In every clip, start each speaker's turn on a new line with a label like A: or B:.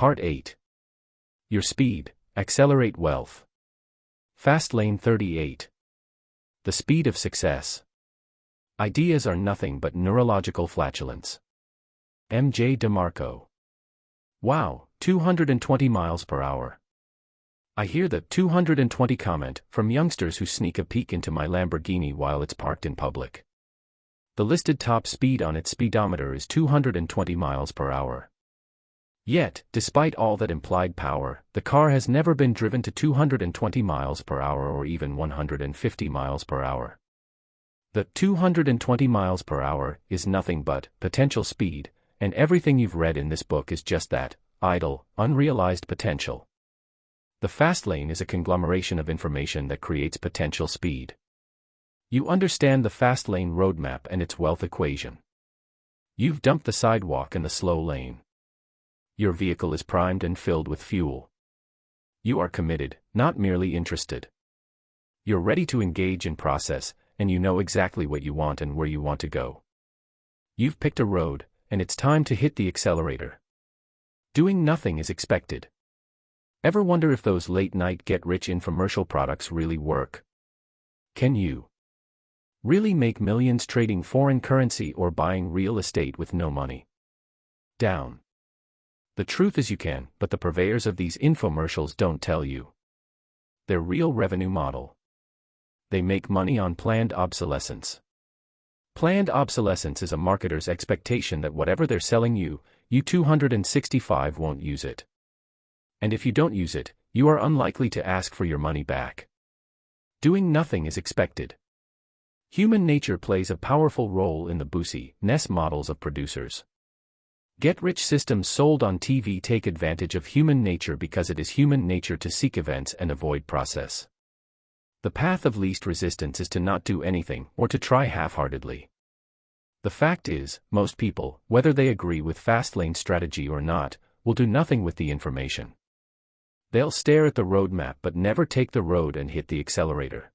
A: Part 8. Your speed, accelerate wealth. Fastlane 38. The speed of success. Ideas are nothing but neurological flatulence. M.J. DeMarco. Wow, 220 miles per hour. I hear the 220 comment from youngsters who sneak a peek into my Lamborghini while it's parked in public. The listed top speed on its speedometer is 220 miles per hour. Yet, despite all that implied power, the car has never been driven to 220 miles per hour or even 150 miles per hour. The 220 miles per hour is nothing but potential speed, and everything you've read in this book is just that, idle, unrealized potential. The fast lane is a conglomeration of information that creates potential speed. You understand the fast lane roadmap and its wealth equation. You've dumped the sidewalk and the slow lane. Your vehicle is primed and filled with fuel. You are committed, not merely interested. You're ready to engage in process, and you know exactly what you want and where you want to go. You've picked a road, and it's time to hit the accelerator. Doing nothing is expected. Ever wonder if those late-night get-rich infomercial products really work? Can you really make millions trading foreign currency or buying real estate with no money down? The truth is you can, but the purveyors of these infomercials don't tell you their real revenue model. They make money on planned obsolescence. Planned obsolescence is a marketer's expectation that whatever they're selling you, you 265 won't use it. And if you don't use it, you are unlikely to ask for your money back. Doing nothing is expected. Human nature plays a powerful role in the Ness models of producers. Get-rich systems sold on TV take advantage of human nature because it is human nature to seek events and avoid process. The path of least resistance is to not do anything or to try half-heartedly. The fact is, most people, whether they agree with fast lane strategy or not, will do nothing with the information. They'll stare at the roadmap but never take the road and hit the accelerator.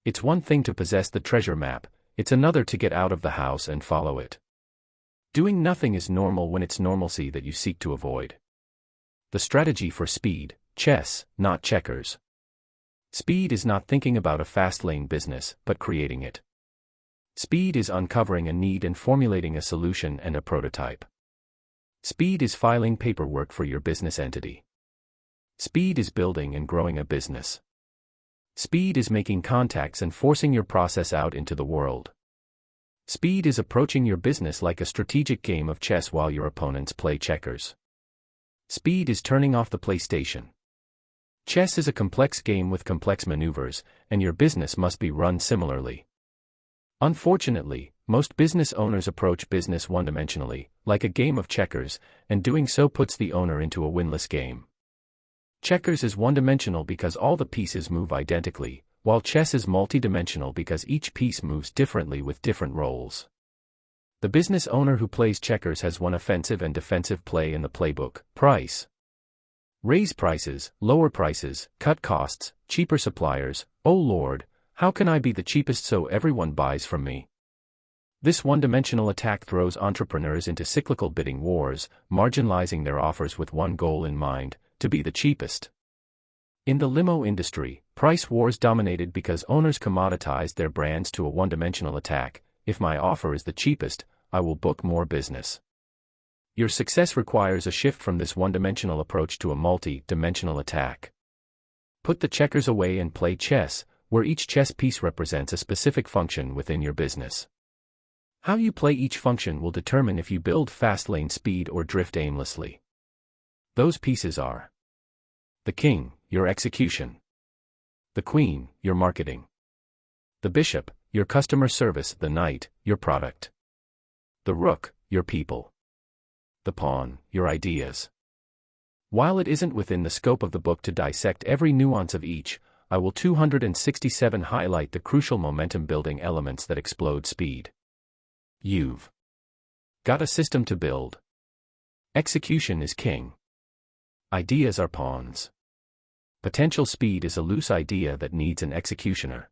A: It's one thing to possess the treasure map, it's another to get out of the house and follow it. Doing nothing is normal when it's normalcy that you seek to avoid. The strategy for speed, chess, not checkers. Speed is not thinking about a fast lane business, but creating it. Speed is uncovering a need and formulating a solution and a prototype. Speed is filing paperwork for your business entity. Speed is building and growing a business. Speed is making contacts and forcing your process out into the world. Speed is approaching your business like a strategic game of chess while your opponents play checkers. Speed is turning off the PlayStation. Chess is a complex game with complex maneuvers, and your business must be run similarly. Unfortunately, most business owners approach business one-dimensionally, like a game of checkers, and doing so puts the owner into a winless game. Checkers is one-dimensional because all the pieces move identically, while chess is multi-dimensional because each piece moves differently with different roles. The business owner who plays checkers has one offensive and defensive play in the playbook: price. Raise prices, lower prices, cut costs, cheaper suppliers. Oh Lord, how can I be the cheapest so everyone buys from me? This one-dimensional attack throws entrepreneurs into cyclical bidding wars, marginalizing their offers with one goal in mind: to be the cheapest. In the limo industry, price wars dominated because owners commoditized their brands to a one-dimensional attack: if my offer is the cheapest, I will book more business. Your success requires a shift from this one-dimensional approach to a multi-dimensional attack. Put the checkers away and play chess, where each chess piece represents a specific function within your business. How you play each function will determine if you build fast lane speed or drift aimlessly. Those pieces are: the king, your execution; the queen, your marketing; the bishop, your customer service; the knight, your product; the rook, your people; the pawn, your ideas. While it isn't within the scope of the book to dissect every nuance of each, I will 267 highlight the crucial momentum-building elements that explode speed. You've got a system to build. Execution is king. Ideas are pawns. Potential speed is a loose idea that needs an executioner.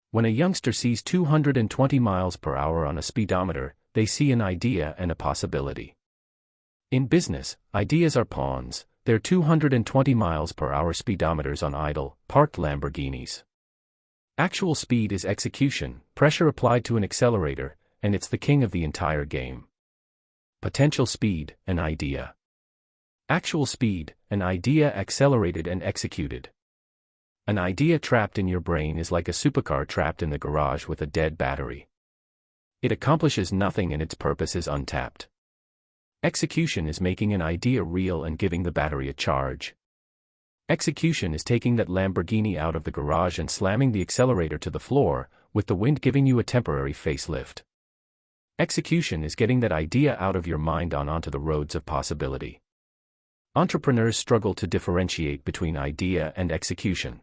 A: When a youngster sees 220 miles per hour on a speedometer, they see an idea and a possibility. In business, ideas are pawns. They're 220 miles per hour speedometers on idle, parked Lamborghinis. Actual speed is execution, pressure applied to an accelerator, and it's the king of the entire game. Potential speed, an idea. Actual speed, an idea accelerated and executed. An idea trapped in your brain is like a supercar trapped in the garage with a dead battery. It accomplishes nothing and its purpose is untapped. Execution is making an idea real and giving the battery a charge. Execution is taking that Lamborghini out of the garage and slamming the accelerator to the floor, with the wind giving you a temporary facelift. Execution is getting that idea out of your mind onto the roads of possibility. Entrepreneurs struggle to differentiate between idea and execution.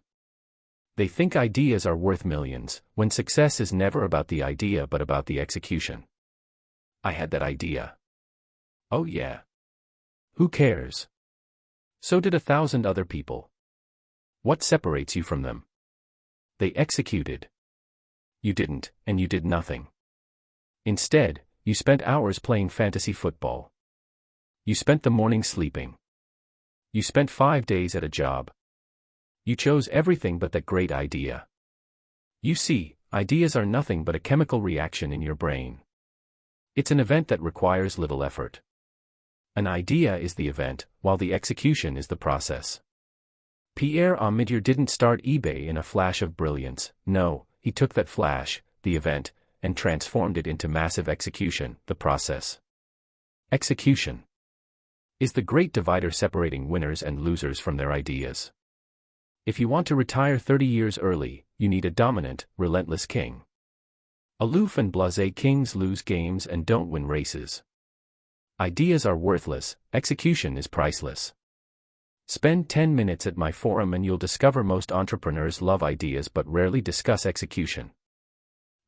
A: They think ideas are worth millions, when success is never about the idea but about the execution. I had that idea. Oh yeah. Who cares? So did 1,000 other people. What separates you from them? They executed. You didn't, and you did nothing. Instead, you spent hours playing fantasy football. You spent the morning sleeping. You spent 5 days at a job. You chose everything but that great idea. You see, ideas are nothing but a chemical reaction in your brain. It's an event that requires little effort. An idea is the event, while the execution is the process. Pierre Omidyar didn't start eBay in a flash of brilliance. No, he took that flash, the event, and transformed it into massive execution, the process. Execution is the great divider separating winners and losers from their ideas. If you want to retire 30 years early, you need a dominant, relentless king. Aloof and blasé kings lose games and don't win races. Ideas are worthless, execution is priceless. Spend 10 minutes at my forum and you'll discover most entrepreneurs love ideas but rarely discuss execution.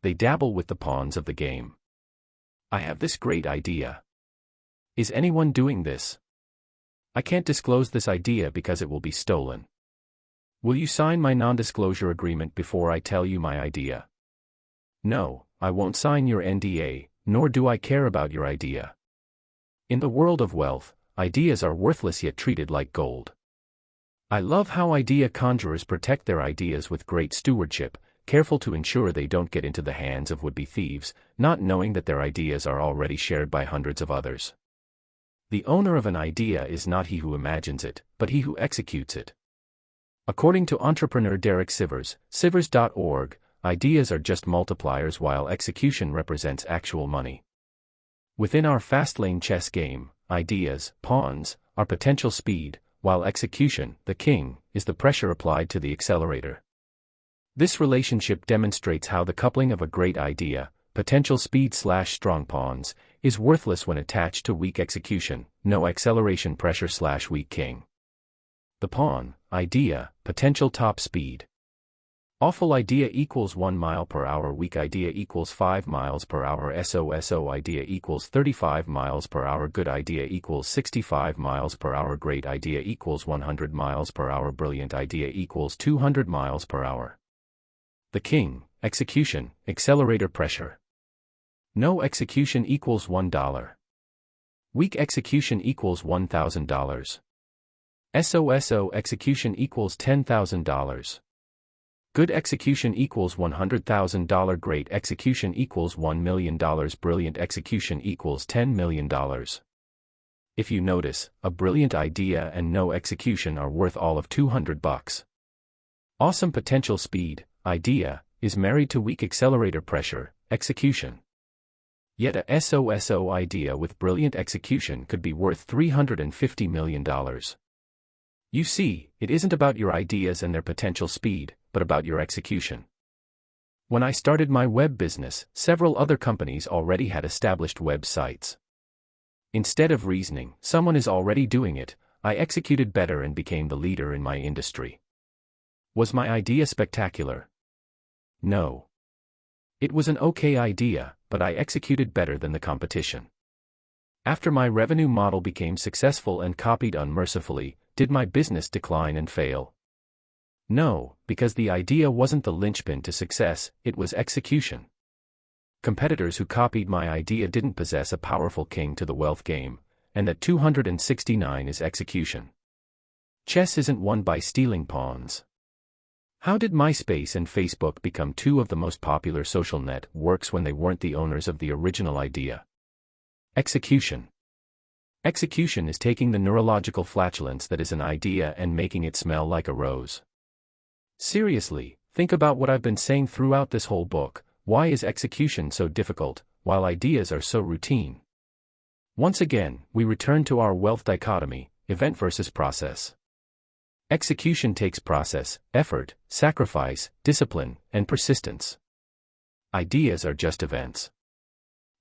A: They dabble with the pawns of the game. I have this great idea. Is anyone doing this? I can't disclose this idea because it will be stolen. Will you sign my non-disclosure agreement before I tell you my idea? No, I won't sign your NDA, nor do I care about your idea. In the world of wealth, ideas are worthless yet treated like gold. I love how idea conjurers protect their ideas with great stewardship, careful to ensure they don't get into the hands of would-be thieves, not knowing that their ideas are already shared by hundreds of others. The owner of an idea is not he who imagines it, but he who executes it. According to entrepreneur Derek Sivers, Sivers.org, ideas are just multipliers while execution represents actual money. Within our Fastlane chess game, ideas, pawns, are potential speed, while execution, the king, is the pressure applied to the accelerator. This relationship demonstrates how the coupling of a great idea, potential speed/strong pawns, is worthless when attached to weak execution, no acceleration pressure/weak king. The pawn, idea, potential top speed. Awful idea equals 1 mile per hour, weak idea equals 5 miles per hour, SOSO idea equals 35 miles per hour, good idea equals 65 miles per hour, great idea equals 100 miles per hour, brilliant idea equals 200 miles per hour. The king, execution, accelerator pressure. No execution equals $1. Weak execution equals $1,000. SOSO execution equals $10,000. Good execution equals $100,000. Great execution equals $1 million. Brilliant execution equals $10 million. If you notice, a brilliant idea and no execution are worth all of $200. Awesome potential speed, idea, is married to weak accelerator pressure, execution. Yet a SOSO idea with brilliant execution could be worth $350 million. You see, it isn't about your ideas and their potential speed, but about your execution. When I started my web business, several other companies already had established websites. Instead of reasoning, someone is already doing it, I executed better and became the leader in my industry. Was my idea spectacular? No. It was an okay idea, but I executed better than the competition. After my revenue model became successful and copied unmercifully, did my business decline and fail? No, because the idea wasn't the linchpin to success, it was execution. Competitors who copied my idea didn't possess a powerful king to the wealth game, and that 269 is execution. Chess isn't won by stealing pawns. How did MySpace and Facebook become two of the most popular social networks when they weren't the owners of the original idea? Execution. Execution is taking the neurological flatulence that is an idea and making it smell like a rose. Seriously, think about what I've been saying throughout this whole book. Why is execution so difficult, while ideas are so routine? Once again, we return to our wealth dichotomy, event versus process. Execution takes process, effort, sacrifice, discipline, and persistence. Ideas are just events.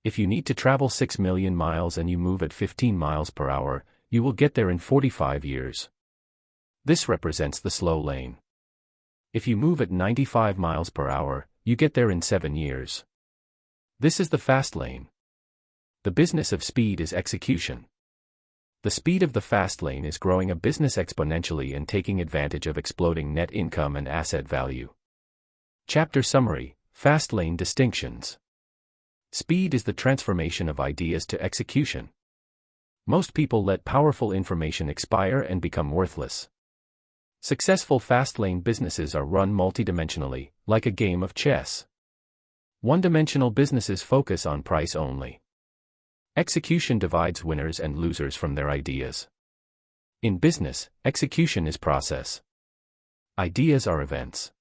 A: If you need to travel 6 million miles and you move at 15 miles per hour, you will get there in 45 years. This represents the slow lane. If you move at 95 miles per hour, you get there in 7 years. This is the fast lane. The business of speed is execution. The speed of the fast lane is growing a business exponentially and taking advantage of exploding net income and asset value. Chapter Summary: Fast Lane Distinctions. Speed is the transformation of ideas to execution. Most people let powerful information expire and become worthless. Successful fast lane businesses are run multidimensionally, like a game of chess. One-dimensional businesses focus on price only. Execution divides winners and losers from their ideas. In business, execution is process. Ideas are events.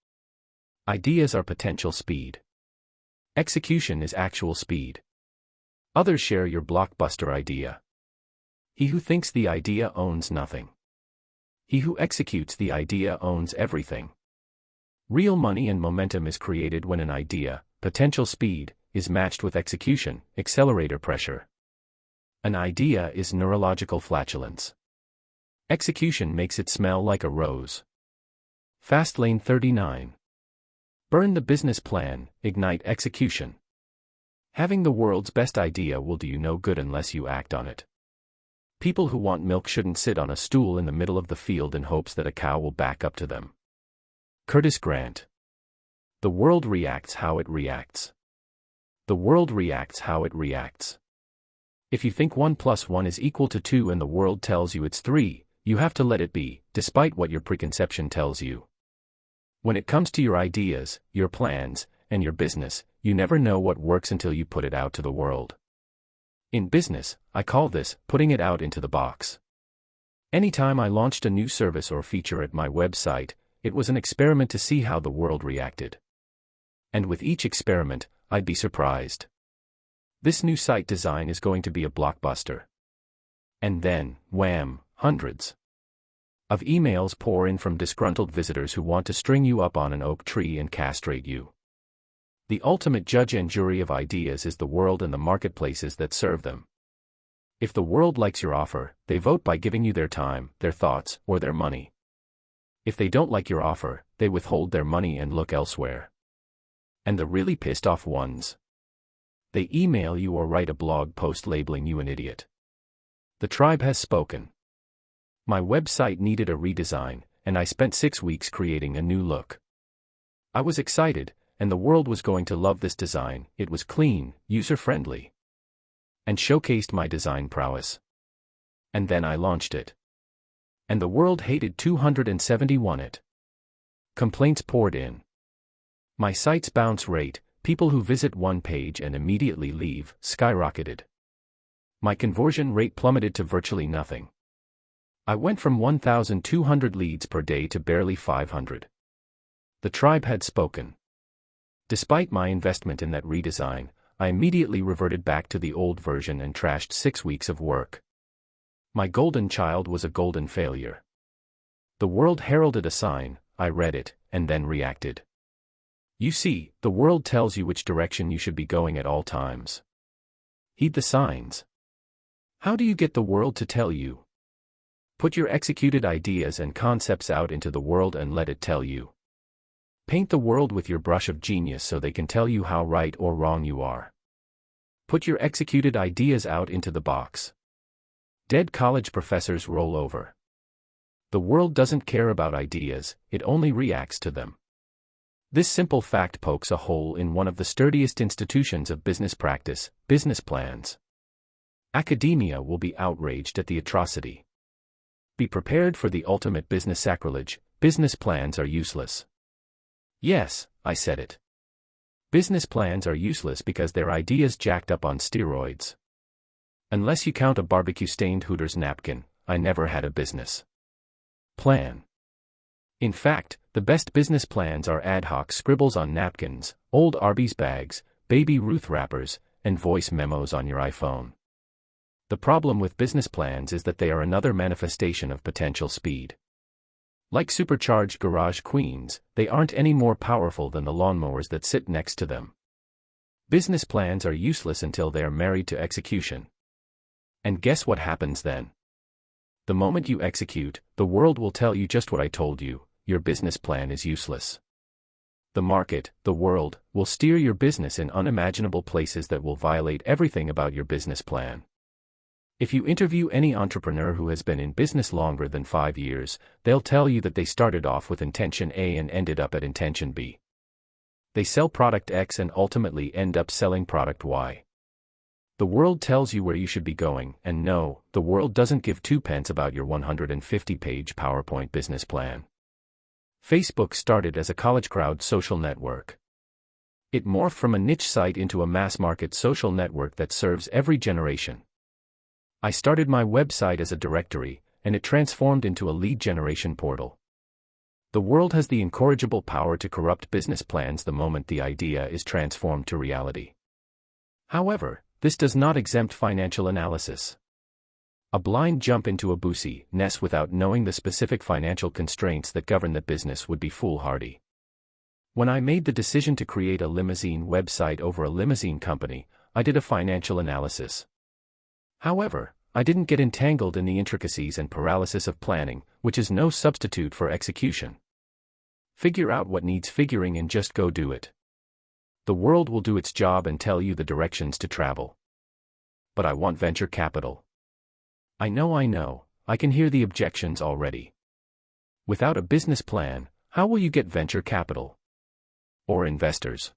A: Ideas are potential speed. Execution is actual speed. Others share your blockbuster idea. He who thinks the idea owns nothing. He who executes the idea owns everything. Real money and momentum is created when an idea, potential speed, is matched with execution, accelerator pressure. An idea is neurological flatulence. Execution makes it smell like a rose. Fastlane 39. Burn the business plan, ignite execution. Having the world's best idea will do you no good unless you act on it. People who want milk shouldn't sit on a stool in the middle of the field in hopes that a cow will back up to them. Curtis Grant. The world reacts how it reacts. The world reacts how it reacts. If you think 1 + 1 is equal to 2 and the world tells you it's 3, you have to let it be, despite what your preconception tells you. When it comes to your ideas, your plans, and your business, you never know what works until you put it out to the world. In business, I call this putting it out into the box. Anytime I launched a new service or feature at my website, it was an experiment to see how the world reacted. And with each experiment, I'd be surprised. This new site design is going to be a blockbuster. And then, wham, hundreds of emails pour in from disgruntled visitors who want to string you up on an oak tree and castrate you. The ultimate judge and jury of ideas is the world and the marketplaces that serve them. If the world likes your offer, they vote by giving you their time, their thoughts, or their money. If they don't like your offer, they withhold their money and look elsewhere. And the really pissed off ones, they email you or write a blog post labeling you an idiot. The tribe has spoken. My website needed a redesign, and I spent 6 weeks creating a new look. I was excited, and the world was going to love this design. It was clean, user-friendly, and showcased my design prowess. And then I launched it. And the world hated 271 it. Complaints poured in. My site's bounce rate, people who visit one page and immediately leave, skyrocketed. My conversion rate plummeted to virtually nothing. I went from 1,200 leads per day to barely 500. The tribe had spoken. Despite my investment in that redesign, I immediately reverted back to the old version and trashed 6 weeks of work. My golden child was a golden failure. The world heralded a sign, I read it, and then reacted. You see, the world tells you which direction you should be going at all times. Heed the signs. How do you get the world to tell you? Put your executed ideas and concepts out into the world and let it tell you. Paint the world with your brush of genius so they can tell you how right or wrong you are. Put your executed ideas out into the box. Dead college professors roll over. The world doesn't care about ideas, it only reacts to them. This simple fact pokes a hole in one of the sturdiest institutions of business practice, business plans. Academia will be outraged at the atrocity. Be prepared for the ultimate business sacrilege. Business plans are useless. Yes, I said it. Business plans are useless because they're ideas jacked up on steroids. Unless you count a barbecue-stained Hooters napkin, I never had a business plan. In fact, the best business plans are ad hoc scribbles on napkins, old Arby's bags, Baby Ruth wrappers, and voice memos on your iPhone. The problem with business plans is that they are another manifestation of potential speed. Like supercharged garage queens, they aren't any more powerful than the lawnmowers that sit next to them. Business plans are useless until they are married to execution. And guess what happens then? The moment you execute, the world will tell you just what I told you: your business plan is useless. The market, the world, will steer your business in unimaginable places that will violate everything about your business plan. If you interview any entrepreneur who has been in business longer than 5 years, they'll tell you that they started off with intention A and ended up at intention B. They sell product X and ultimately end up selling product Y. The world tells you where you should be going, and no, the world doesn't give 2 pence about your 150-page PowerPoint business plan. Facebook started as a college crowd social network. It morphed from a niche site into a mass-market social network that serves every generation. I started my website as a directory, and it transformed into a lead generation portal. The world has the incorrigible power to corrupt business plans the moment the idea is transformed to reality. However, this does not exempt financial analysis. A blind jump into a business nest without knowing the specific financial constraints that govern the business would be foolhardy. When I made the decision to create a limousine website over a limousine company, I did a financial analysis. However, I didn't get entangled in the intricacies and paralysis of planning, which is no substitute for execution. Figure out what needs figuring and just go do it. The world will do its job and tell you the directions to travel. But I want venture capital. I know, I can hear the objections already. Without a business plan, how will you get venture capital? Or investors?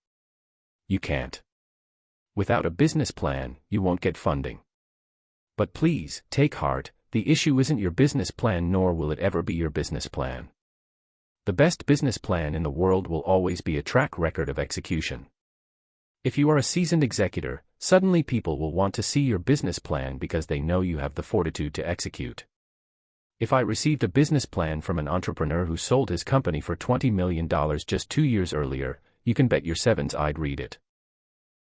A: You can't. Without a business plan, you won't get funding. But please, take heart, the issue isn't your business plan, nor will it ever be your business plan. The best business plan in the world will always be a track record of execution. If you are a seasoned executor, suddenly people will want to see your business plan because they know you have the fortitude to execute. If I received a business plan from an entrepreneur who sold his company for $20 million just 2 years earlier, you can bet your sevens I'd read it.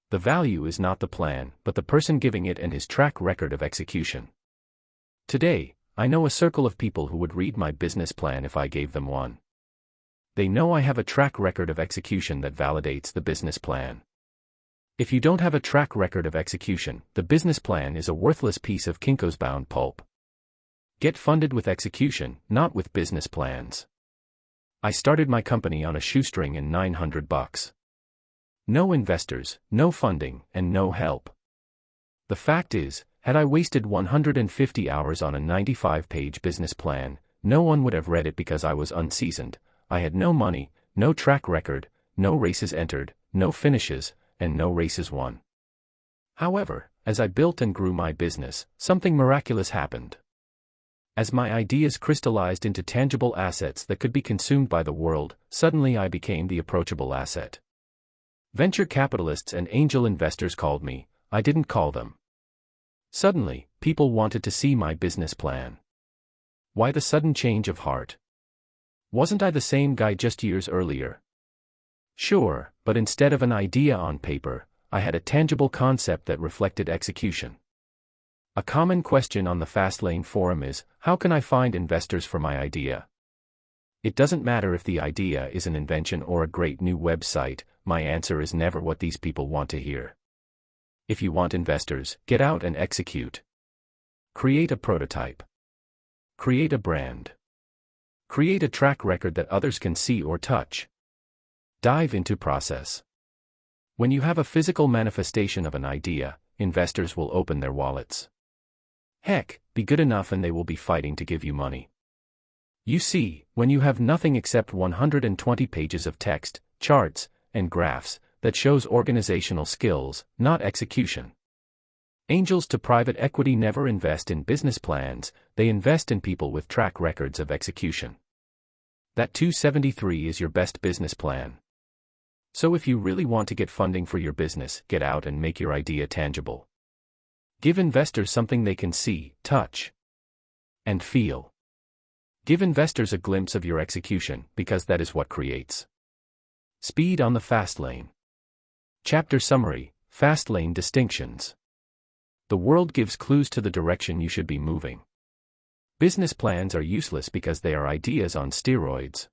A: The value is not the plan, but the person giving it and his track record of execution. Today, I know a circle of people who would read my business plan if I gave them one. They know I have a track record of execution that validates the business plan. If you don't have a track record of execution, the business plan is a worthless piece of Kinko's-bound pulp. Get funded with execution, not with business plans. I started my company on a shoestring and $900. No investors, no funding, and no help. The fact is, had I wasted 150 hours on a 95-page business plan, no one would have read it because I was unseasoned. I had no money, no track record, no races entered, no finishes, and no races won. However, as I built and grew my business, something miraculous happened. As my ideas crystallized into tangible assets that could be consumed by the world, suddenly I became the approachable asset. Venture capitalists and angel investors called me, I didn't call them. Suddenly, people wanted to see my business plan. Why the sudden change of heart? Wasn't I the same guy just years earlier? Sure, but instead of an idea on paper, I had a tangible concept that reflected execution. A common question on the Fastlane forum is, how can I find investors for my idea? It doesn't matter if the idea is an invention or a great new website, my answer is never what these people want to hear. If you want investors, get out and execute. Create a prototype. Create a brand. Create a track record that others can see or touch. Dive into process. When you have a physical manifestation of an idea, investors will open their wallets. Heck, be good enough and they will be fighting to give you money. You see, when you have nothing except 120 pages of text, charts, and graphs, that shows organizational skills, not execution. Angels to private equity never invest in business plans, they invest in people with track records of execution. That 273 is your best business plan. So if you really want to get funding for your business, get out and make your idea tangible. Give investors something they can see, touch, and feel. Give investors a glimpse of your execution, because that is what creates speed on the fast lane. Chapter Summary: Fast Lane Distinctions. The world gives clues to the direction you should be moving. Business plans are useless because they are ideas on steroids.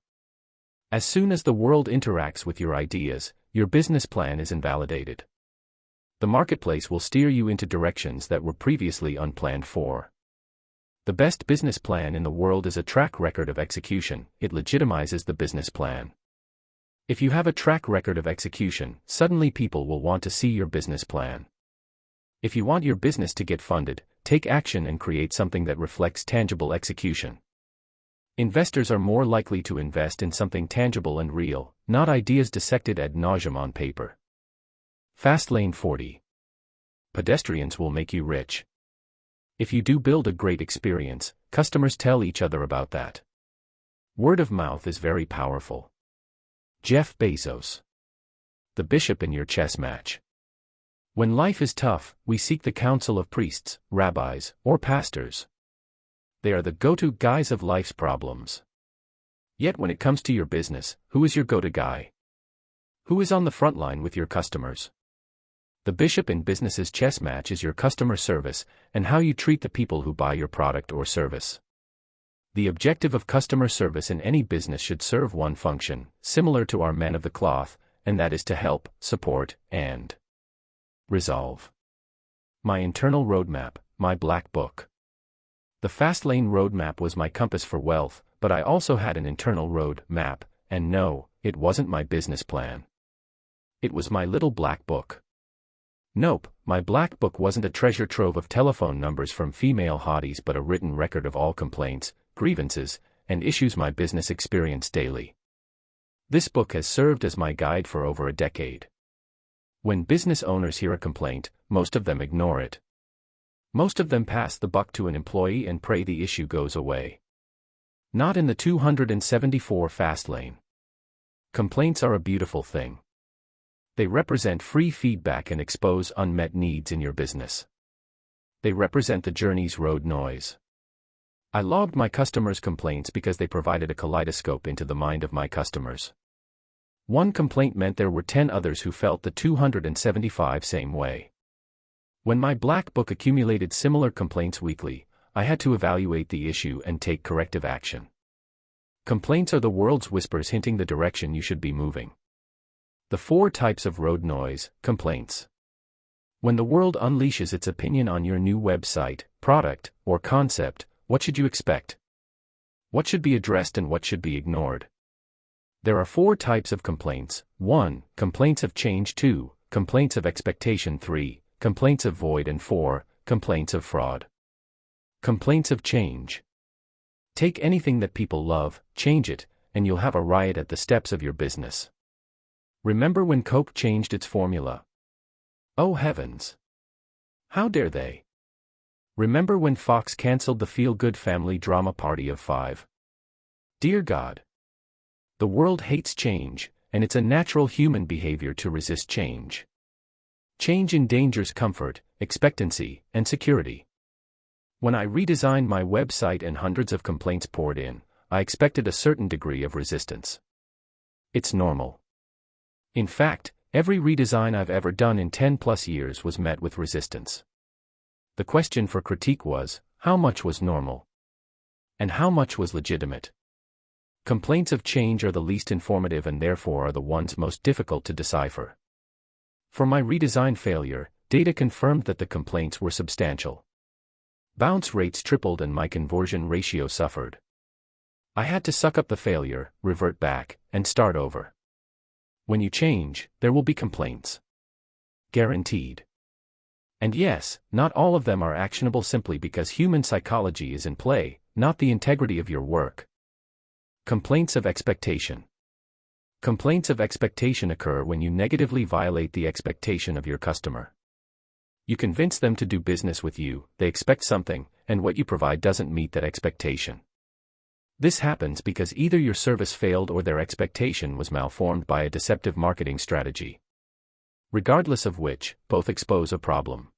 A: As soon as the world interacts with your ideas, your business plan is invalidated. The marketplace will steer you into directions that were previously unplanned for. The best business plan in the world is a track record of execution. It legitimizes the business plan. If you have a track record of execution, suddenly people will want to see your business plan. If you want your business to get funded, take action and create something that reflects tangible execution. Investors are more likely to invest in something tangible and real, not ideas dissected ad nauseam on paper. Fastlane 40. Pedestrians will make you rich. If you do build a great experience, customers tell each other about that. Word of mouth is very powerful. Jeff Bezos. The bishop in your chess match. When life is tough, we seek the counsel of priests, rabbis, or pastors. They are the go-to guys of life's problems. Yet when it comes to your business, who is your go-to guy? Who is on the front line with your customers? The bishop in business's chess match is your customer service, and how you treat the people who buy your product or service. The objective of customer service in any business should serve one function, similar to our men of the cloth, and that is to help, support, and resolve. My internal roadmap, my black book. The Fastlane roadmap was my compass for wealth, but I also had an internal road map, and no, it wasn't my business plan. It was my little black book. Nope, my black book wasn't a treasure trove of telephone numbers from female hotties but a written record of all complaints, grievances, and issues my business experienced daily. This book has served as my guide for over a decade. When business owners hear a complaint, most of them ignore it. Most of them pass the buck to an employee and pray the issue goes away. Not in the 274 fast lane. Complaints are a beautiful thing. They represent free feedback and expose unmet needs in your business. They represent the journey's road noise. I logged my customers' complaints because they provided a kaleidoscope into the mind of my customers. One complaint meant there were 10 others who felt the 275 same way. When my black book accumulated similar complaints weekly, I had to evaluate the issue and take corrective action. Complaints are the world's whispers hinting the direction you should be moving. The 4 types of road noise, complaints. When the world unleashes its opinion on your new website, product, or concept, what should you expect? What should be addressed and what should be ignored? There are 4 types of complaints. 1. Complaints of change. 2. Complaints of expectation. 3. Complaints of void. And 4. Complaints of fraud. Complaints of change. Take anything that people love, change it, and you'll have a riot at the steps of your business. Remember when Coke changed its formula? Oh heavens! How dare they? Remember when Fox canceled the feel-good family drama Party of 5? Dear God! The world hates change, and it's a natural human behavior to resist change. Change endangers comfort, expectancy, and security. When I redesigned my website and hundreds of complaints poured in, I expected a certain degree of resistance. It's normal. In fact, every redesign I've ever done in 10+ years was met with resistance. The question for critique was, how much was normal? And how much was legitimate? Complaints of change are the least informative and therefore are the ones most difficult to decipher. For my redesign failure, data confirmed that the complaints were substantial. Bounce rates tripled and my conversion ratio suffered. I had to suck up the failure, revert back, and start over. When you change, there will be complaints. Guaranteed. And yes, not all of them are actionable simply because human psychology is in play, not the integrity of your work. Complaints of expectation. Complaints of expectation occur when you negatively violate the expectation of your customer. You convince them to do business with you, they expect something, and what you provide doesn't meet that expectation. This happens because either your service failed or their expectation was malformed by a deceptive marketing strategy. Regardless of which, both expose a problem.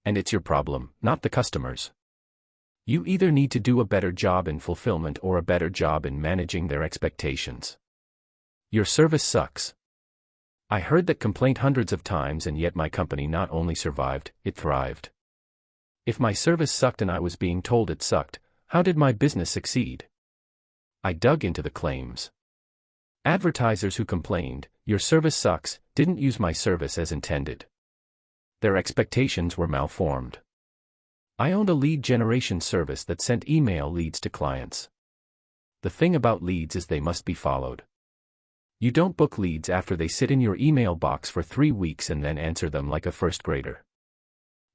A: And it's your problem, not the customer's. You either need to do a better job in fulfillment or a better job in managing their expectations. Your service sucks. I heard that complaint hundreds of times, and yet my company not only survived, it thrived. If my service sucked and I was being told it sucked, how did my business succeed? I dug into the claims. Advertisers who complained, "Your service sucks," didn't use my service as intended. Their expectations were malformed. I owned a lead generation service that sent email leads to clients. The thing about leads is they must be followed. You don't book leads after they sit in your email box for 3 weeks and then answer them like a first grader.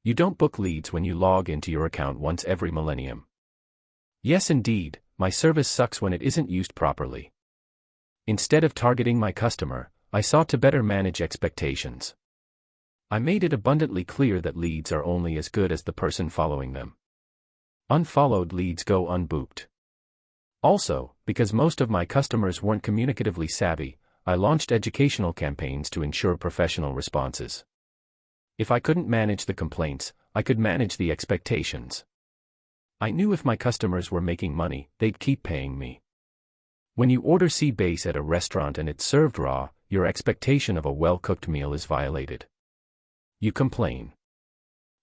A: You don't book leads when you log into your account once every millennium. Yes, indeed, my service sucks when it isn't used properly. Instead of targeting my customer, I sought to better manage expectations. I made it abundantly clear that leads are only as good as the person following them. Unfollowed leads go unbooked. Also, because most of my customers weren't communicatively savvy, I launched educational campaigns to ensure professional responses. If I couldn't manage the complaints, I could manage the expectations. I knew if my customers were making money, they'd keep paying me. When you order sea bass at a restaurant and it's served raw, your expectation of a well-cooked meal is violated. You complain.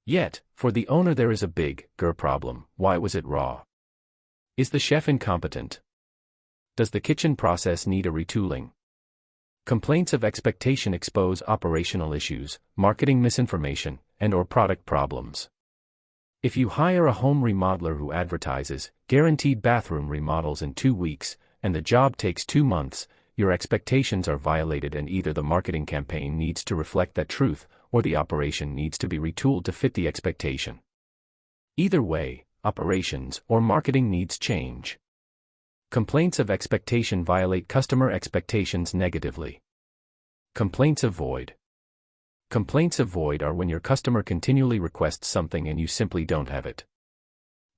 A: Yet, for the owner there is a bigger problem: why was it raw? Is the chef incompetent? Does the kitchen process need a retooling? Complaints of expectation expose operational issues, marketing misinformation, and/or product problems. If you hire a home remodeler who advertises guaranteed bathroom remodels in 2 weeks, and the job takes 2 months, your expectations are violated, and either the marketing campaign needs to reflect that truth, or the operation needs to be retooled to fit the expectation. Either way, operations or marketing needs change. Complaints of expectation violate customer expectations negatively. Complaints of void. Complaints of void are when your customer continually requests something and you simply don't have it.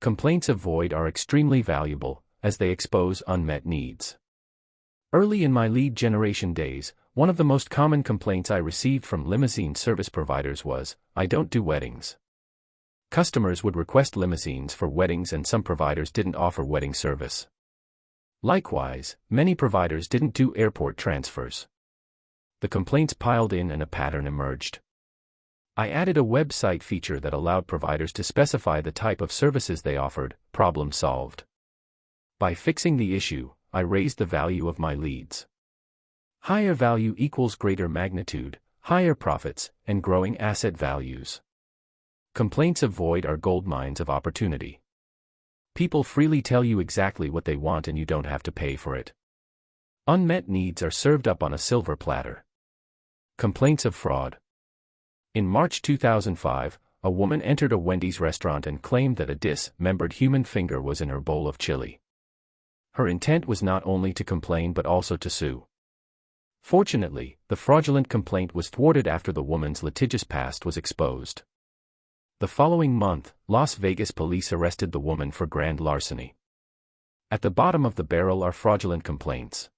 A: Complaints of void are extremely valuable, as they expose unmet needs. Early in my lead generation days, one of the most common complaints I received from limousine service providers was, "I don't do weddings." Customers would request limousines for weddings and some providers didn't offer wedding service. Likewise, many providers didn't do airport transfers. The complaints piled in and a pattern emerged. I added a website feature that allowed providers to specify the type of services they offered. Problem solved. By fixing the issue, I raised the value of my leads. Higher value equals greater magnitude, higher profits, and growing asset values. Complaints of void are gold mines of opportunity. People freely tell you exactly what they want and you don't have to pay for it. Unmet needs are served up on a silver platter. Complaints of fraud. In March 2005, a woman entered a Wendy's restaurant and claimed that a dismembered human finger was in her bowl of chili. Her intent was not only to complain but also to sue. Fortunately, the fraudulent complaint was thwarted after the woman's litigious past was exposed. The following month, Las Vegas police arrested the woman for grand larceny. At the bottom of the barrel are fraudulent complaints.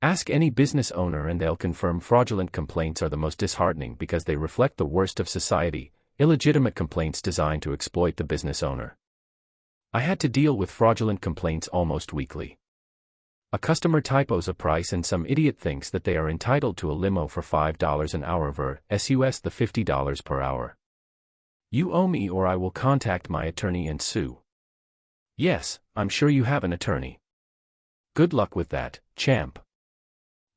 A: Ask any business owner and they'll confirm fraudulent complaints are the most disheartening because they reflect the worst of society, illegitimate complaints designed to exploit the business owner. I had to deal with fraudulent complaints almost weekly. A customer typos a price and some idiot thinks that they are entitled to a limo for $5 an hour versus the $50 per hour. You owe me or I will contact my attorney and sue. Yes, I'm sure you have an attorney. Good luck with that, champ.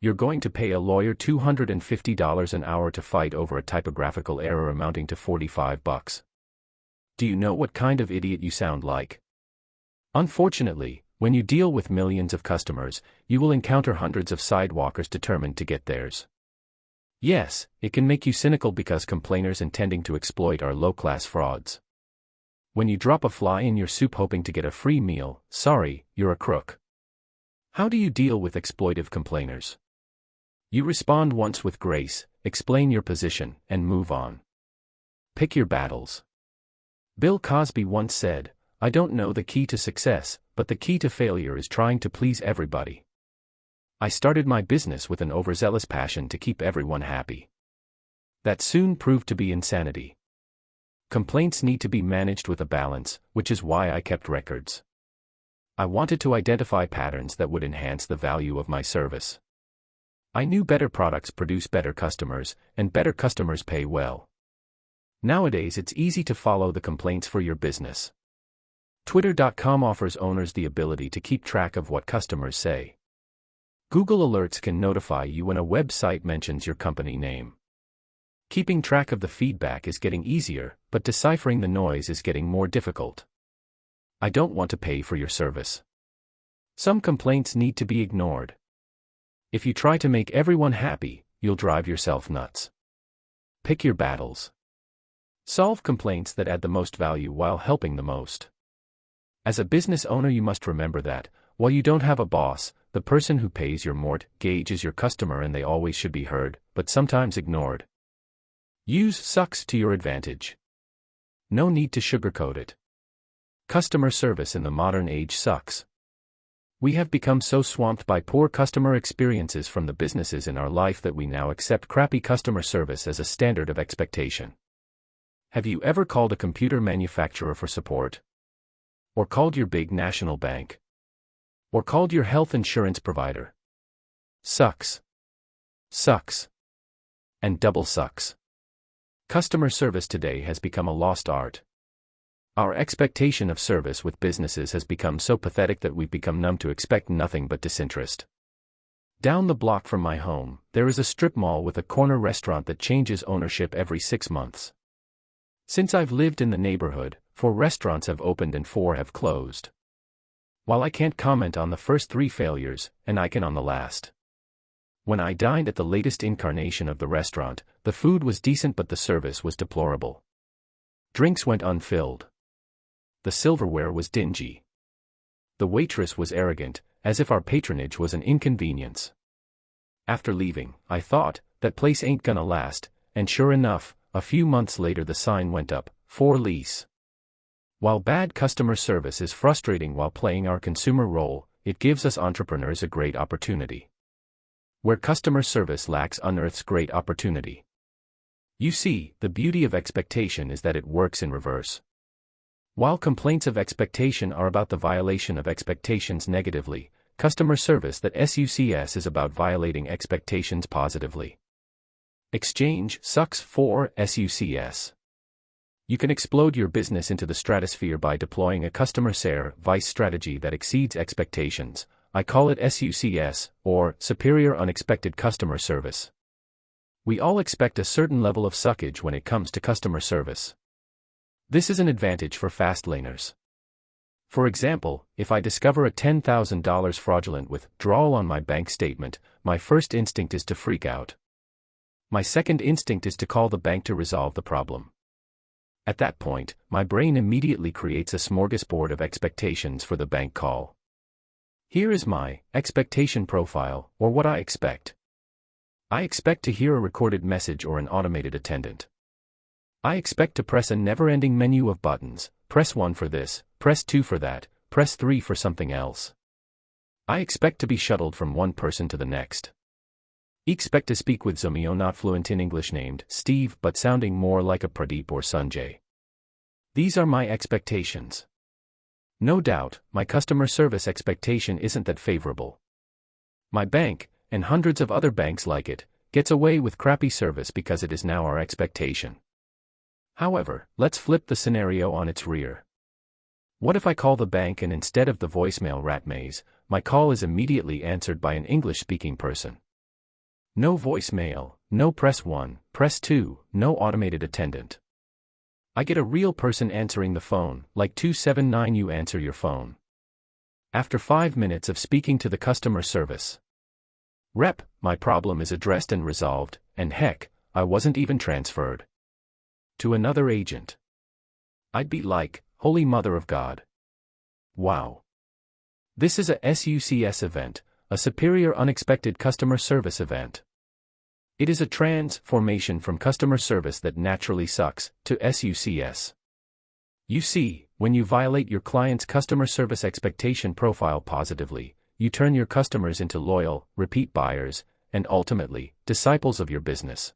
A: You're going to pay a lawyer $250 an hour to fight over a typographical error amounting to $45. Do you know what kind of idiot you sound like? Unfortunately, when you deal with millions of customers, you will encounter hundreds of sidewalkers determined to get theirs. Yes, it can make you cynical because complainers intending to exploit are low-class frauds. When you drop a fly in your soup hoping to get a free meal, sorry, you're a crook. How do you deal with exploitive complainers? You respond once with grace, explain your position, and move on. Pick your battles. Bill Cosby once said, "I don't know the key to success, but the key to failure is trying to please everybody." I started my business with an overzealous passion to keep everyone happy. That soon proved to be insanity. Complaints need to be managed with a balance, which is why I kept records. I wanted to identify patterns that would enhance the value of my service. I knew better products produce better customers, and better customers pay well. Nowadays it's easy to follow the complaints for your business. Twitter.com offers owners the ability to keep track of what customers say. Google Alerts can notify you when a website mentions your company name. Keeping track of the feedback is getting easier, but deciphering the noise is getting more difficult. I don't want to pay for your service. Some complaints need to be ignored. If you try to make everyone happy, you'll drive yourself nuts. Pick your battles. Solve complaints that add the most value while helping the most. As a business owner, you must remember that, while you don't have a boss, the person who pays your mortgage is your customer, and they always should be heard, but sometimes ignored. Use sucks to your advantage. No need to sugarcoat it. Customer service in the modern age sucks. We have become so swamped by poor customer experiences from the businesses in our life that we now accept crappy customer service as a standard of expectation. Have you ever called a computer manufacturer for support? Or called your big national bank? Or called your health insurance provider? Sucks. Sucks. And double sucks. Customer service today has become a lost art. Our expectation of service with businesses has become so pathetic that we've become numb to expect nothing but disinterest. Down the block from my home, there is a strip mall with a corner restaurant that changes ownership every 6 months. Since I've lived in the neighborhood, 4 restaurants have opened and 4 have closed. While I can't comment on the first 3 failures, and I can on the last. When I dined at the latest incarnation of the restaurant, the food was decent but the service was deplorable. Drinks went unfilled. The silverware was dingy. The waitress was arrogant, as if our patronage was an inconvenience. After leaving, I thought, that place ain't gonna last, and sure enough, a few months later the sign went up, "For lease." While bad customer service is frustrating while playing our consumer role, it gives us entrepreneurs a great opportunity. Where customer service lacks unearths great opportunity. You see, the beauty of expectation is that it works in reverse. While complaints of expectation are about the violation of expectations negatively, customer service that sucks is about violating expectations positively. Exchange sucks for sucks. You can explode your business into the stratosphere by deploying a customer service strategy that exceeds expectations. I call it SUCS, or Superior Unexpected Customer Service. We all expect a certain level of suckage when it comes to customer service. This is an advantage for fastlaners. For example, if I discover a $10,000 fraudulent withdrawal on my bank statement, my first instinct is to freak out. My second instinct is to call the bank to resolve the problem. At that point, my brain immediately creates a smorgasbord of expectations for the bank call. Here is my expectation profile, or what I expect. I expect to hear a recorded message or an automated attendant. I expect to press a never-ending menu of buttons, press 1 for this, press 2 for that, press 3 for something else. I expect to be shuttled from one person to the next. Expect to speak with Zomio not fluent in English named Steve but sounding more like a Pradeep or Sanjay. These are my expectations. No doubt, my customer service expectation isn't that favorable. My bank, and hundreds of other banks like it, gets away with crappy service because it is now our expectation. However, let's flip the scenario on its rear. What if I call the bank and instead of the voicemail rat maze, my call is immediately answered by an English-speaking person? No voicemail, no press 1, press 2, no automated attendant. I get a real person answering the phone, like 279 you answer your phone. After 5 minutes of speaking to the customer service rep, my problem is addressed and resolved, and heck, I wasn't even transferred to another agent. I'd be like, Holy Mother of God. Wow. This is a SUCS event, a superior unexpected customer service event. It is a transformation from customer service that naturally sucks to SUCS. You see, when you violate your client's customer service expectation profile positively, you turn your customers into loyal, repeat buyers, and ultimately, disciples of your business.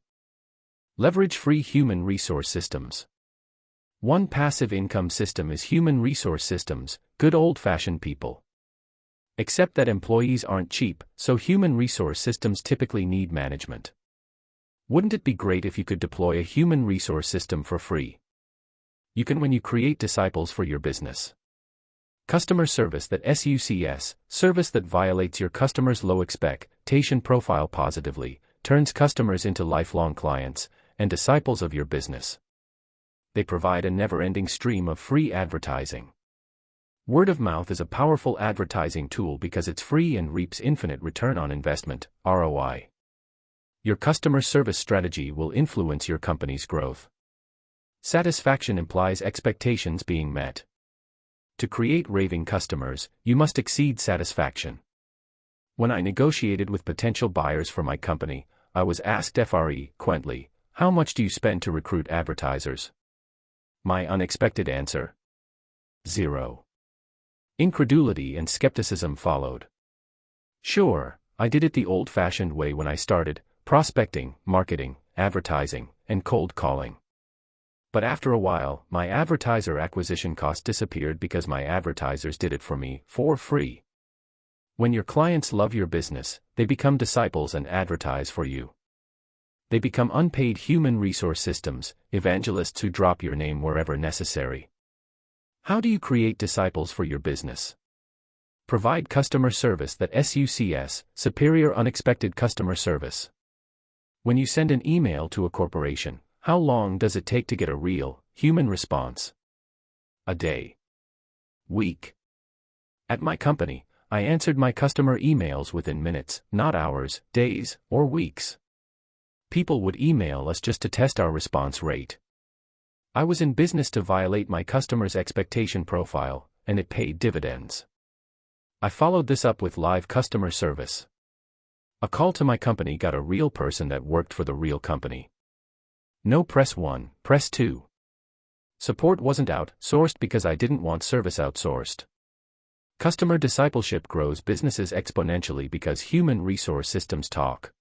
A: Leverage free human resource systems. One passive income system is human resource systems, good old-fashioned people. Except that employees aren't cheap, so human resource systems typically need management. Wouldn't it be great if you could deploy a human resource system for free? You can when you create disciples for your business. Customer service that SUCS, service that violates your customer's low expectation profile positively, turns customers into lifelong clients and disciples of your business. They provide a never-ending stream of free advertising. Word of mouth is a powerful advertising tool because it's free and reaps infinite return on investment, ROI. Your customer service strategy will influence your company's growth. Satisfaction implies expectations being met. To create raving customers, you must exceed satisfaction. When I negotiated with potential buyers for my company, I was asked frequently, "How much do you spend to recruit advertisers?" My unexpected answer: 0. Incredulity and skepticism followed. Sure, I did it the old-fashioned way when I started, prospecting, marketing, advertising, and cold calling. But after a while, my advertiser acquisition cost disappeared because my advertisers did it for me, for free. When your clients love your business, they become disciples and advertise for you. They become unpaid human resource systems, evangelists who drop your name wherever necessary. How do you create disciples for your business? Provide customer service that SUCS, superior unexpected customer service. When you send an email to a corporation, how long does it take to get a real, human response? A day. Week. At my company, I answered my customer emails within minutes, not hours, days, or weeks. People would email us just to test our response rate. I was in business to violate my customer's expectation profile, and it paid dividends. I followed this up with live customer service. A call to my company got a real person that worked for the real company. No press 1, press 2. Support wasn't outsourced because I didn't want service outsourced. Customer discipleship grows businesses exponentially because human resource systems talk.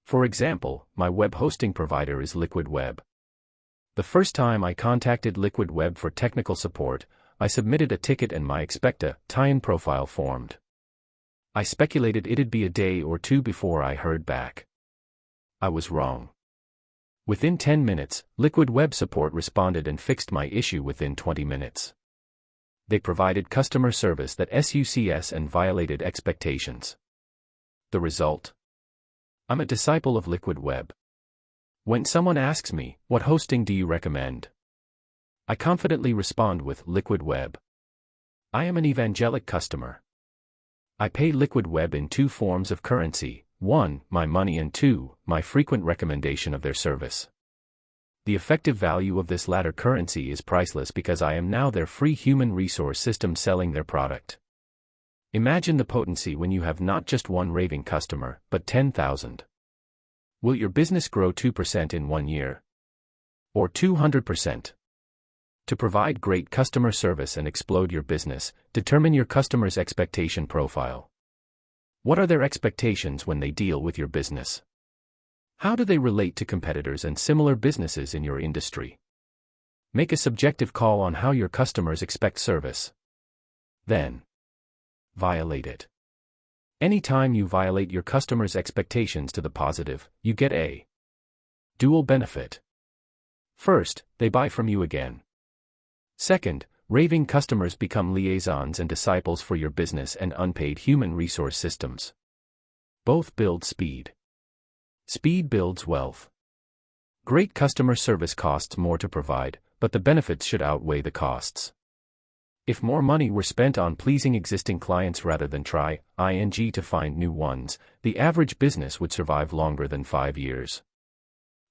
A: For example, my web hosting provider is Liquid Web. The first time I contacted Liquid Web for technical support, I submitted a ticket and my expect-a-tie-in profile formed. I speculated it'd be a day or two before I heard back. I was wrong. Within 10 minutes, Liquid Web support responded and fixed my issue within 20 minutes. They provided customer service that SUCS and violated expectations. The result? I'm a disciple of Liquid Web. When someone asks me, "What hosting do you recommend?" I confidently respond with Liquid Web. I am an evangelic customer. I pay Liquid Web in 2 forms of currency: 1, my money, and 2, my frequent recommendation of their service. The effective value of this latter currency is priceless because I am now their free human resource system selling their product. Imagine the potency when you have not just one raving customer, but 10,000. Will your business grow 2% in 1 year? Or 200%? To provide great customer service and explode your business, determine your customer's expectation profile. What are their expectations when they deal with your business? How do they relate to competitors and similar businesses in your industry? Make a subjective call on how your customers expect service. Then, violate it. Anytime you violate your customers' expectations to the positive, you get a dual benefit. First, they buy from you again. Second, raving customers become liaisons and disciples for your business and unpaid human resource systems. Both build speed. Speed builds wealth. Great customer service costs more to provide, but the benefits should outweigh the costs. If more money were spent on pleasing existing clients rather than trying to find new ones, the average business would survive longer than 5 years.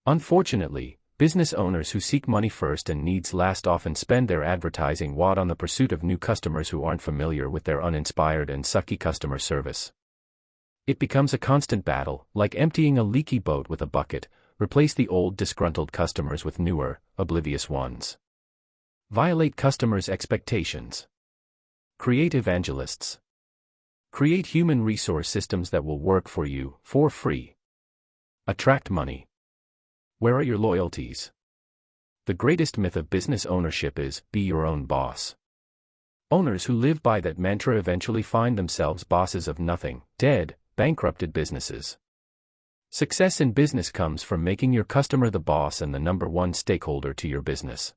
A: Unfortunately, business owners who seek money first and needs last often spend their advertising wad on the pursuit of new customers who aren't familiar with their uninspired and sucky customer service. It becomes a constant battle, like emptying a leaky boat with a bucket. Replace the old disgruntled customers with newer, oblivious ones. Violate customers' expectations. Create evangelists. Create human resource systems that will work for you, for free. Attract money. Where are your loyalties? The greatest myth of business ownership is, be your own boss. Owners who live by that mantra eventually find themselves bosses of nothing, dead, bankrupted businesses. Success in business comes from making your customer the boss and the number one stakeholder to your business.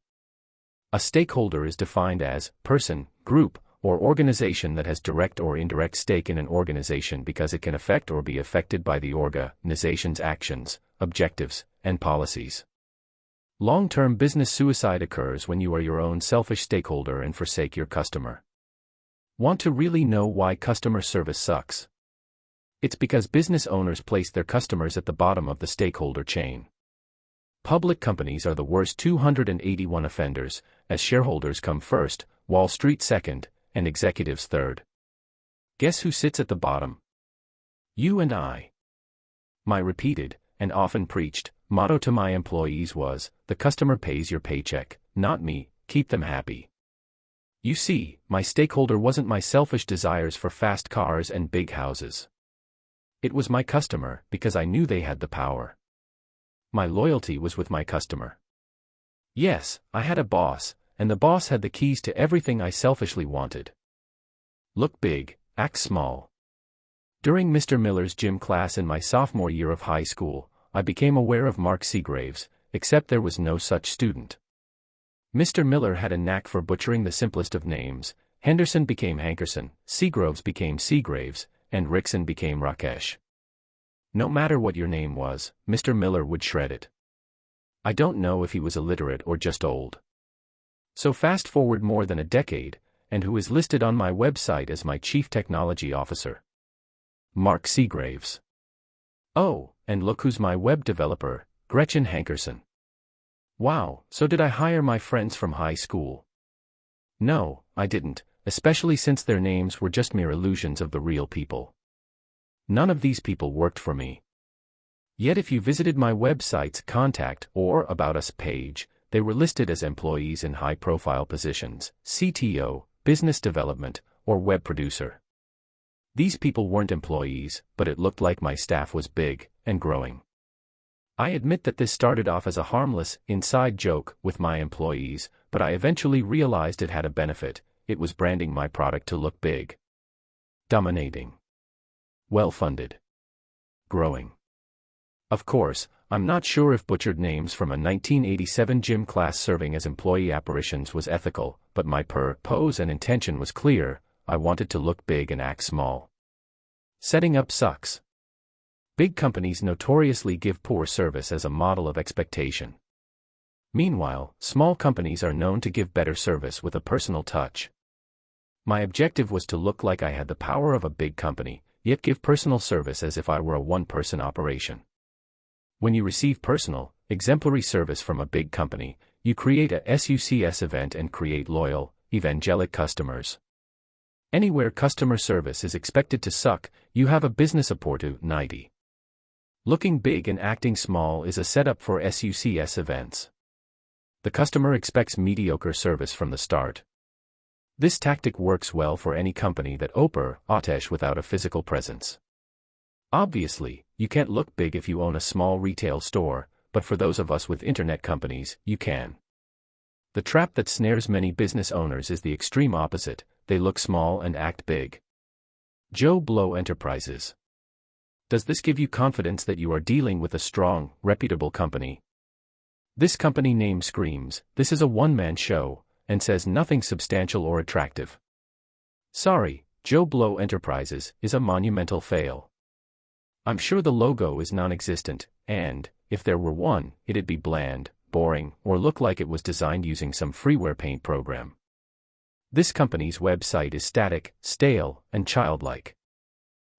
A: A stakeholder is defined as person, group, or organization that has direct or indirect stake in an organization because it can affect or be affected by the organization's actions, objectives, and policies. Long-term business suicide occurs when you are your own selfish stakeholder and forsake your customer. Want to really know why customer service sucks? It's because business owners place their customers at the bottom of the stakeholder chain. Public companies are the worst 281 offenders, as shareholders come first, Wall Street second, and executives third. Guess who sits at the bottom? You and I. My repeated, and often preached, motto to my employees was, the customer pays your paycheck, not me, keep them happy. You see, my stakeholder wasn't my selfish desires for fast cars and big houses. It was my customer, because I knew they had the power. My loyalty was with my customer. Yes, I had a boss, and the boss had the keys to everything I selfishly wanted. Look big, act small. During Mr. Miller's gym class in my sophomore year of high school, I became aware of Mark Seagraves, except there was no such student. Mr. Miller had a knack for butchering the simplest of names. Henderson became Hankerson, Seagraves became Seagraves, and Rickson became Rakesh. No matter what your name was, Mr. Miller would shred it. I don't know if he was illiterate or just old. So fast forward more than a decade, and who is listed on my website as my Chief Technology Officer? Mark Seagraves. Oh, and look who's my web developer, Gretchen Hankerson. Wow, so did I hire my friends from high school? No, I didn't, especially since their names were just mere illusions of the real people. None of these people worked for me. Yet if you visited my website's Contact or About Us page, they were listed as employees in high-profile positions, CTO, business development, or web producer. These people weren't employees, but it looked like my staff was big and growing. I admit that this started off as a harmless, inside joke with my employees, but I eventually realized it had a benefit. It was branding my product to look big. Dominating. Well-funded. Growing. Of course, I'm not sure if butchered names from a 1987 gym class serving as employee apparitions was ethical, but my purpose and intention was clear. I wanted to look big and act small. Setting up sucks. Big companies notoriously give poor service as a model of expectation. Meanwhile, small companies are known to give better service with a personal touch. My objective was to look like I had the power of a big company, yet give personal service as if I were a one-person operation. When you receive personal, exemplary service from a big company, you create a SUCS event and create loyal, evangelic customers. Anywhere customer service is expected to suck, you have a business opportunity. Looking big and acting small is a setup for SUCS events. The customer expects mediocre service from the start. This tactic works well for any company that operates without a physical presence. Obviously, you can't look big if you own a small retail store, but for those of us with internet companies, you can. The trap that snares many business owners is the extreme opposite. They look small and act big. Joe Blow Enterprises. Does this give you confidence that you are dealing with a strong, reputable company? This company name screams, this is a one-man show, and says nothing substantial or attractive. Sorry, Joe Blow Enterprises is a monumental fail. I'm sure the logo is non-existent, and, if there were one, it'd be bland, boring, or look like it was designed using some freeware paint program. This company's website is static, stale, and childlike.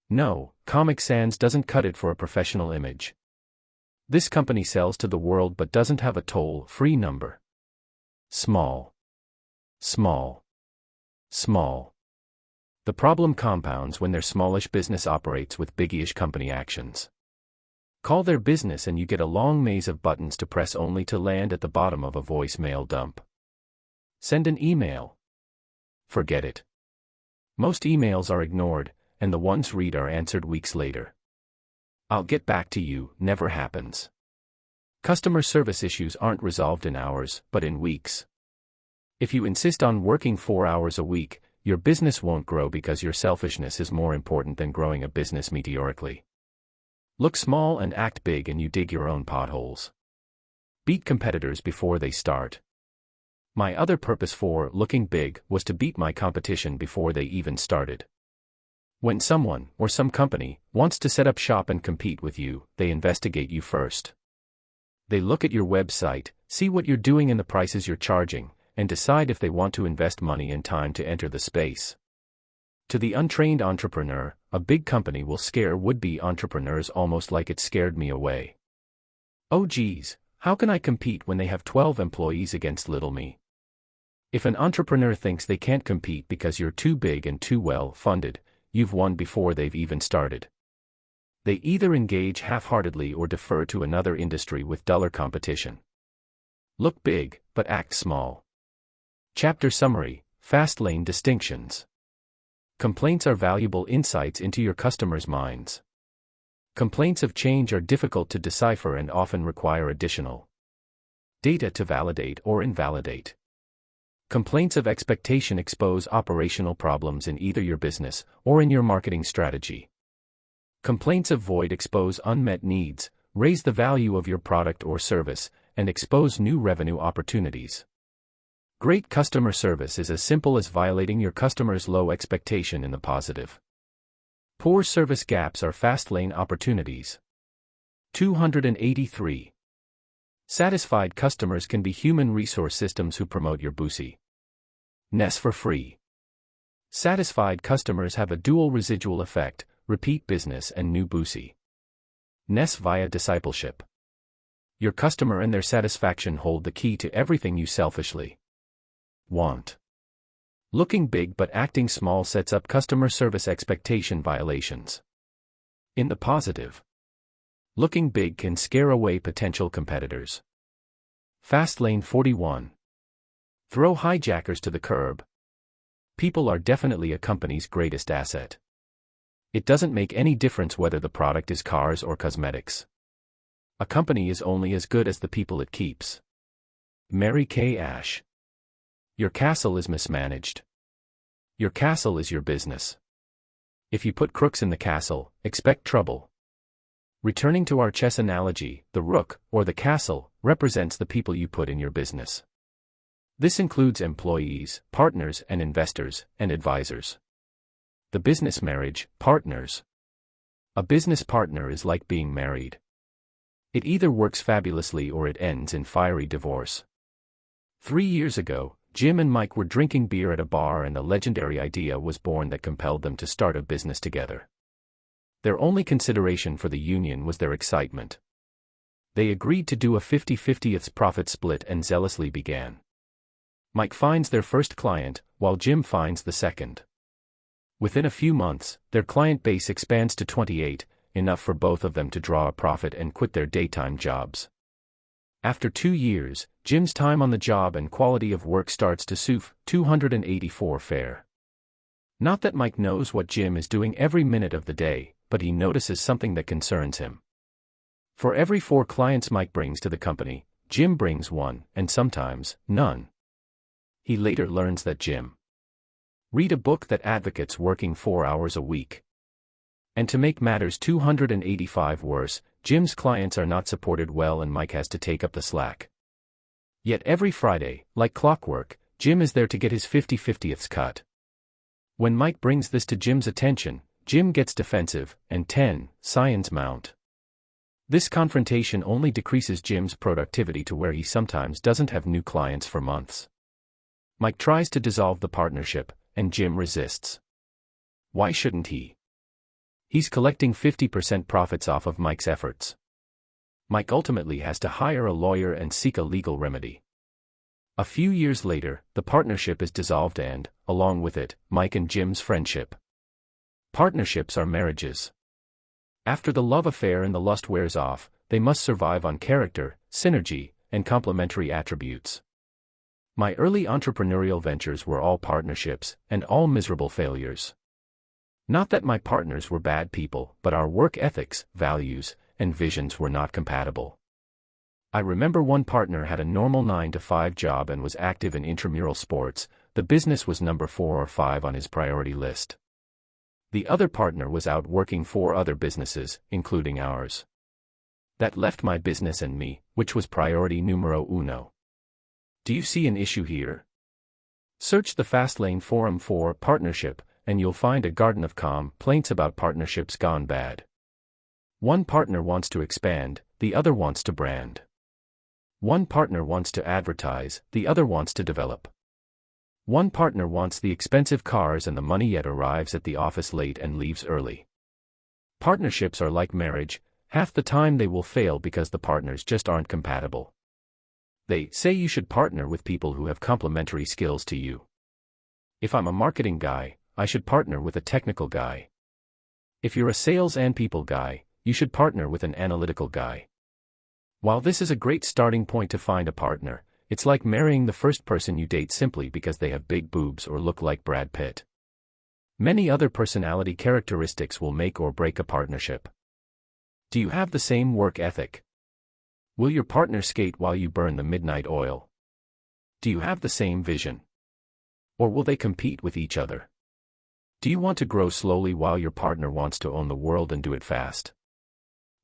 A: No, Comic Sans doesn't cut it for a professional image. This company sells to the world but doesn't have a toll-free number. Small. Small. Small. The problem compounds when their smallish business operates with biggish company actions. Call their business and you get a long maze of buttons to press only to land at the bottom of a voicemail dump. Send an email. Forget it. Most emails are ignored, and the ones read are answered weeks later. I'll get back to you never happens. Customer service issues aren't resolved in hours, but in weeks. If you insist on working 4 hours a week, your business won't grow because your selfishness is more important than growing a business meteorically. Look small and act big and you dig your own potholes. Beat competitors before they start. My other purpose for looking big was to beat my competition before they even started. When someone, or some company, wants to set up shop and compete with you, they investigate you first. They look at your website, see what you're doing and the prices you're charging, and decide if they want to invest money and time to enter the space. To the untrained entrepreneur, a big company will scare would-be entrepreneurs almost like it scared me away. Oh geez, how can I compete when they have 12 employees against little me? If an entrepreneur thinks they can't compete because you're too big and too well-funded, you've won before they've even started. They either engage half-heartedly or defer to another industry with duller competition. Look big, but act small. Chapter Summary: Fastlane Distinctions. Complaints are valuable insights into your customers' minds. Complaints of change are difficult to decipher and often require additional data to validate or invalidate. Complaints of expectation expose operational problems in either your business or in your marketing strategy. Complaints of void expose unmet needs, raise the value of your product or service, and expose new revenue opportunities. Great customer service is as simple as violating your customer's low expectation in the positive. Poor service gaps are Fastlane opportunities. 283. Satisfied customers can be human resource systems who promote your business for free. Satisfied customers have a dual residual effect: repeat business and new business via discipleship. Your customer and their satisfaction hold the key to everything you selfishly want. Looking big but acting small sets up customer service expectation violations. In the positive, looking big can scare away potential competitors. Fastlane 41. Throw hijackers to the curb. People are definitely a company's greatest asset. It doesn't make any difference whether the product is cars or cosmetics. A company is only as good as the people it keeps. Mary Kay Ash. Your castle is mismanaged. Your castle is your business. If you put crooks in the castle, expect trouble. Returning to our chess analogy, the rook, or the castle, represents the people you put in your business. This includes employees, partners and investors, and advisors. The business marriage, partners. A business partner is like being married. It either works fabulously or it ends in fiery divorce. 3 years ago, Jim and Mike were drinking beer at a bar and a legendary idea was born that compelled them to start a business together. Their only consideration for the union was their excitement. They agreed to do a 50-50 profit split and zealously began. Mike finds their first client, while Jim finds the second. Within a few months, their client base expands to 28, enough for both of them to draw a profit and quit their daytime jobs. After 2 years, Jim's time on the job and quality of work starts to soof. 284 fair. Not that Mike knows what Jim is doing every minute of the day, but he notices something that concerns him. For every 4 clients Mike brings to the company, Jim brings 1, and sometimes, none. He later learns that Jim read a book that advocates working 4 hours a week. And to make matters 285 worse, Jim's clients are not supported well and Mike has to take up the slack. Yet every Friday, like clockwork, Jim is there to get his 50-50ths cut. When Mike brings this to Jim's attention, Jim gets defensive, and scions mount. This confrontation only decreases Jim's productivity to where he sometimes doesn't have new clients for months. Mike tries to dissolve the partnership, and Jim resists. Why shouldn't he? He's collecting 50% profits off of Mike's efforts. Mike ultimately has to hire a lawyer and seek a legal remedy. A few years later, the partnership is dissolved and, along with it, Mike and Jim's friendship. Partnerships are marriages. After the love affair and the lust wears off, they must survive on character, synergy, and complementary attributes. My early entrepreneurial ventures were all partnerships, and all miserable failures. Not that my partners were bad people, but our work ethics, values, and visions were not compatible. I remember one partner had a normal 9-to-5 job and was active in intramural sports. The business was number 4 or 5 on his priority list. The other partner was out working 4 other businesses, including ours. That left my business and me, which was priority numero uno. Do you see an issue here? Search the Fastlane forum for partnership, and you'll find a garden of complaints about partnerships gone bad. One partner wants to expand, the other wants to brand. One partner wants to advertise, the other wants to develop. One partner wants the expensive cars and the money yet arrives at the office late and leaves early. Partnerships are like marriage, half the time they will fail because the partners just aren't compatible. They say you should partner with people who have complementary skills to you. If I'm a marketing guy, I should partner with a technical guy. If you're a sales and people guy, you should partner with an analytical guy. While this is a great starting point to find a partner, it's like marrying the first person you date simply because they have big boobs or look like Brad Pitt. Many other personality characteristics will make or break a partnership. Do you have the same work ethic? Will your partner skate while you burn the midnight oil? Do you have the same vision? Or will they compete with each other? Do you want to grow slowly while your partner wants to own the world and do it fast?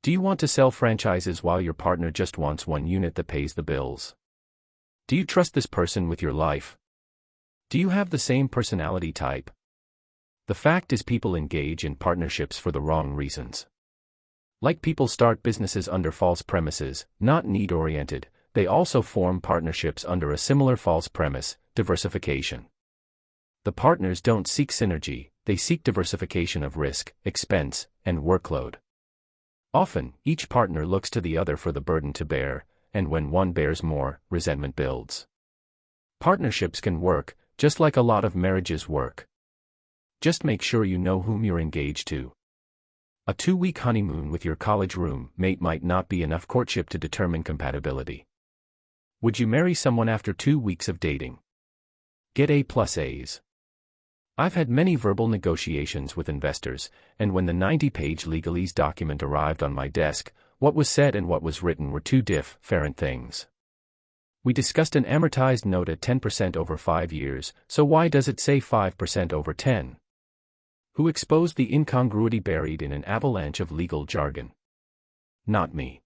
A: Do you want to sell franchises while your partner just wants one unit that pays the bills? Do you trust this person with your life? Do you have the same personality type? The fact is, people engage in partnerships for the wrong reasons. Like people start businesses under false premises, not need-oriented, they also form partnerships under a similar false premise, diversification. The partners don't seek synergy, they seek diversification of risk, expense, and workload. Often, each partner looks to the other for the burden to bear, and when one bears more, resentment builds. Partnerships can work, just like a lot of marriages work. Just make sure you know whom you're engaged to. A 2-week honeymoon with your college roommate might not be enough courtship to determine compatibility. Would you marry someone after 2 weeks of dating? Get A+As. I've had many verbal negotiations with investors, and when the 90-page legalese document arrived on my desk, what was said and what was written were two different things. We discussed an amortized note at 10% over 5 years, so why does it say 5% over 10? Who exposed the incongruity buried in an avalanche of legal jargon? Not me.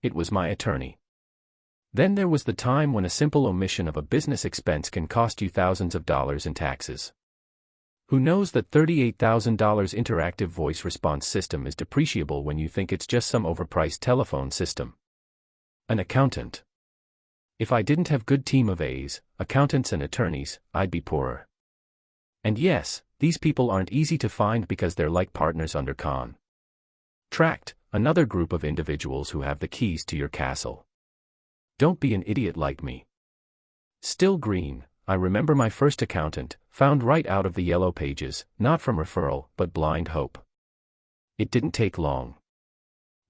A: It was my attorney. Then there was the time when a simple omission of a business expense can cost you thousands of dollars in taxes. Who knows that $38,000 interactive voice response system is depreciable when you think it's just some overpriced telephone system? An accountant. If I didn't have good team of A's, accountants and attorneys, I'd be poorer. And yes, these people aren't easy to find because they're like partners under contract, another group of individuals who have the keys to your castle. Don't be an idiot like me. Still green, I remember my first accountant, found right out of the yellow pages, not from referral, but blind hope. It didn't take long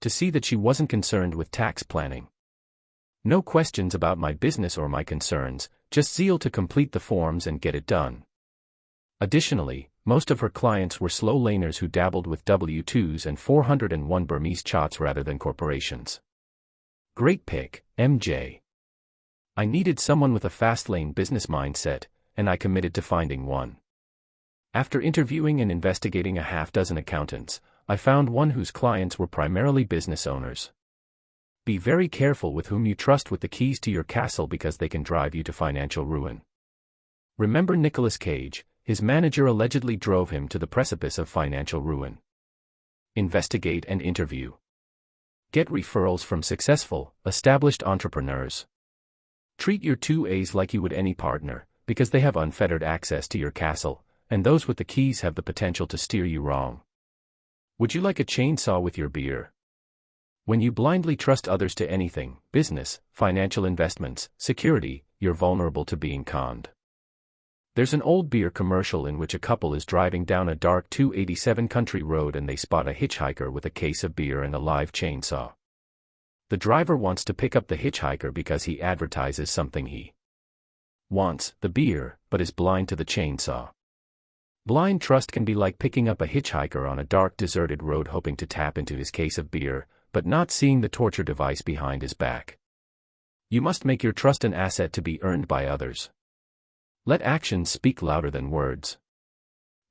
A: to see that she wasn't concerned with tax planning. No questions about my business or my concerns, just zeal to complete the forms and get it done. Additionally, most of her clients were slow laners who dabbled with W-2s and 401 Burmese chats rather than corporations. Great pick, MJ. I needed someone with a fast-lane business mindset, and I committed to finding one. After interviewing and investigating a half-dozen accountants, I found one whose clients were primarily business owners. Be very careful with whom you trust with the keys to your castle because they can drive you to financial ruin. Remember Nicolas Cage? His manager allegedly drove him to the precipice of financial ruin. Investigate and interview. Get referrals from successful, established entrepreneurs. Treat your 2As like you would any partner, because they have unfettered access to your castle, and those with the keys have the potential to steer you wrong. Would you like a chainsaw with your beer? When you blindly trust others to anything, business, financial investments, security, you're vulnerable to being conned. There's an old beer commercial in which a couple is driving down a dark 287 country road and they spot a hitchhiker with a case of beer and a live chainsaw. The driver wants to pick up the hitchhiker because he advertises something he wants, the beer, but is blind to the chainsaw. Blind trust can be like picking up a hitchhiker on a dark deserted road hoping to tap into his case of beer, but not seeing the torture device behind his back. You must make your trust an asset to be earned by others. Let actions speak louder than words.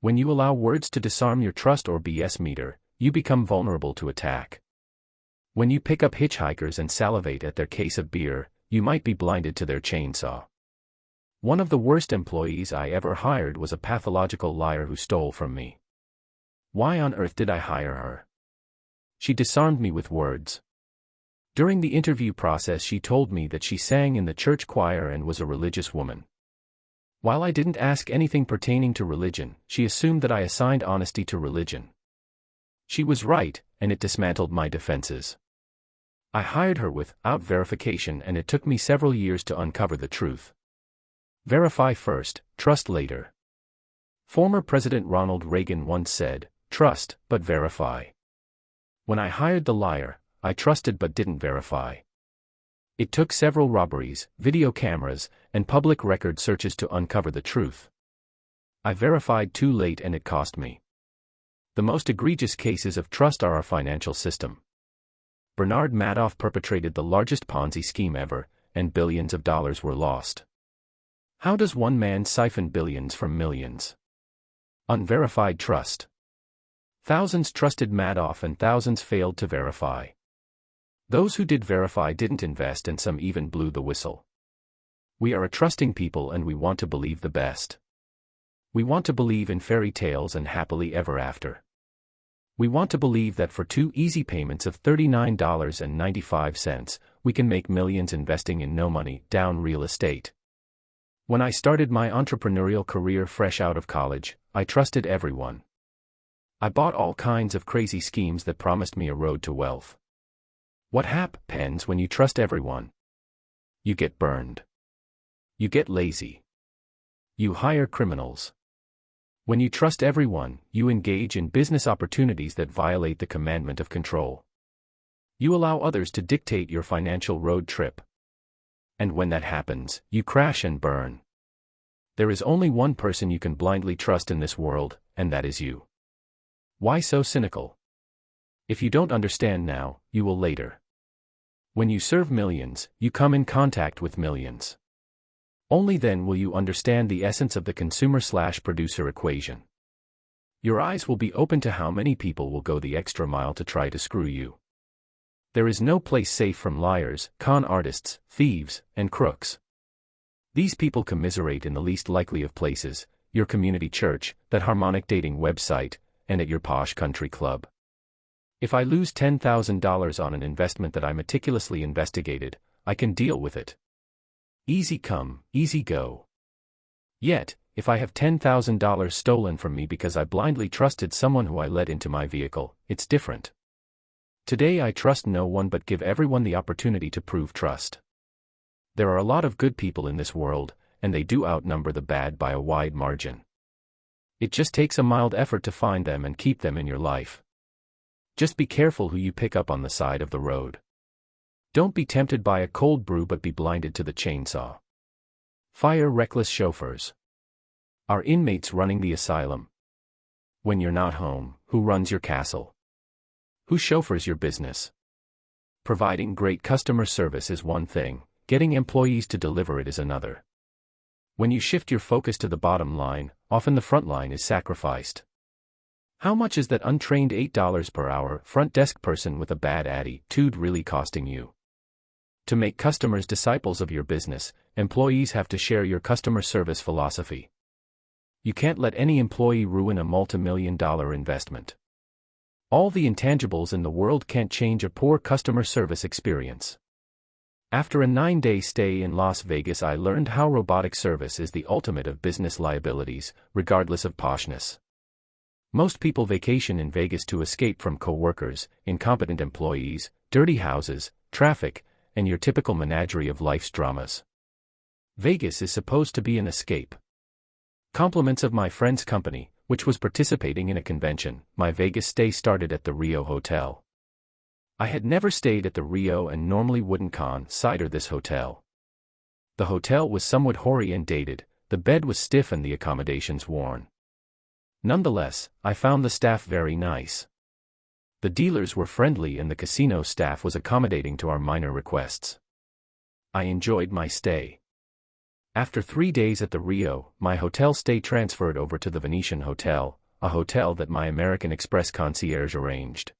A: When you allow words to disarm your trust or BS meter, you become vulnerable to attack. When you pick up hitchhikers and salivate at their case of beer, you might be blinded to their chainsaw. One of the worst employees I ever hired was a pathological liar who stole from me. Why on earth did I hire her? She disarmed me with words. During the interview process she told me that she sang in the church choir and was a religious woman. While I didn't ask anything pertaining to religion, she assumed that I assigned honesty to religion. She was right, and it dismantled my defenses. I hired her without verification and it took me several years to uncover the truth. Verify first, trust later. Former President Ronald Reagan once said, "Trust, but verify." When I hired the liar, I trusted but didn't verify. It took several robberies, video cameras, and public record searches to uncover the truth. I verified too late and it cost me. The most egregious cases of trust are our financial system. Bernard Madoff perpetrated the largest Ponzi scheme ever, and billions of dollars were lost. How does one man siphon billions from millions? Unverified trust. Thousands trusted Madoff and thousands failed to verify. Those who did verify didn't invest and some even blew the whistle. We are a trusting people and we want to believe the best. We want to believe in fairy tales and happily ever after. We want to believe that for 2 easy payments of $39.95, we can make millions investing in no money down real estate. When I started my entrepreneurial career fresh out of college, I trusted everyone. I bought all kinds of crazy schemes that promised me a road to wealth. What happens when you trust everyone? You get burned. You get lazy. You hire criminals. When you trust everyone, you engage in business opportunities that violate the commandment of control. You allow others to dictate your financial road trip. And when that happens, you crash and burn. There is only one person you can blindly trust in this world, and that is you. Why so cynical? If you don't understand now, you will later. When you serve millions, you come in contact with millions. Only then will you understand the essence of the consumer/producer equation. Your eyes will be open to how many people will go the extra mile to try to screw you. There is no place safe from liars, con artists, thieves, and crooks. These people commiserate in the least likely of places, your community church, that harmonic dating website, and at your posh country club. If I lose $10,000 on an investment that I meticulously investigated, I can deal with it. Easy come, easy go. Yet, if I have $10,000 stolen from me because I blindly trusted someone who I let into my vehicle, it's different. Today I trust no one but give everyone the opportunity to prove trust. There are a lot of good people in this world, and they do outnumber the bad by a wide margin. It just takes a mild effort to find them and keep them in your life. Just be careful who you pick up on the side of the road. Don't be tempted by a cold brew but be blinded to the chainsaw. Fire reckless chauffeurs. Are inmates running the asylum? When you're not home, who runs your castle? Who chauffeurs your business? Providing great customer service is one thing, getting employees to deliver it is another. When you shift your focus to the bottom line, often the front line is sacrificed. How much is that untrained $8 per hour front desk person with a bad attitude really costing you? To make customers disciples of your business, employees have to share your customer service philosophy. You can't let any employee ruin a multi-million-dollar investment. All the intangibles in the world can't change a poor customer service experience. After a 9-day stay in Las Vegas, I learned how robotic service is the ultimate of business liabilities, regardless of poshness. Most people vacation in Vegas to escape from coworkers, incompetent employees, dirty houses, traffic, and your typical menagerie of life's dramas. Vegas is supposed to be an escape. Compliments of my friend's company, which was participating in a convention. My Vegas stay started at the Rio Hotel. I had never stayed at the Rio and normally wouldn't consider this hotel. The hotel was somewhat hoary and dated, the bed was stiff and the accommodations worn. Nonetheless, I found the staff very nice. The dealers were friendly and the casino staff was accommodating to our minor requests. I enjoyed my stay. After 3 days at the Rio, my hotel stay transferred over to the Venetian Hotel, a hotel that my American Express concierge arranged.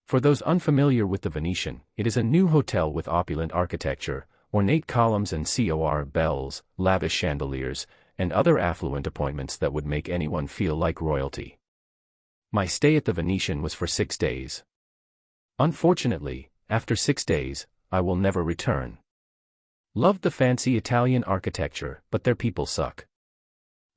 A: For those unfamiliar with the Venetian, it is a new hotel with opulent architecture, ornate columns and cor bells, lavish chandeliers, and other affluent appointments that would make anyone feel like royalty. My stay at the Venetian was for 6 days. Unfortunately, after 6 days, I will never return. Loved the fancy Italian architecture, but their people suck.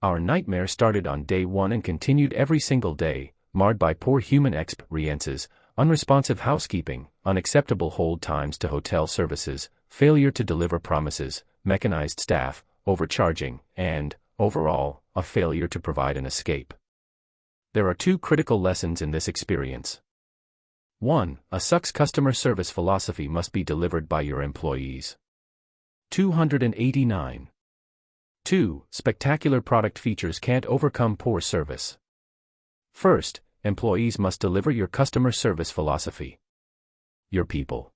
A: Our nightmare started on day 1 and continued every single day, marred by poor human experiences, unresponsive housekeeping, unacceptable hold times to hotel services, failure to deliver promises, mechanized staff, overcharging, and, overall, a failure to provide an escape. There are 2 critical lessons in this experience. 1. A sucks customer service philosophy must be delivered by your employees. 289. 2. Spectacular product features can't overcome poor service. First, employees must deliver your customer service philosophy. Your people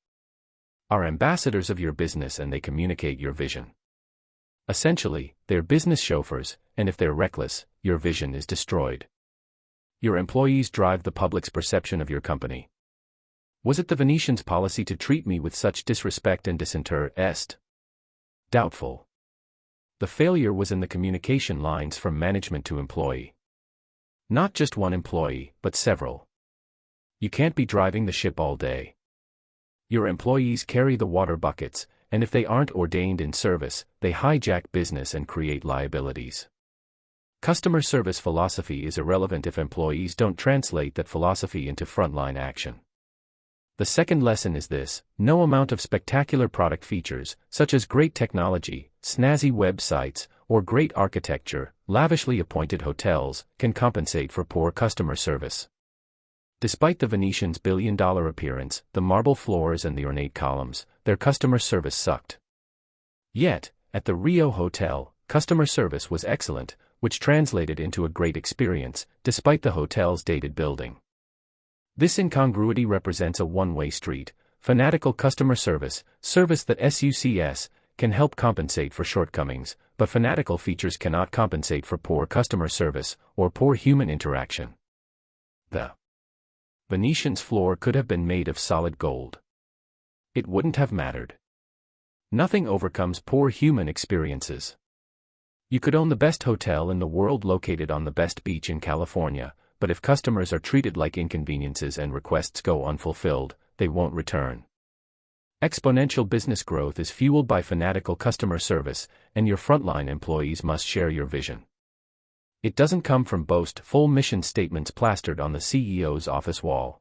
A: are ambassadors of your business and they communicate your vision. Essentially, they're business chauffeurs, and if they're reckless, your vision is destroyed. Your employees drive the public's perception of your company. Was it the Venetian's policy to treat me with such disrespect and disinterest? Doubtful. The failure was in the communication lines from management to employee. Not just one employee, but several. You can't be driving the ship all day. Your employees carry the water buckets, and if they aren't ordained in service, they hijack business and create liabilities. Customer service philosophy is irrelevant if employees don't translate that philosophy into frontline action. The second lesson is this: no amount of spectacular product features, such as great technology, snazzy websites, or great architecture, lavishly appointed hotels, can compensate for poor customer service. Despite the Venetian's billion-dollar appearance, the marble floors and the ornate columns, their customer service sucked. Yet, at the Rio Hotel, customer service was excellent, which translated into a great experience, despite the hotel's dated building. This incongruity represents a one-way street. Fanatical customer service, service that sucks, can help compensate for shortcomings, but fanatical features cannot compensate for poor customer service, or poor human interaction. The Venetian's floor could have been made of solid gold. It wouldn't have mattered. Nothing overcomes poor human experiences. You could own the best hotel in the world located on the best beach in California, but if customers are treated like inconveniences and requests go unfulfilled, they won't return. Exponential business growth is fueled by fanatical customer service, and your frontline employees must share your vision. It doesn't come from boastful mission statements plastered on the CEO's office wall.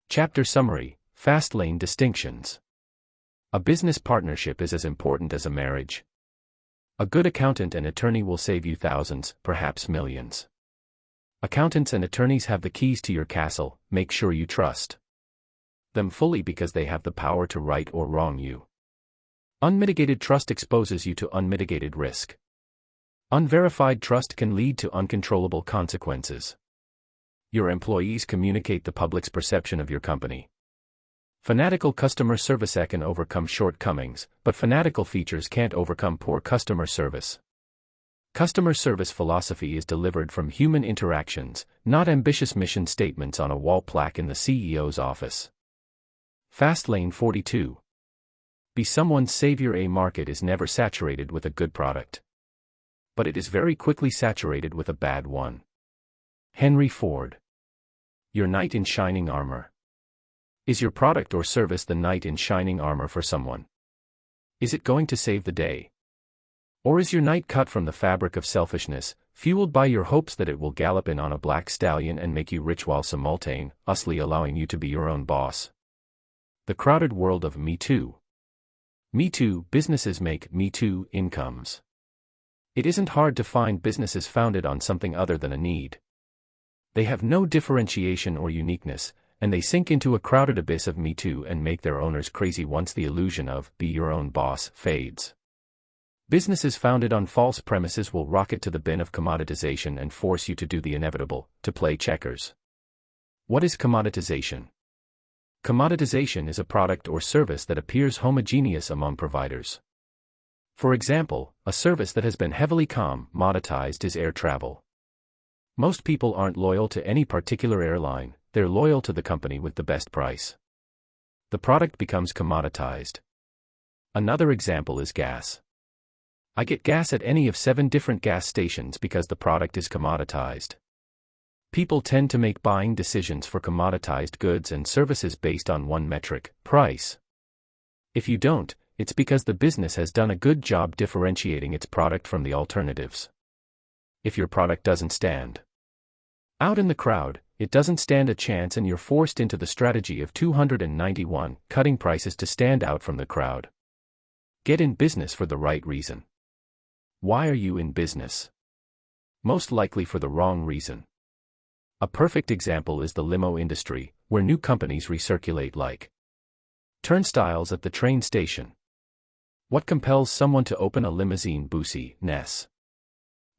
A: Chapter Summary: Fastlane Distinctions. A business partnership is as important as a marriage. A good accountant and attorney will save you thousands, perhaps millions. Accountants and attorneys have the keys to your castle. Make sure you trust them fully because they have the power to right or wrong you. Unmitigated trust exposes you to unmitigated risk. Unverified trust can lead to uncontrollable consequences. Your employees communicate the public's perception of your company. Fanatical customer service can overcome shortcomings, but fanatical features can't overcome poor customer service. Customer service philosophy is delivered from human interactions, not ambitious mission statements on a wall plaque in the CEO's office. Fastlane 42. Be someone's savior. A market is never saturated with a good product, but it is very quickly saturated with a bad one. Henry Ford. Your knight in shining armor. Is your product or service the knight in shining armor for someone? Is it going to save the day? Or is your knight cut from the fabric of selfishness, fueled by your hopes that it will gallop in on a black stallion and make you rich while simultaneously allowing you to be your own boss? The crowded world of Me Too. Me Too businesses make Me Too incomes. It isn't hard to find businesses founded on something other than a need. They have no differentiation or uniqueness, and they sink into a crowded abyss of Me Too and make their owners crazy once the illusion of "be your own boss" fades. Businesses founded on false premises will rocket to the bin of commoditization and force you to do the inevitable, to play checkers. What is commoditization? Commoditization is a product or service that appears homogeneous among providers. For example, a service that has been heavily commoditized is air travel. Most people aren't loyal to any particular airline, they're loyal to the company with the best price. The product becomes commoditized. Another example is gas. I get gas at any of 7 different gas stations because the product is commoditized. People tend to make buying decisions for commoditized goods and services based on one metric: price. If you don't, it's because the business has done a good job differentiating its product from the alternatives. If your product doesn't stand out in the crowd, it doesn't stand a chance and you're forced into the strategy of 291, cutting prices to stand out from the crowd. Get in business for the right reason. Why are you in business? Most likely for the wrong reason. A perfect example is the limo industry, where new companies recirculate like turnstiles at the train station. What compels someone to open a limousine business?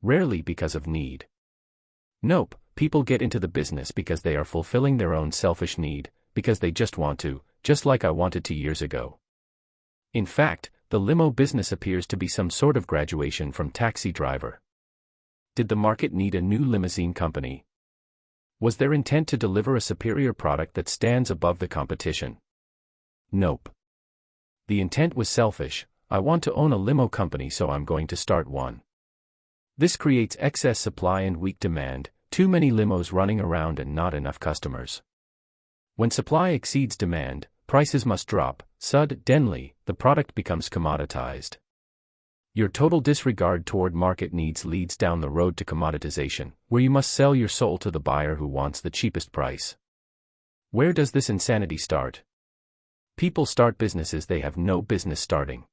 A: Rarely because of need. Nope, people get into the business because they are fulfilling their own selfish need, because they just want to, just like I wanted to years ago. In fact, the limo business appears to be some sort of graduation from taxi driver. Did the market need a new limousine company? Was their intent to deliver a superior product that stands above the competition? Nope. The intent was selfish: I want to own a limo company, so I'm going to start one. This creates excess supply and weak demand, too many limos running around and not enough customers. When supply exceeds demand, prices must drop. Suddenly, the product becomes commoditized. Your total disregard toward market needs leads down the road to commoditization, where you must sell your soul to the buyer who wants the cheapest price. Where does this insanity start? People start businesses they have no business starting.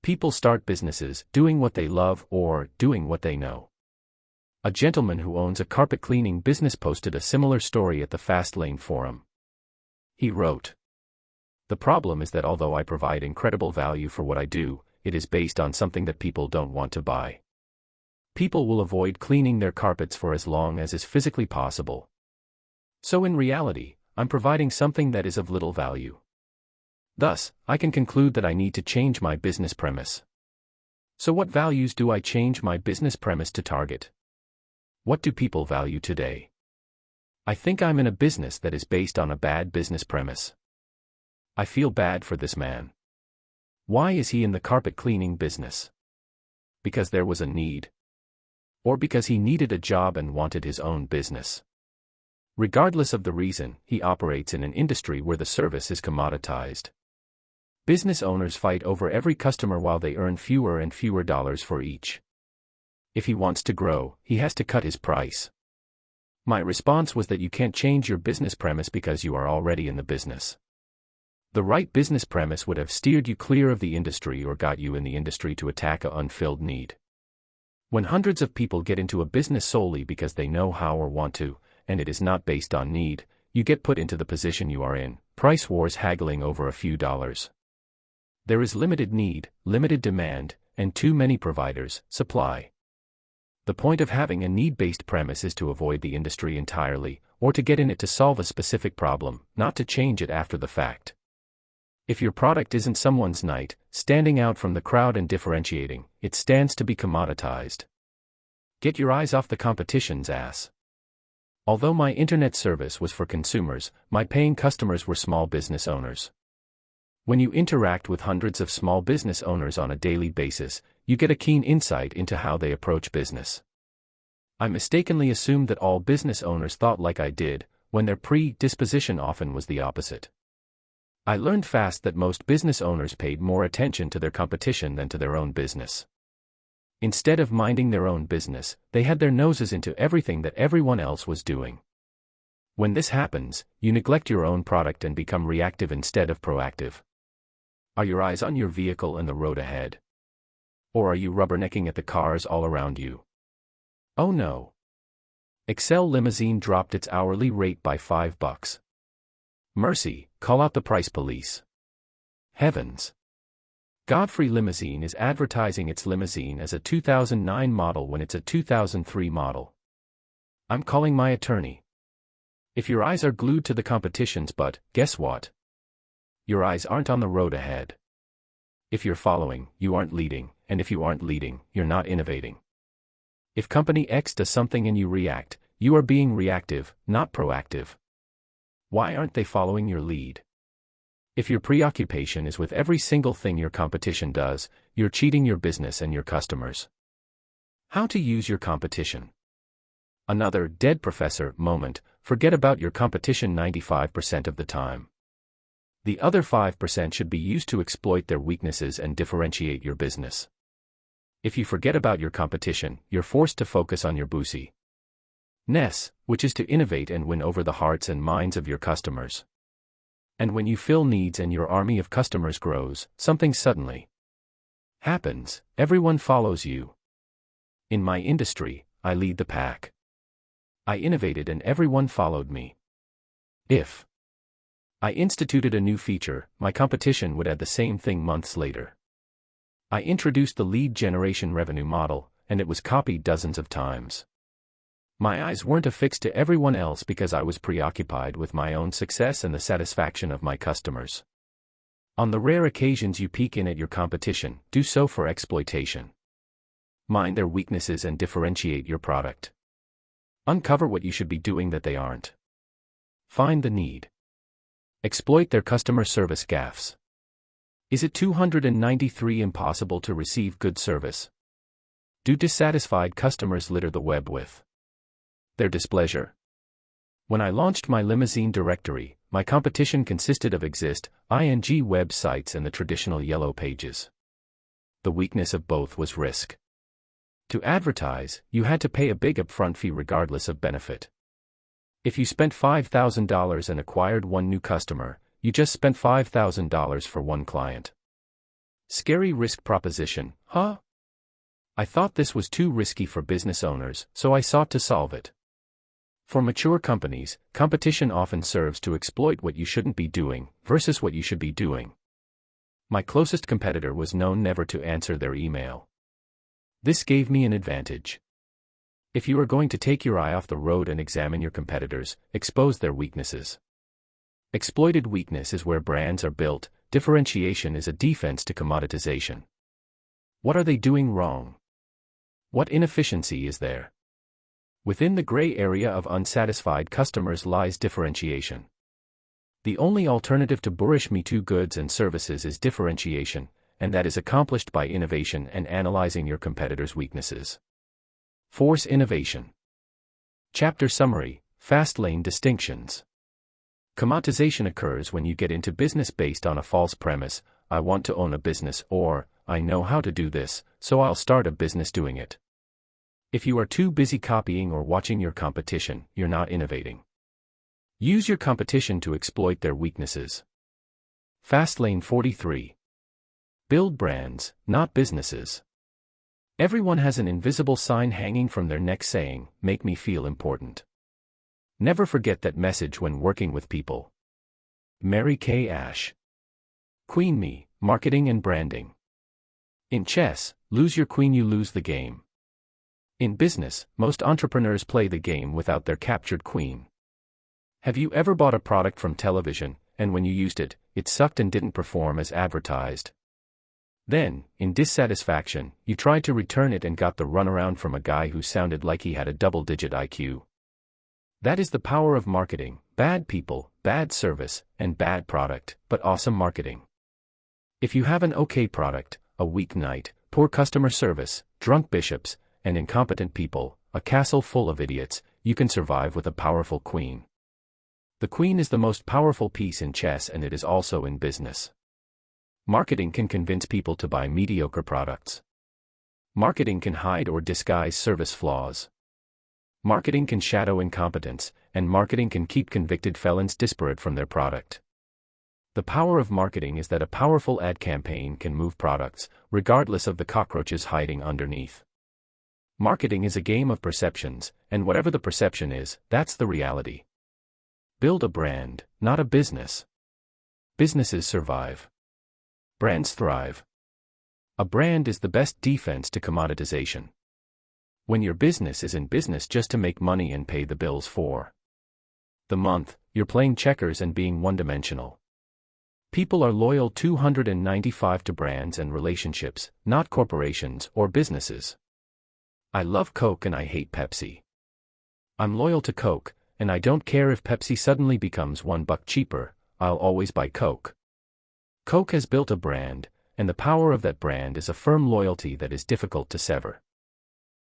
A: People start businesses doing what they love or doing what they know. A gentleman who owns a carpet cleaning business posted a similar story at the Fastlane forum. He wrote, "The problem is that although I provide incredible value for what I do, it is based on something that people don't want to buy. People will avoid cleaning their carpets for as long as is physically possible. So in reality, I'm providing something that is of little value. Thus, I can conclude that I need to change my business premise. So what values do I change my business premise to target? What do people value today? I think I'm in a business that is based on a bad business premise. I feel bad for this man. Why is he in the carpet cleaning business? Because there was a need? Or because he needed a job and wanted his own business? Regardless of the reason, he operates in an industry where the service is commoditized. Business owners fight over every customer while they earn fewer and fewer dollars for each. If he wants to grow, he has to cut his price. My response was that you can't change your business premise because you are already in the business. The right business premise would have steered you clear of the industry or got you in the industry to attack an unfilled need. When hundreds of people get into a business solely because they know how or want to, and it is not based on need, you get put into the position you are in, price wars haggling over a few dollars. There is limited need, limited demand, and too many providers, supply. The point of having a need-based premise is to avoid the industry entirely, or to get in it to solve a specific problem, not to change it after the fact. If your product isn't someone's knight, standing out from the crowd and differentiating, it stands to be commoditized. Get your eyes off the competition's ass. Although my internet service was for consumers, my paying customers were small business owners. When you interact with hundreds of small business owners on a daily basis, you get a keen insight into how they approach business. I mistakenly assumed that all business owners thought like I did, when their predisposition often was the opposite. I learned fast that most business owners paid more attention to their competition than to their own business. Instead of minding their own business, they had their noses into everything that everyone else was doing. When this happens, you neglect your own product and become reactive instead of proactive. Are your eyes on your vehicle and the road ahead? Or are you rubbernecking at the cars all around you? Oh no. Excel Limousine dropped its hourly rate by $5. Mercy, call out the price police. Heavens. Godfrey Limousine is advertising its limousine as a 2009 model when it's a 2003 model. I'm calling my attorney. If your eyes are glued to the competitions, but guess what? Your eyes aren't on the road ahead. If you're following, you aren't leading, and if you aren't leading, you're not innovating. If company X does something and you react, you are being reactive, not proactive. Why aren't they following your lead? If your preoccupation is with every single thing your competition does, you're cheating your business and your customers. How to use your competition. Another dead professor moment: forget about your competition 95% of the time. The other 5% should be used to exploit their weaknesses and differentiate your business. If you forget about your competition, you're forced to focus on your business, which is to innovate and win over the hearts and minds of your customers. And when you fill needs and your army of customers grows, something suddenly happens: everyone follows you. In my industry, I lead the pack. I innovated and everyone followed me. If I instituted a new feature, my competition would add the same thing months later. I introduced the lead generation revenue model, and it was copied dozens of times. My eyes weren't affixed to everyone else because I was preoccupied with my own success and the satisfaction of my customers. On the rare occasions you peek in at your competition, do so for exploitation. Mind their weaknesses and differentiate your product. Uncover what you should be doing that they aren't. Find the need. Exploit their customer service gaffes. Is it 293 impossible to receive good service? Do dissatisfied customers litter the web with their displeasure? When I launched my limousine directory, my competition consisted of ing websites and the traditional yellow pages. The weakness of both was risk. To advertise, you had to pay a big upfront fee regardless of benefit. If you spent $5,000 and acquired one new customer, you just spent $5,000 for one client. Scary risk proposition, huh? I thought this was too risky for business owners, so I sought to solve it. For mature companies, competition often serves to exploit what you shouldn't be doing versus what you should be doing. My closest competitor was known never to answer their email. This gave me an advantage. If you are going to take your eye off the road and examine your competitors, expose their weaknesses. Exploited weakness is where brands are built. Differentiation is a defense to commoditization. What are they doing wrong? What inefficiency is there? Within the gray area of unsatisfied customers lies differentiation. The only alternative to boorish Me Too goods and services is differentiation, and that is accomplished by innovation and analyzing your competitors' weaknesses. Force innovation. Chapter summary: Fastlane distinctions. Commoditization occurs when you get into business based on a false premise: I want to own a business, or I know how to do this, so I'll start a business doing it. If you are too busy copying or watching your competition, you're not innovating. Use your competition to exploit their weaknesses. Fastlane 43. Build brands, not businesses. Everyone has an invisible sign hanging from their neck saying, "Make me feel important." Never forget that message when working with people. Mary Kay Ash. Queen Me, Marketing and Branding. In chess, lose your queen, you lose the game. In business, most entrepreneurs play the game without their captured queen. Have you ever bought a product from television, and when you used it, it sucked and didn't perform as advertised? Then, in dissatisfaction, you tried to return it and got the runaround from a guy who sounded like he had a double-digit IQ. That is the power of marketing: bad people, bad service, and bad product, but awesome marketing. If you have an okay product, a weak night, poor customer service, drunk bishops, and incompetent people, a castle full of idiots, you can survive with a powerful queen. The queen is the most powerful piece in chess, and it is also in business. Marketing can convince people to buy mediocre products. Marketing can hide or disguise service flaws. Marketing can shadow incompetence, and marketing can keep convicted felons disparate from their product. The power of marketing is that a powerful ad campaign can move products, regardless of the cockroaches hiding underneath. Marketing is a game of perceptions, and whatever the perception is, that's the reality. Build a brand, not a business. Businesses survive. Brands thrive. A brand is the best defense to commoditization. When your business is in business just to make money and pay the bills for the month, you're playing checkers and being one-dimensional. People are loyal 295 to brands and relationships, not corporations or businesses. I love Coke and I hate Pepsi. I'm loyal to Coke, and I don't care if Pepsi suddenly becomes $1 cheaper, I'll always buy Coke. Coke has built a brand, and the power of that brand is a firm loyalty that is difficult to sever.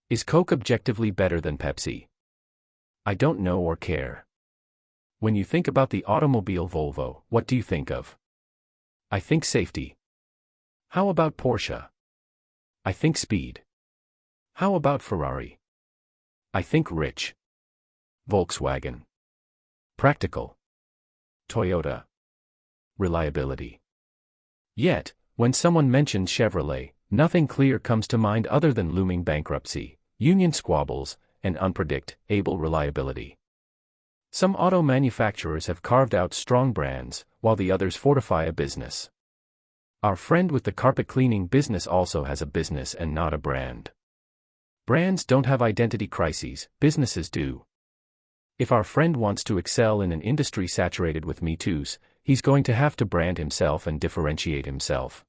A: Is Coke objectively better than Pepsi? I don't know or care. When you think about the automobile Volvo, what do you think of? I think safety. How about Porsche? I think speed. How about Ferrari? I think rich. Volkswagen. Practical. Toyota. Reliability. Yet, when someone mentions Chevrolet, nothing clear comes to mind other than looming bankruptcy, union squabbles, and unpredictable reliability. Some auto manufacturers have carved out strong brands, while the others fortify a business. Our friend with the carpet cleaning business also has a business and not a brand. Brands don't have identity crises, businesses do. If our friend wants to excel in an industry saturated with Me Too's, he's going to have to brand himself and differentiate himself.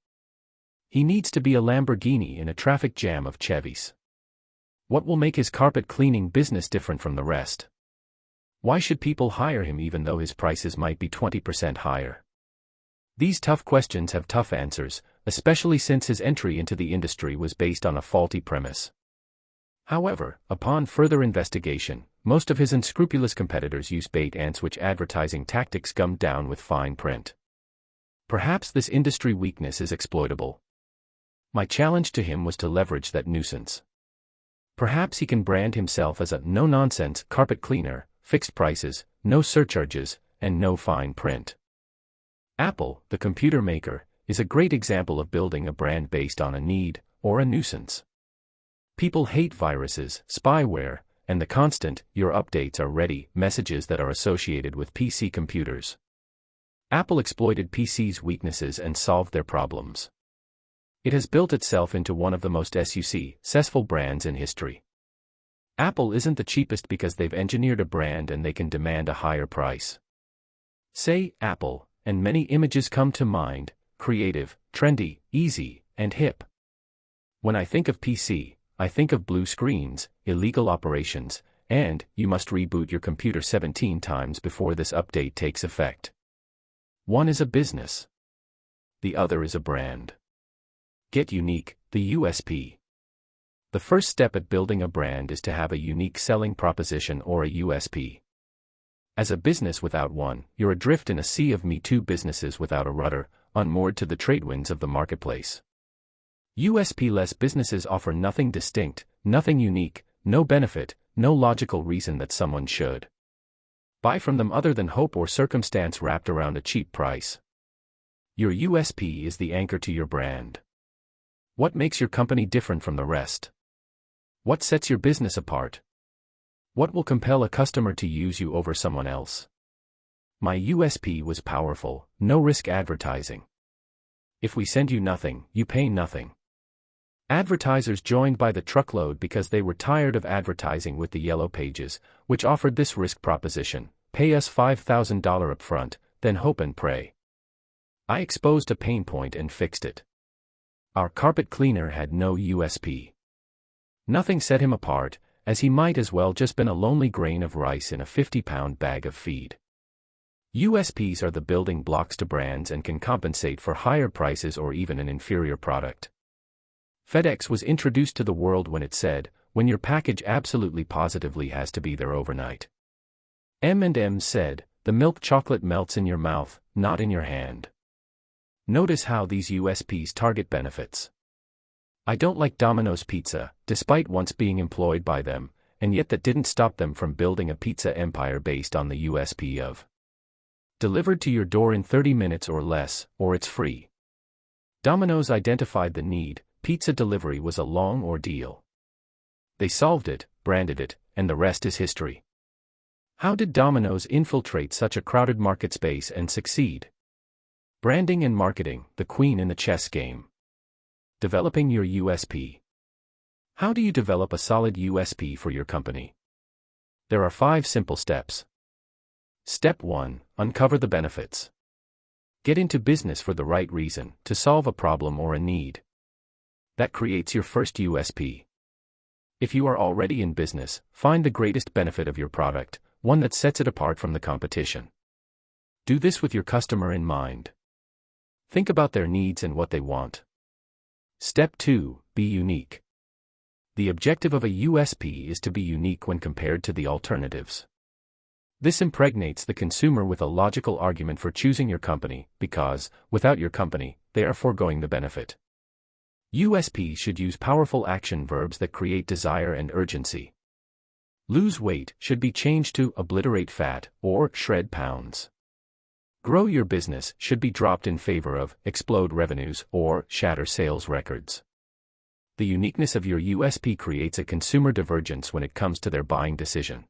A: He needs to be a Lamborghini in a traffic jam of Chevys. What will make his carpet cleaning business different from the rest? Why should people hire him even though his prices might be 20% higher? These tough questions have tough answers, especially since his entry into the industry was based on a faulty premise. However, upon further investigation, most of his unscrupulous competitors use bait and switch advertising tactics gummed down with fine print. Perhaps this industry weakness is exploitable. My challenge to him was to leverage that nuisance. Perhaps he can brand himself as a no-nonsense carpet cleaner, fixed prices, no surcharges, and no fine print. Apple, the computer maker, is a great example of building a brand based on a need, or a nuisance. People hate viruses, spyware, and the constant, "your updates are ready" messages that are associated with PC computers. Apple exploited PC's weaknesses and solved their problems. It has built itself into one of the most successful brands in history. Apple isn't the cheapest because they've engineered a brand and they can demand a higher price. Say Apple, and many images come to mind: creative, trendy, easy, and hip. When I think of PC, I think of blue screens, illegal operations, and you must reboot your computer 17 times before this update takes effect. One is a business. The other is a brand. Get unique, the USP. The first step at building a brand is to have a unique selling proposition or a USP. As a business without one, you're adrift in a sea of Me Too businesses without a rudder, unmoored to the trade winds of the marketplace. USP-less businesses offer nothing distinct, nothing unique, no benefit, no logical reason that someone should buy from them other than hope or circumstance wrapped around a cheap price. Your USP is the anchor to your brand. What makes your company different from the rest? What sets your business apart? What will compel a customer to use you over someone else? My USP was powerful: no-risk advertising. If we send you nothing, you pay nothing. Advertisers joined by the truckload because they were tired of advertising with the yellow pages, which offered this risk proposition: pay us $5,000 up front, then hope and pray. I exposed a pain point and fixed it. Our carpet cleaner had no USP. Nothing set him apart, as he might as well just been a lonely grain of rice in a 50-pound bag of feed. USPs are the building blocks to brands and can compensate for higher prices or even an inferior product. FedEx was introduced to the world when it said, "When your package absolutely positively has to be there overnight." M&M's said, "The milk chocolate melts in your mouth, not in your hand." Notice how these USPs target benefits. I don't like Domino's Pizza, despite once being employed by them, and yet that didn't stop them from building a pizza empire based on the USP of Delivered to your door in 30 minutes or less, or it's free. Domino's identified the need. Pizza delivery was a long ordeal. They solved it, branded it, and the rest is history. How did Domino's infiltrate such a crowded market space and succeed? Branding and marketing, the queen in the chess game. Developing your USP. How do you develop a solid USP for your company? There are 5 simple steps. Step 1. Uncover the benefits. Get into business for the right reason, to solve a problem or a need. That creates your first USP. If you are already in business, find the greatest benefit of your product, one that sets it apart from the competition. Do this with your customer in mind. Think about their needs and what they want. Step 2. Be unique. The objective of a USP is to be unique when compared to the alternatives. This impregnates the consumer with a logical argument for choosing your company, because, without your company, they are foregoing the benefit. USP should use powerful action verbs that create desire and urgency. Lose weight should be changed to obliterate fat or shred pounds. Grow your business should be dropped in favor of explode revenues or shatter sales records. The uniqueness of your USP creates a consumer divergence when it comes to their buying decision.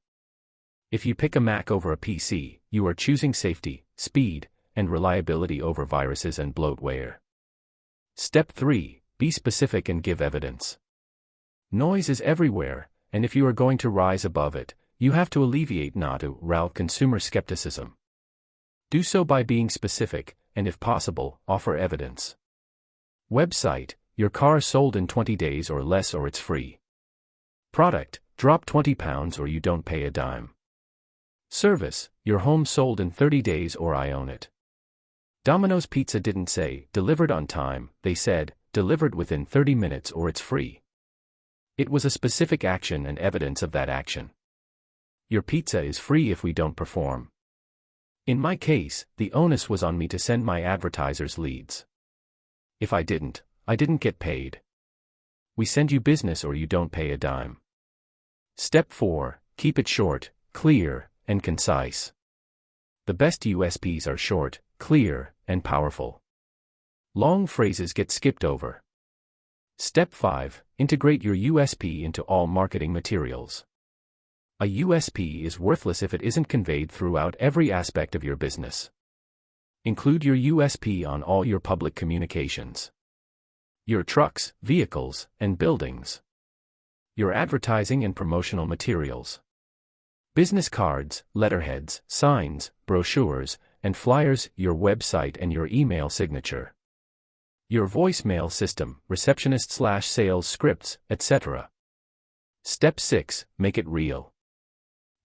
A: If you pick a Mac over a PC, you are choosing safety, speed, and reliability over viruses and bloatware. Step 3. Be specific and give evidence. Noise is everywhere, and if you are going to rise above it, you have to alleviate, not to rout consumer skepticism. Do so by being specific, and if possible, offer evidence. Website: your car sold in 20 days or less or it's free. Product: drop 20 pounds or you don't pay a dime. Service: your home sold in 30 days or I own it. Domino's Pizza didn't say, delivered on time, they said, delivered within 30 minutes or it's free. It was a specific action and evidence of that action. Your pizza is free if we don't perform. In my case, the onus was on me to send my advertisers leads. If I didn't get paid. We send you business or you don't pay a dime. Step 4. Keep it short, clear, and concise. The best USPs are short, clear, and powerful. Long phrases get skipped over. Step 5. Integrate your USP into all marketing materials. A USP is worthless if it isn't conveyed throughout every aspect of your business. Include your USP on all your public communications. Your trucks, vehicles, and buildings. Your advertising and promotional materials. Business cards, letterheads, signs, brochures, and flyers, your website and your email signature. Your voicemail system, receptionist/sales scripts, etc. Step 6. Make it real.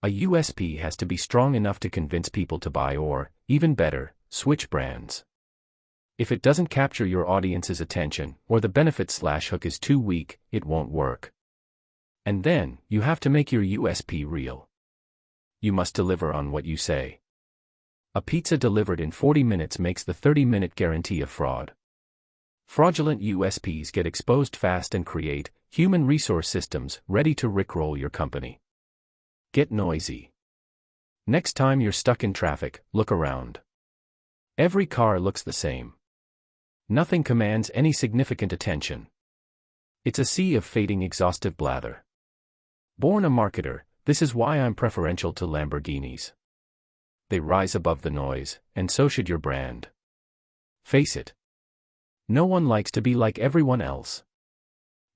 A: A USP has to be strong enough to convince people to buy or, even better, switch brands. If it doesn't capture your audience's attention, or the benefit/hook is too weak, it won't work. And then, you have to make your USP real. You must deliver on what you say. A pizza delivered in 40 minutes makes the 30-minute guarantee a fraud. Fraudulent USPs get exposed fast and create human resource systems ready to rickroll your company. Get noisy. Next time you're stuck in traffic, look around. Every car looks the same. Nothing commands any significant attention. It's a sea of fading exhaustive blather. Born a marketer, this is why I'm preferential to Lamborghinis. They rise above the noise, and so should your brand. Face it. No one likes to be like everyone else.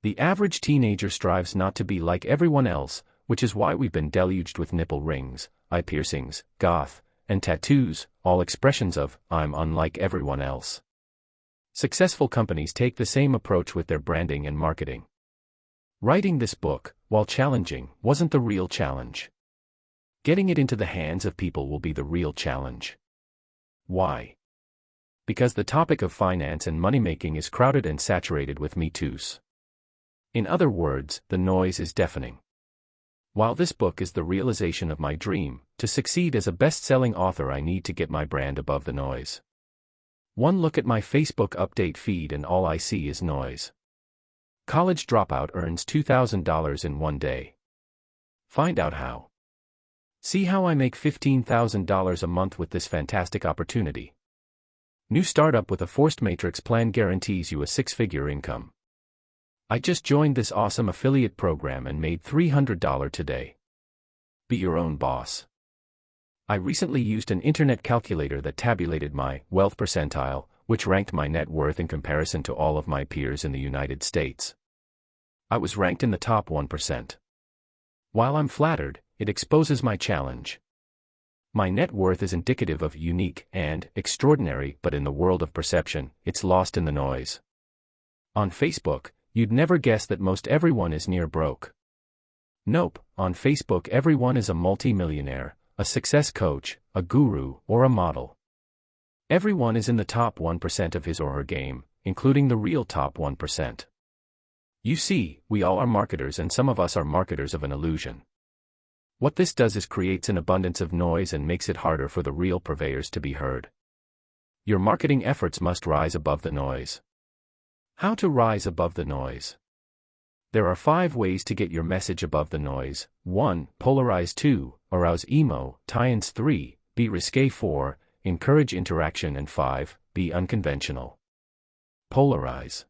A: The average teenager strives not to be like everyone else, which is why we've been deluged with nipple rings, eye piercings, goth, and tattoos, all expressions of, I'm unlike everyone else. Successful companies take the same approach with their branding and marketing. Writing this book, while challenging, wasn't the real challenge. Getting it into the hands of people will be the real challenge. Why? Because the topic of finance and money-making is crowded and saturated with Me Too's. In other words, the noise is deafening. While this book is the realization of my dream, to succeed as a best-selling author I need to get my brand above the noise. One look at my Facebook update feed and all I see is noise. College dropout earns $2,000 in one day. Find out how. See how I make $15,000 a month with this fantastic opportunity. New startup with a forced matrix plan guarantees you a six-figure income. I just joined this awesome affiliate program and made $300 today. Be your own boss. I recently used an internet calculator that tabulated my wealth percentile, which ranked my net worth in comparison to all of my peers in the United States. I was ranked in the top 1%. While I'm flattered, it exposes my challenge. My net worth is indicative of unique and extraordinary, but in the world of perception, it's lost in the noise. On Facebook, you'd never guess that most everyone is near broke. Nope, on Facebook everyone is a multi-millionaire, a success coach, a guru, or a model. Everyone is in the top 1% of his or her game, including the real top 1%. You see, we all are marketers, and some of us are marketers of an illusion. What this does is creates an abundance of noise and makes it harder for the real purveyors to be heard. Your marketing efforts must rise above the noise. How to rise above the noise? There are 5 ways to get your message above the noise. 1. Polarize. 2. Arouse emo. Tie-ins. 3. Be risque. 4. Encourage interaction. And 5. Be unconventional. Polarize.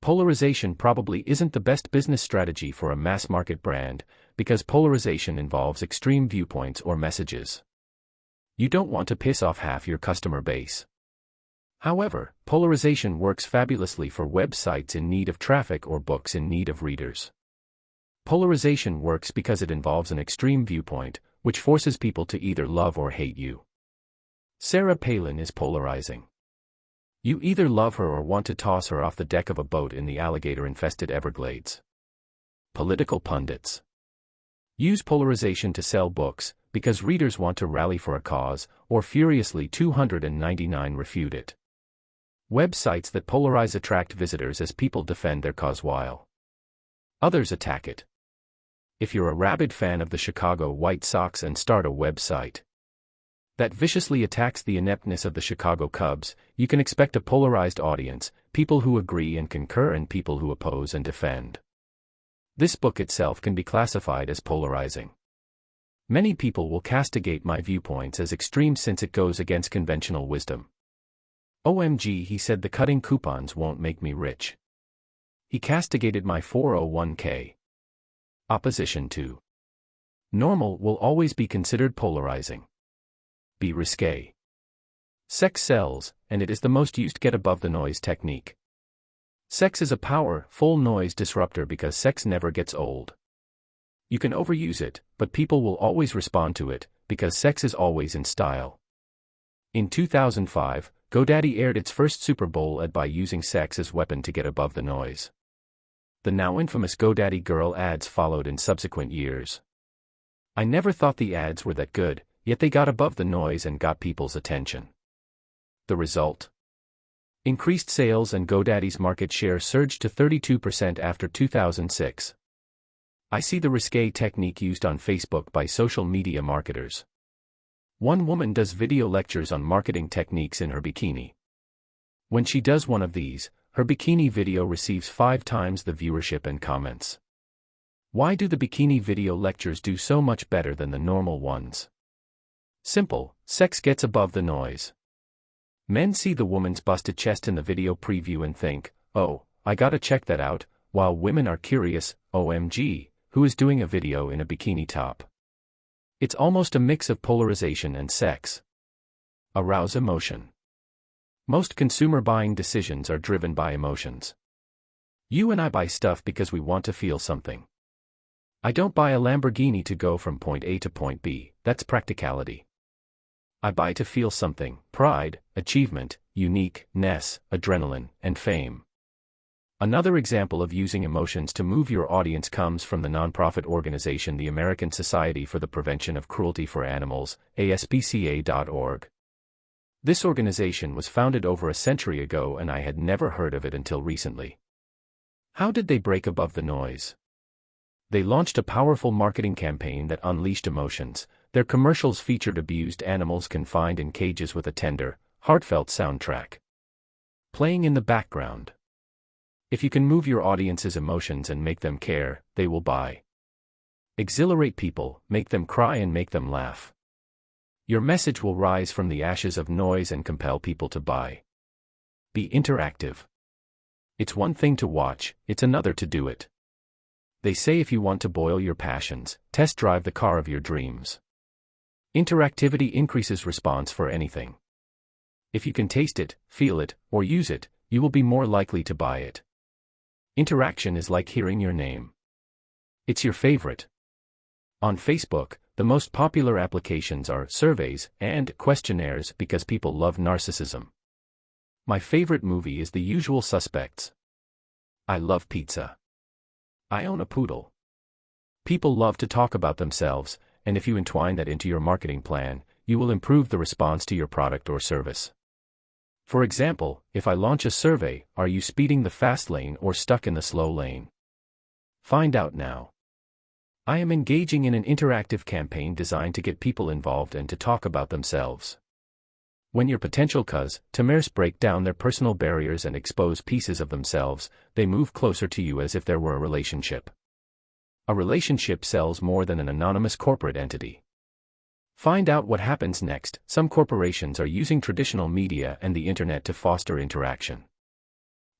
A: Polarization probably isn't the best business strategy for a mass-market brand, because polarization involves extreme viewpoints or messages. You don't want to piss off half your customer base. However, polarization works fabulously for websites in need of traffic or books in need of readers. Polarization works because it involves an extreme viewpoint, which forces people to either love or hate you. Sarah Palin is polarizing. You either love her or want to toss her off the deck of a boat in the alligator-infested Everglades. Political pundits use polarization to sell books, because readers want to rally for a cause, or furiously 299 refute it. Websites that polarize attract visitors as people defend their cause while others attack it. If you're a rabid fan of the Chicago White Sox and start a website that viciously attacks the ineptness of the Chicago Cubs, you can expect a polarized audience, people who agree and concur and people who oppose and defend. This book itself can be classified as polarizing. Many people will castigate my viewpoints as extreme since it goes against conventional wisdom. OMG, he said the cutting coupons won't make me rich. He castigated my 401k. Opposition to normal will always be considered polarizing. Be risque. Sex sells, and it is the most used get above the noise technique. Sex is a powerful noise disruptor because sex never gets old. You can overuse it, but people will always respond to it, because sex is always in style. In 2005, GoDaddy aired its first Super Bowl ad by using sex as weapon to get above the noise. The now infamous GoDaddy Girl ads followed in subsequent years. I never thought the ads were that good, yet they got above the noise and got people's attention. The result? Increased sales, and GoDaddy's market share surged to 32% after 2006. I see the risque technique used on Facebook by social media marketers. One woman does video lectures on marketing techniques in her bikini. When she does one of these, her bikini video receives 5 times the viewership and comments. Why do the bikini video lectures do so much better than the normal ones? Simple, sex gets above the noise. Men see the woman's busted chest in the video preview and think, oh, I gotta check that out, while women are curious, OMG, who is doing a video in a bikini top? It's almost a mix of polarization and sex. Arouse emotion. Most consumer buying decisions are driven by emotions. You and I buy stuff because we want to feel something. I don't buy a Lamborghini to go from point A to point B, that's practicality. I buy to feel something: pride, achievement, uniqueness, adrenaline, and fame. Another example of using emotions to move your audience comes from the nonprofit organization the American Society for the Prevention of Cruelty for Animals, ASPCA.org. This organization was founded over a century ago and I had never heard of it until recently. How did they break above the noise? They launched a powerful marketing campaign that unleashed emotions. Their commercials featured abused animals confined in cages with a tender, heartfelt soundtrack playing in the background. If you can move your audience's emotions and make them care, they will buy. Exhilarate people, make them cry and make them laugh. Your message will rise from the ashes of noise and compel people to buy. Be interactive. It's one thing to watch, it's another to do it. They say if you want to boil your passions, test drive the car of your dreams. Interactivity increases response for anything. If you can taste it, feel it, or use it, you will be more likely to buy it. Interaction is like hearing your name. It's your favorite. On Facebook, the most popular applications are surveys and questionnaires because people love narcissism. My favorite movie is The Usual Suspects. I love pizza. I own a poodle. People love to talk about themselves, and if you entwine that into your marketing plan, you will improve the response to your product or service. For example, if I launch a survey, are you speeding the fast lane or stuck in the slow lane? Find out now. I am engaging in an interactive campaign designed to get people involved and to talk about themselves. When your potential customers break down their personal barriers and expose pieces of themselves, they move closer to you as if there were a relationship. A relationship sells more than an anonymous corporate entity. Find out what happens next. Some corporations are using traditional media and the internet to foster interaction.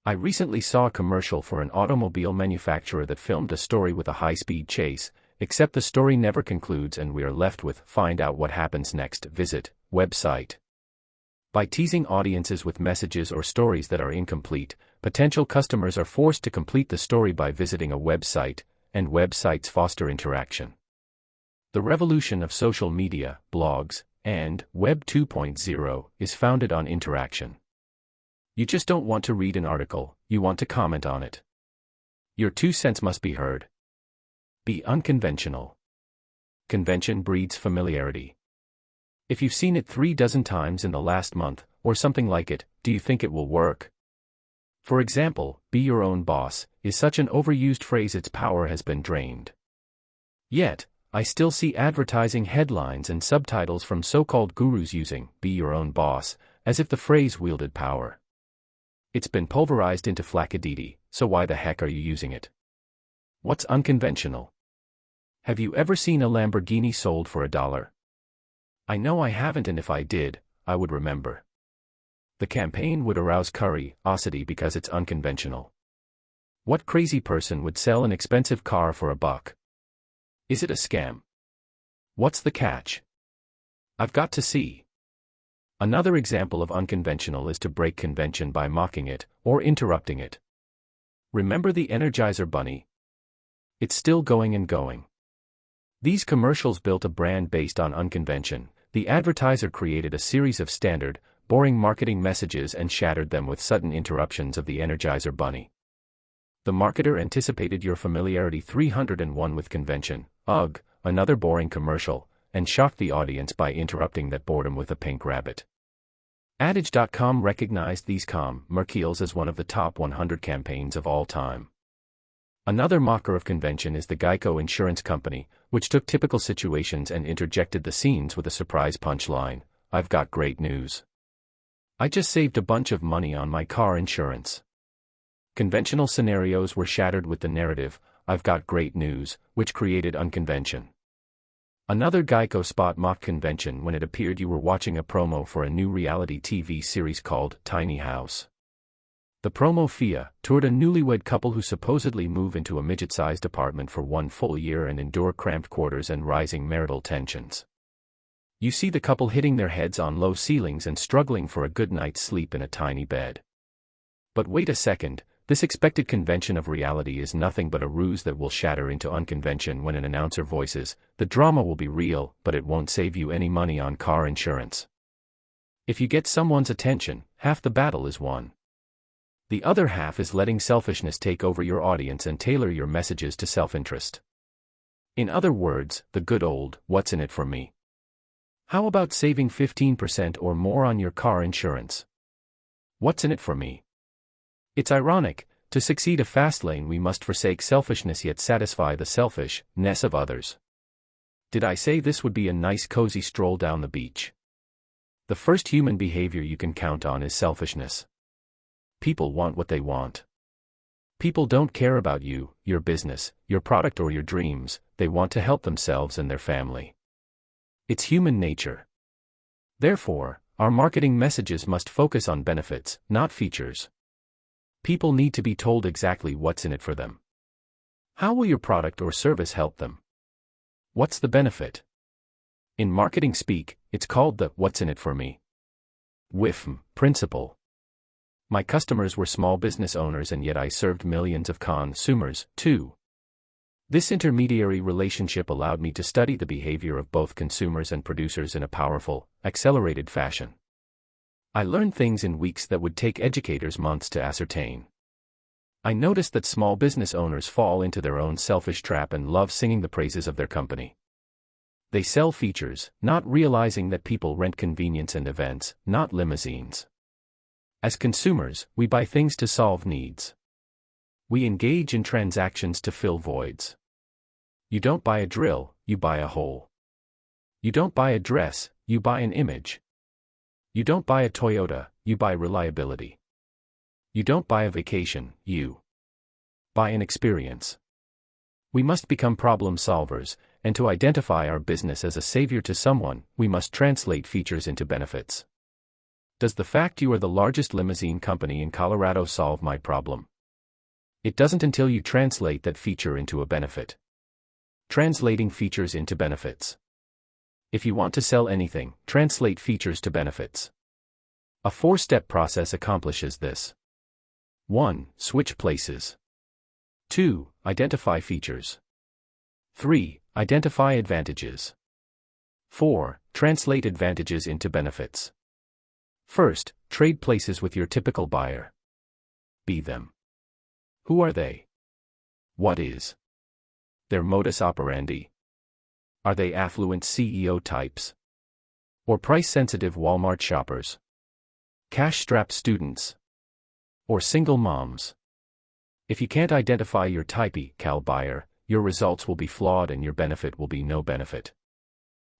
A: I recently saw a commercial for an automobile manufacturer that filmed a story with a high-speed chase, except the story never concludes and we are left with find out what happens next. Visit website. By teasing audiences with messages or stories that are incomplete, potential customers are forced to complete the story by visiting a website, and websites foster interaction. The revolution of social media, blogs, and Web 2.0 is founded on interaction. You just don't want to read an article, you want to comment on it. Your 2 cents must be heard. Be unconventional. Convention breeds familiarity. If you've seen it 36 times in the last month, or something like it, do you think it will work? For example, be your own boss is such an overused phrase its power has been drained. Yet, I still see advertising headlines and subtitles from so-called gurus using be your own boss, as if the phrase wielded power. It's been pulverized into flaccidity, so why the heck are you using it? What's unconventional? Have you ever seen a Lamborghini sold for $1? I know I haven't, and if I did, I would remember. The campaign would arouse curiosity because it's unconventional. What crazy person would sell an expensive car for $1? Is it a scam? What's the catch? I've got to see. Another example of unconventional is to break convention by mocking it, or interrupting it. Remember the Energizer Bunny? It's still going and going. These commercials built a brand based on unconvention. The advertiser created a series of standard, boring marketing messages and shattered them with sudden interruptions of the Energizer Bunny. The marketer anticipated your familiarity 301 with convention, ugh, another boring commercial, and shocked the audience by interrupting that boredom with a pink rabbit. Adage.com recognized these commercials as one of the top 100 campaigns of all time. Another mocker of convention is the Geico Insurance Company, which took typical situations and interjected the scenes with a surprise punchline, "I've got great news. I just saved a bunch of money on my car insurance." Conventional scenarios were shattered with the narrative, "I've got great news," which created unconvention. Another Geico spot mocked convention when it appeared you were watching a promo for a new reality TV series called Tiny House. The promo toured a newlywed couple who supposedly move into a midget-sized apartment for 1 full year and endure cramped quarters and rising marital tensions. You see the couple hitting their heads on low ceilings and struggling for a good night's sleep in a tiny bed. But wait a second, this expected convention of reality is nothing but a ruse that will shatter into unconvention when an announcer voices, "The drama will be real, but it won't save you any money on car insurance." If you get someone's attention, half the battle is won. The other half is letting selfishness take over your audience and tailor your messages to self-interest. In other words, the good old, "What's in it for me?" How about saving 15% or more on your car insurance? What's in it for me? It's ironic, to succeed a fast lane we must forsake selfishness yet satisfy the selfishness of others. Did I say this would be a nice cozy stroll down the beach? The first human behavior you can count on is selfishness. People want what they want. People don't care about you, your business, your product or your dreams, they want to help themselves and their family. It's human nature. Therefore, our marketing messages must focus on benefits, not features. People need to be told exactly what's in it for them. How will your product or service help them? What's the benefit? In marketing speak, it's called the "what's in it for me" WIFM principle. My customers were small business owners and yet I served millions of consumers, too. This intermediary relationship allowed me to study the behavior of both consumers and producers in a powerful, accelerated fashion. I learned things in weeks that would take educators months to ascertain. I noticed that small business owners fall into their own selfish trap and love singing the praises of their company. They sell features, not realizing that people rent convenience and events, not limousines. As consumers, we buy things to solve needs. We engage in transactions to fill voids. You don't buy a drill, you buy a hole. You don't buy a dress, you buy an image. You don't buy a Toyota, you buy reliability. You don't buy a vacation, you buy an experience. We must become problem solvers, and to identify our business as a savior to someone, we must translate features into benefits. Does the fact you are the largest limousine company in Colorado solve my problem? It doesn't until you translate that feature into a benefit. Translating features into benefits. If you want to sell anything, translate features to benefits. A 4-step process accomplishes this. 1. Switch places. 2. Identify features. 3. Identify advantages. 4. Translate advantages into benefits. First, trade places with your typical buyer. Be them. Who are they? What is their modus operandi? Are they affluent CEO types? Or price-sensitive Walmart shoppers? Cash-strapped students? Or single moms? If you can't identify your typical buyer, your results will be flawed and your benefit will be no benefit.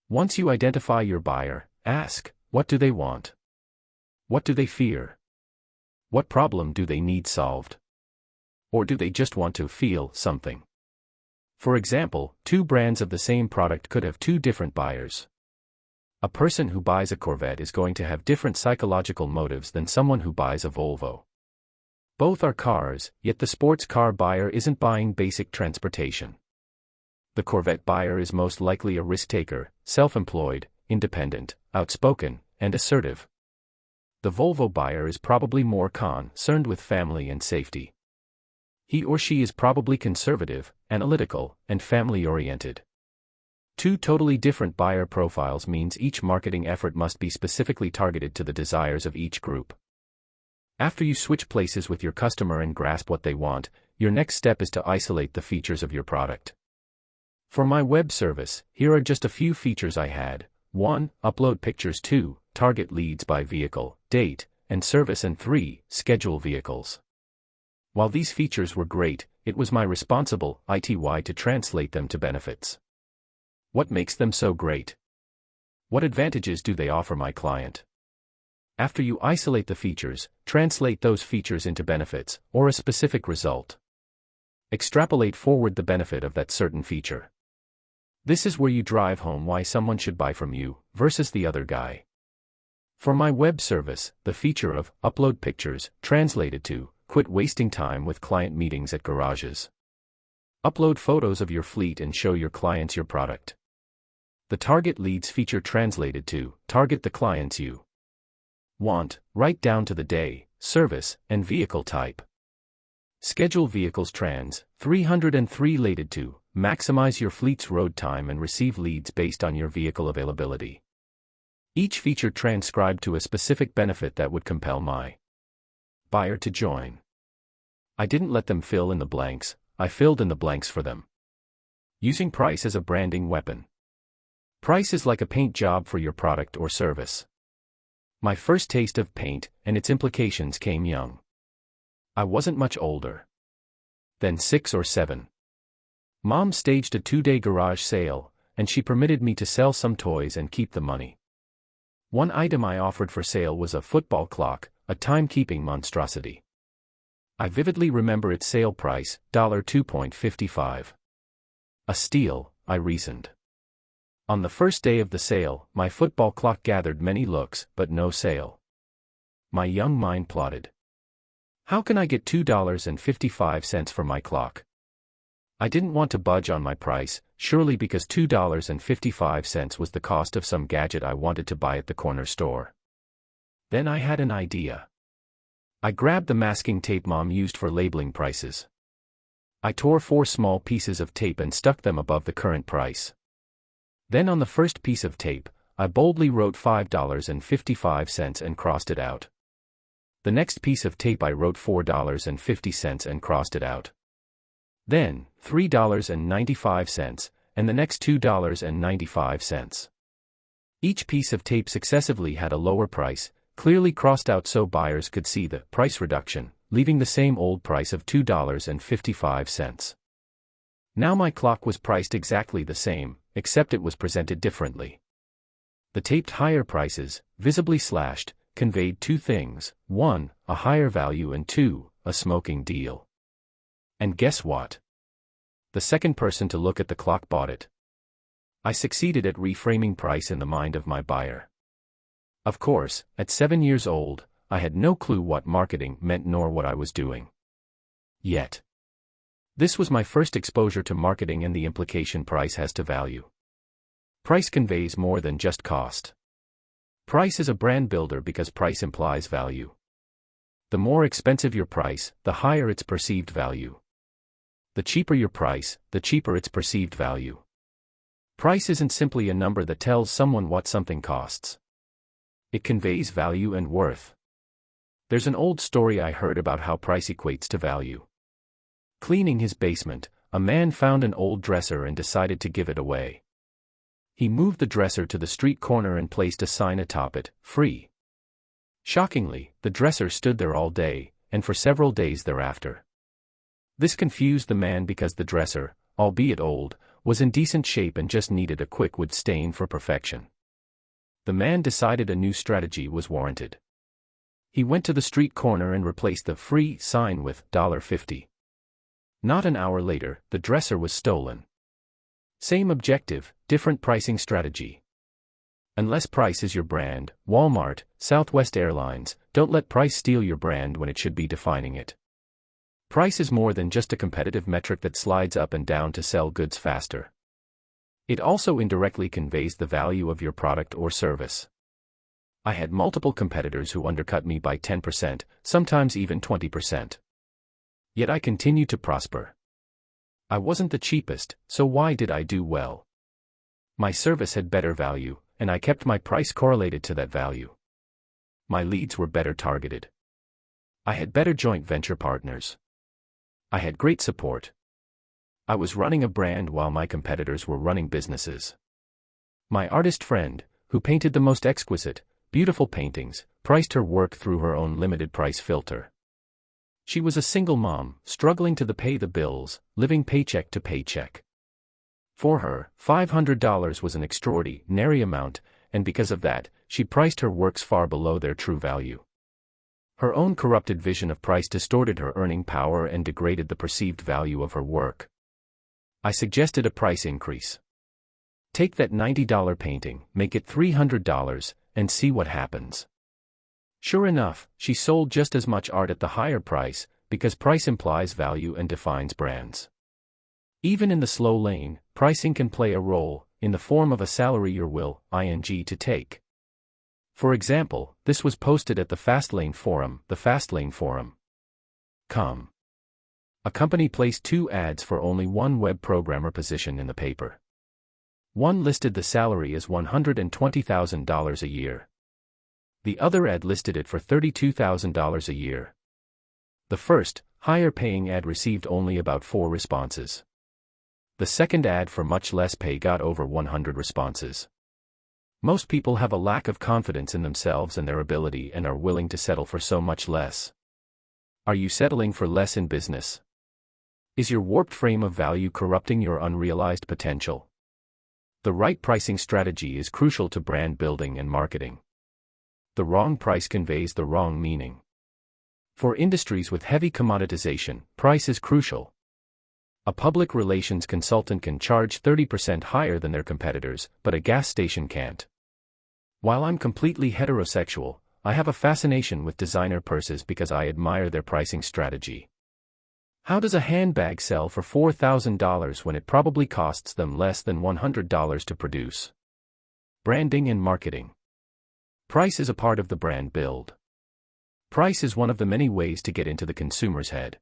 A: Once you identify your buyer, ask, what do they want? What do they fear? What problem do they need solved? Or do they just want to feel something? For example, 2 brands of the same product could have 2 different buyers. A person who buys a Corvette is going to have different psychological motives than someone who buys a Volvo. Both are cars, yet the sports car buyer isn't buying basic transportation. The Corvette buyer is most likely a risk-taker, self-employed, independent, outspoken, and assertive. The Volvo buyer is probably more concerned with family and safety. He or she is probably conservative, analytical, and family-oriented. 2 totally different buyer profiles means each marketing effort must be specifically targeted to the desires of each group. After you switch places with your customer and grasp what they want, your next step is to isolate the features of your product. For my web service, here are just a few features I had. 1. Upload pictures. 2. Target leads by vehicle, date, and service. And 3. Schedule vehicles. While these features were great, it was my responsibility to translate them to benefits. What makes them so great? What advantages do they offer my client? After you isolate the features, translate those features into benefits, or a specific result. Extrapolate forward the benefit of that certain feature. This is where you drive home why someone should buy from you, versus the other guy. For my web service, the feature of upload pictures translated to quit wasting time with client meetings at garages. Upload photos of your fleet and show your clients your product. The target leads feature translated to target the clients you want, right down to the day, service, and vehicle type. Schedule vehicles 303 related to maximize your fleet's road time and receive leads based on your vehicle availability. Each feature transcribed to a specific benefit that would compel my buyer to join. I didn't let them fill in the blanks, I filled in the blanks for them. Using price as a branding weapon. Price is like a paint job for your product or service. My first taste of paint and its implications came young. I wasn't much older than 6 or 7. Mom staged a 2-day garage sale, and she permitted me to sell some toys and keep the money. One item I offered for sale was a football clock, a timekeeping monstrosity. I vividly remember its sale price, $2.55. A steal, I reasoned. On the first day of the sale, my football clock gathered many looks, but no sale. My young mind plotted. How can I get $2.55 for my clock? I didn't want to budge on my price, surely because $2.55 was the cost of some gadget I wanted to buy at the corner store. Then I had an idea. I grabbed the masking tape Mom used for labeling prices. I tore 4 small pieces of tape and stuck them above the current price. Then on the first piece of tape, I boldly wrote $5.55 and crossed it out. The next piece of tape I wrote $4.50 and crossed it out. Then, $3.95, and the next $2.95. Each piece of tape successively had a lower price, clearly crossed out so buyers could see the price reduction, leaving the same old price of $2.55. Now my clock was priced exactly the same, except it was presented differently. The taped higher prices, visibly slashed, conveyed 2 things: 1, a higher value, and 2, a smoking deal. And guess what? The second person to look at the clock bought it. I succeeded at reframing price in the mind of my buyer. Of course, at 7 years old, I had no clue what marketing meant nor what I was doing. Yet. This was my first exposure to marketing and the implication price has to value. Price conveys more than just cost. Price is a brand builder because price implies value. The more expensive your price, the higher its perceived value. The cheaper your price, the cheaper its perceived value. Price isn't simply a number that tells someone what something costs. It conveys value and worth. There's an old story I heard about how price equates to value. Cleaning his basement, a man found an old dresser and decided to give it away. He moved the dresser to the street corner and placed a sign atop it, "Free." Shockingly, the dresser stood there all day, and for several days thereafter. This confused the man because the dresser, albeit old, was in decent shape and just needed a quick wood stain for perfection. The man decided a new strategy was warranted. He went to the street corner and replaced the "Free" sign with $50. Not an hour later, the dresser was stolen. Same objective, different pricing strategy. Unless price is your brand, Walmart, Southwest Airlines, don't let price steal your brand when it should be defining it. Price is more than just a competitive metric that slides up and down to sell goods faster. It also indirectly conveys the value of your product or service. I had multiple competitors who undercut me by 10%, sometimes even 20%. Yet I continued to prosper. I wasn't the cheapest, so why did I do well? My service had better value, and I kept my price correlated to that value. My leads were better targeted. I had better joint venture partners. I had great support. I was running a brand while my competitors were running businesses. My artist friend, who painted the most exquisite, beautiful paintings, priced her work through her own limited price filter. She was a single mom, struggling to pay the bills, living paycheck to paycheck. For her, $500 was an extraordinary amount, and because of that, she priced her works far below their true value. Her own corrupted vision of price distorted her earning power and degraded the perceived value of her work. I suggested a price increase. Take that $90 painting, make it $300, and see what happens. Sure enough, she sold just as much art at the higher price, because price implies value and defines brands. Even in the slow lane, pricing can play a role, in the form of a salary you're willing to take. For example, this was posted at the Fastlane forum, the Fastlane forum. A company placed 2 ads for only one web programmer position in the paper. One listed the salary as $120,000 a year. The other ad listed it for $32,000 a year. The first, higher-paying ad received only about 4 responses. The second ad for much less pay got over 100 responses. Most people have a lack of confidence in themselves and their ability and are willing to settle for so much less. Are you settling for less in business? Is your warped frame of value corrupting your unrealized potential? The right pricing strategy is crucial to brand building and marketing. The wrong price conveys the wrong meaning. For industries with heavy commoditization, price is crucial. A public relations consultant can charge 30% higher than their competitors, but a gas station can't. While I'm completely heterosexual, I have a fascination with designer purses because I admire their pricing strategy. How does a handbag sell for $4,000 when it probably costs them less than $100 to produce? Branding and marketing. Price is a part of the brand build. Price is one of the many ways to get into the consumer's head.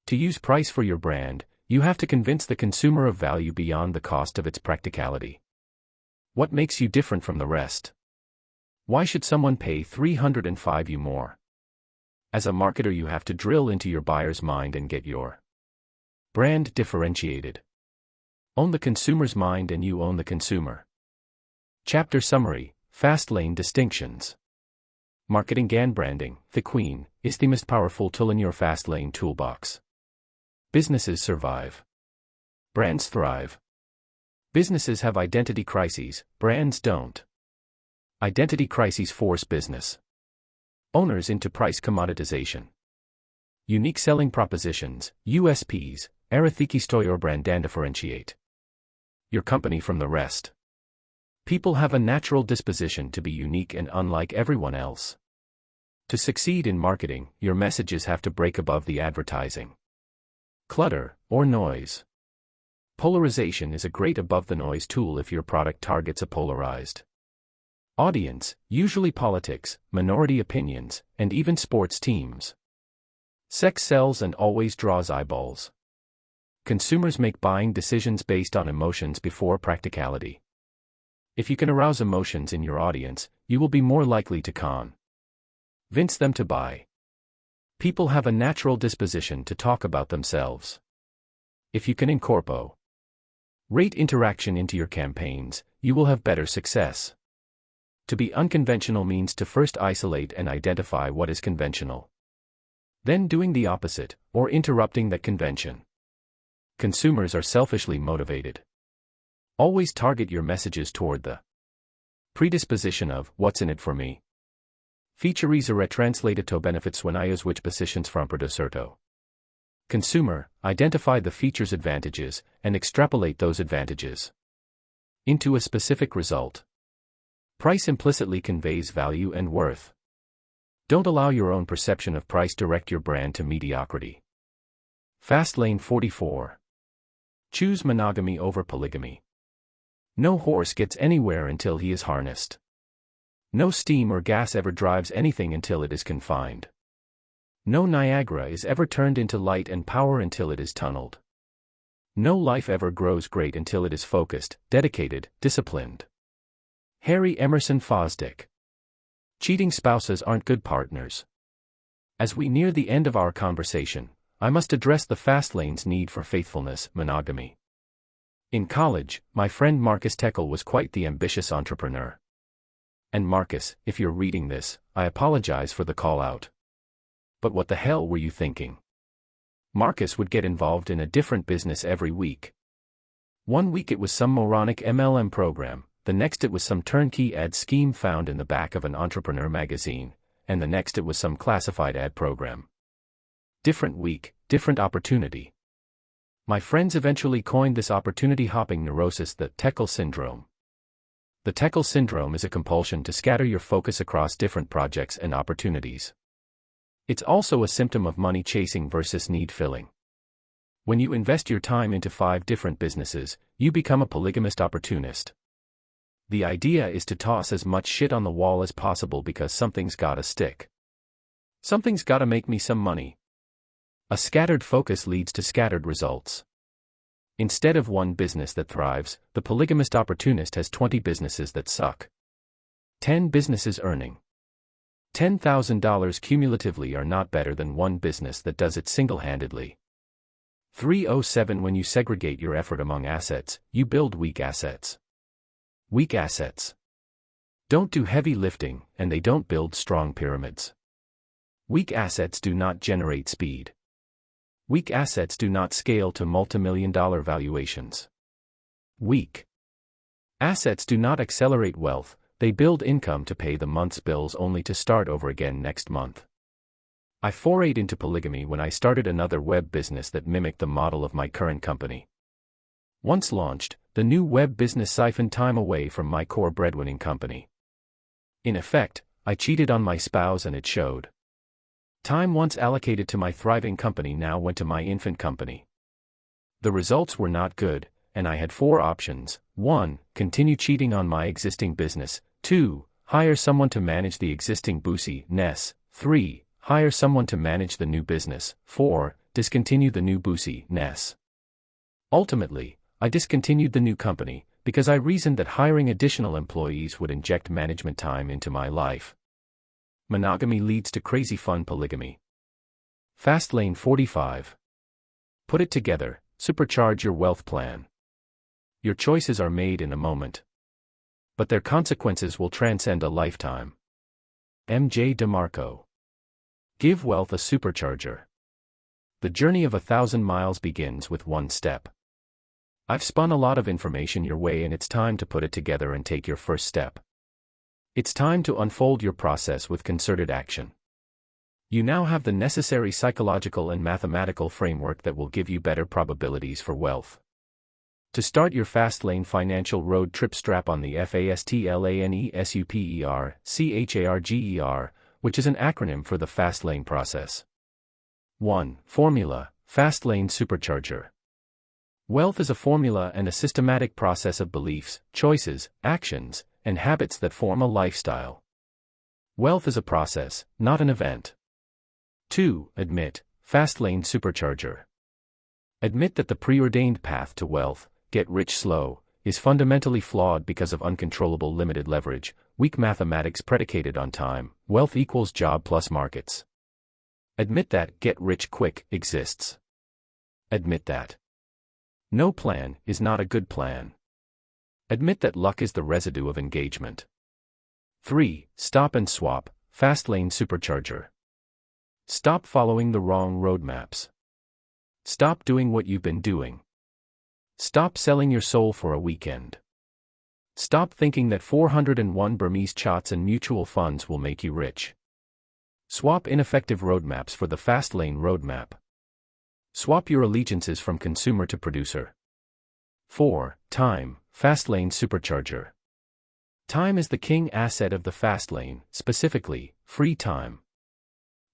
A: To use price for your brand, you have to convince the consumer of value beyond the cost of its practicality. What makes you different from the rest? Why should someone pay $305 you more? As a marketer, you have to drill into your buyer's mind and get your brand differentiated. Own the consumer's mind and you own the consumer. Chapter Summary: Fastlane Distinctions. Marketing and branding, the queen, is the most powerful tool in your Fastlane toolbox. Businesses survive. Brands thrive. Businesses have identity crises, brands don't. Identity crises force business owners into price commoditization. Unique selling propositions, USPs, Erathiki your brand and differentiate your company from the rest. People have a natural disposition to be unique and unlike everyone else. To succeed in marketing, your messages have to break above the advertising clutter or noise. Polarization is a great above-the-noise tool if your product targets a polarized audience, usually politics, minority opinions, and even sports teams. Sex sells and always draws eyeballs. Consumers make buying decisions based on emotions before practicality. If you can arouse emotions in your audience, you will be more likely to convince them to buy. People have a natural disposition to talk about themselves. If you can incorporate interaction into your campaigns, you will have better success. To be unconventional means to first isolate and identify what is conventional. Then doing the opposite, or interrupting that convention. Consumers are selfishly motivated. Always target your messages toward the predisposition of what's in it for me. Features are translated to benefits when I use which positions from producerto. Consumer, identify the feature's advantages, and extrapolate those advantages into a specific result. Price implicitly conveys value and worth. Don't allow your own perception of price direct your brand to mediocrity. Fastlane 44. Choose monogamy over polygamy. No horse gets anywhere until he is harnessed. No steam or gas ever drives anything until it is confined. No Niagara is ever turned into light and power until it is tunneled. No life ever grows great until it is focused, dedicated, disciplined. Harry Emerson Fosdick. Cheating spouses aren't good partners. As we near the end of our conversation, I must address the Fastlane's need for faithfulness, monogamy. In college, my friend Marcus Tekel was quite the ambitious entrepreneur. And Marcus, if you're reading this, I apologize for the call out. But what the hell were you thinking? Marcus would get involved in a different business every week. One week it was some moronic MLM program, the next it was some turnkey ad scheme found in the back of an entrepreneur magazine, and the next it was some classified ad program. Different week, different opportunity. My friends eventually coined this opportunity hopping neurosis the Tekel syndrome. The Tekel syndrome is a compulsion to scatter your focus across different projects and opportunities. It's also a symptom of money chasing versus need filling. When you invest your time into 5 different businesses, you become a polygamist opportunist. The idea is to toss as much shit on the wall as possible because something's gotta stick. Something's gotta make me some money. A scattered focus leads to scattered results. Instead of one business that thrives, the polygamist opportunist has 20 businesses that suck. 10 businesses earning $10,000 cumulatively are not better than one business that does it single-handedly. 307 When you segregate your effort among assets, you build weak assets. Weak assets don't do heavy lifting, and they don't build strong pyramids. Weak assets do not generate speed. Weak assets do not scale to multimillion-dollar valuations. Weak assets do not accelerate wealth, they build income to pay the month's bills only to start over again next month. I forayed into polygamy when I started another web business that mimicked the model of my current company. Once launched, the new web business siphoned time away from my core breadwinning company. In effect, I cheated on my spouse and it showed. Time once allocated to my thriving company now went to my infant company. The results were not good, and I had 4 options. 1. Continue cheating on my existing business. 2. Hire someone to manage the existing business. 3. Hire someone to manage the new business. 4. Discontinue the new business. Ultimately, I discontinued the new company, because I reasoned that hiring additional employees would inject management time into my life. Monogamy leads to crazy fun polygamy. Fastlane 45. Put it together, supercharge your wealth plan. Your choices are made in a moment, but their consequences will transcend a lifetime. M.J. DeMarco. Give wealth a supercharger. The journey of 1,000 miles begins with one step. I've spun a lot of information your way and it's time to put it together and take your first step. It's time to unfold your process with concerted action. You now have the necessary psychological and mathematical framework that will give you better probabilities for wealth. To start your Fastlane financial road trip, strap on the FASTLANE SUPERCHARGER, which is an acronym for the Fastlane process. 1. Formula: Fastlane Supercharger. Wealth is a formula and a systematic process of beliefs, choices, actions, and habits that form a lifestyle. Wealth is a process, not an event. 2. Admit: Fastlane Supercharger. Admit that the preordained path to wealth, get rich slow, is fundamentally flawed because of uncontrollable limited leverage, weak mathematics predicated on time. Wealth equals job plus markets. Admit that get rich quick exists. Admit that no plan is not a good plan. Admit that luck is the residue of engagement. 3. Stop and swap: Fastlane Supercharger. Stop following the wrong roadmaps. Stop doing what you've been doing. Stop selling your soul for a weekend. Stop thinking that 401 Burmese chats and mutual funds will make you rich. Swap ineffective roadmaps for the Fastlane roadmap. Swap your allegiances from consumer to producer. 4. Time: Fastlane Supercharger. Time is the king asset of the Fastlane, specifically, free time.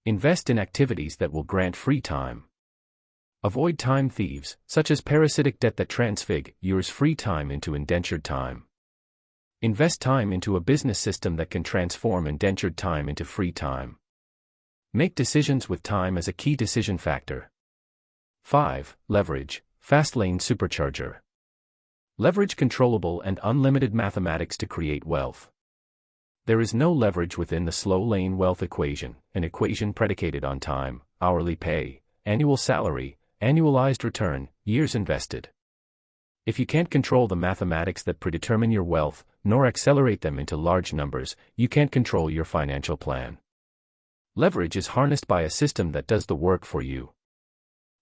A: Invest in activities that will grant free time. Avoid time thieves, such as parasitic debt that transfigures free time into indentured time. Invest time into a business system that can transform indentured time into free time. Make decisions with time as a key decision factor. 5. Leverage: Fastlane Supercharger. Leverage controllable and unlimited mathematics to create wealth. There is no leverage within the slow lane wealth equation, an equation predicated on time, hourly pay, annual salary, annualized return, years invested. If you can't control the mathematics that predetermine your wealth, nor accelerate them into large numbers, you can't control your financial plan. Leverage is harnessed by a system that does the work for you.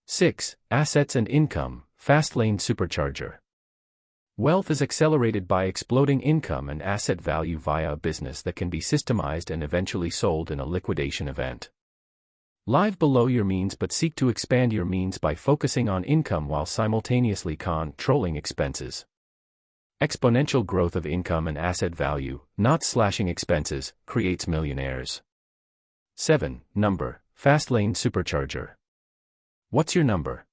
A: 6. Assets and income: Fastlane Supercharger. Wealth is accelerated by exploding income and asset value via a business that can be systemized and eventually sold in a liquidation event. Live below your means but seek to expand your means by focusing on income while simultaneously controlling expenses. Exponential growth of income and asset value, not slashing expenses, creates millionaires. 7. Number: Fastlane Supercharger. What's your number?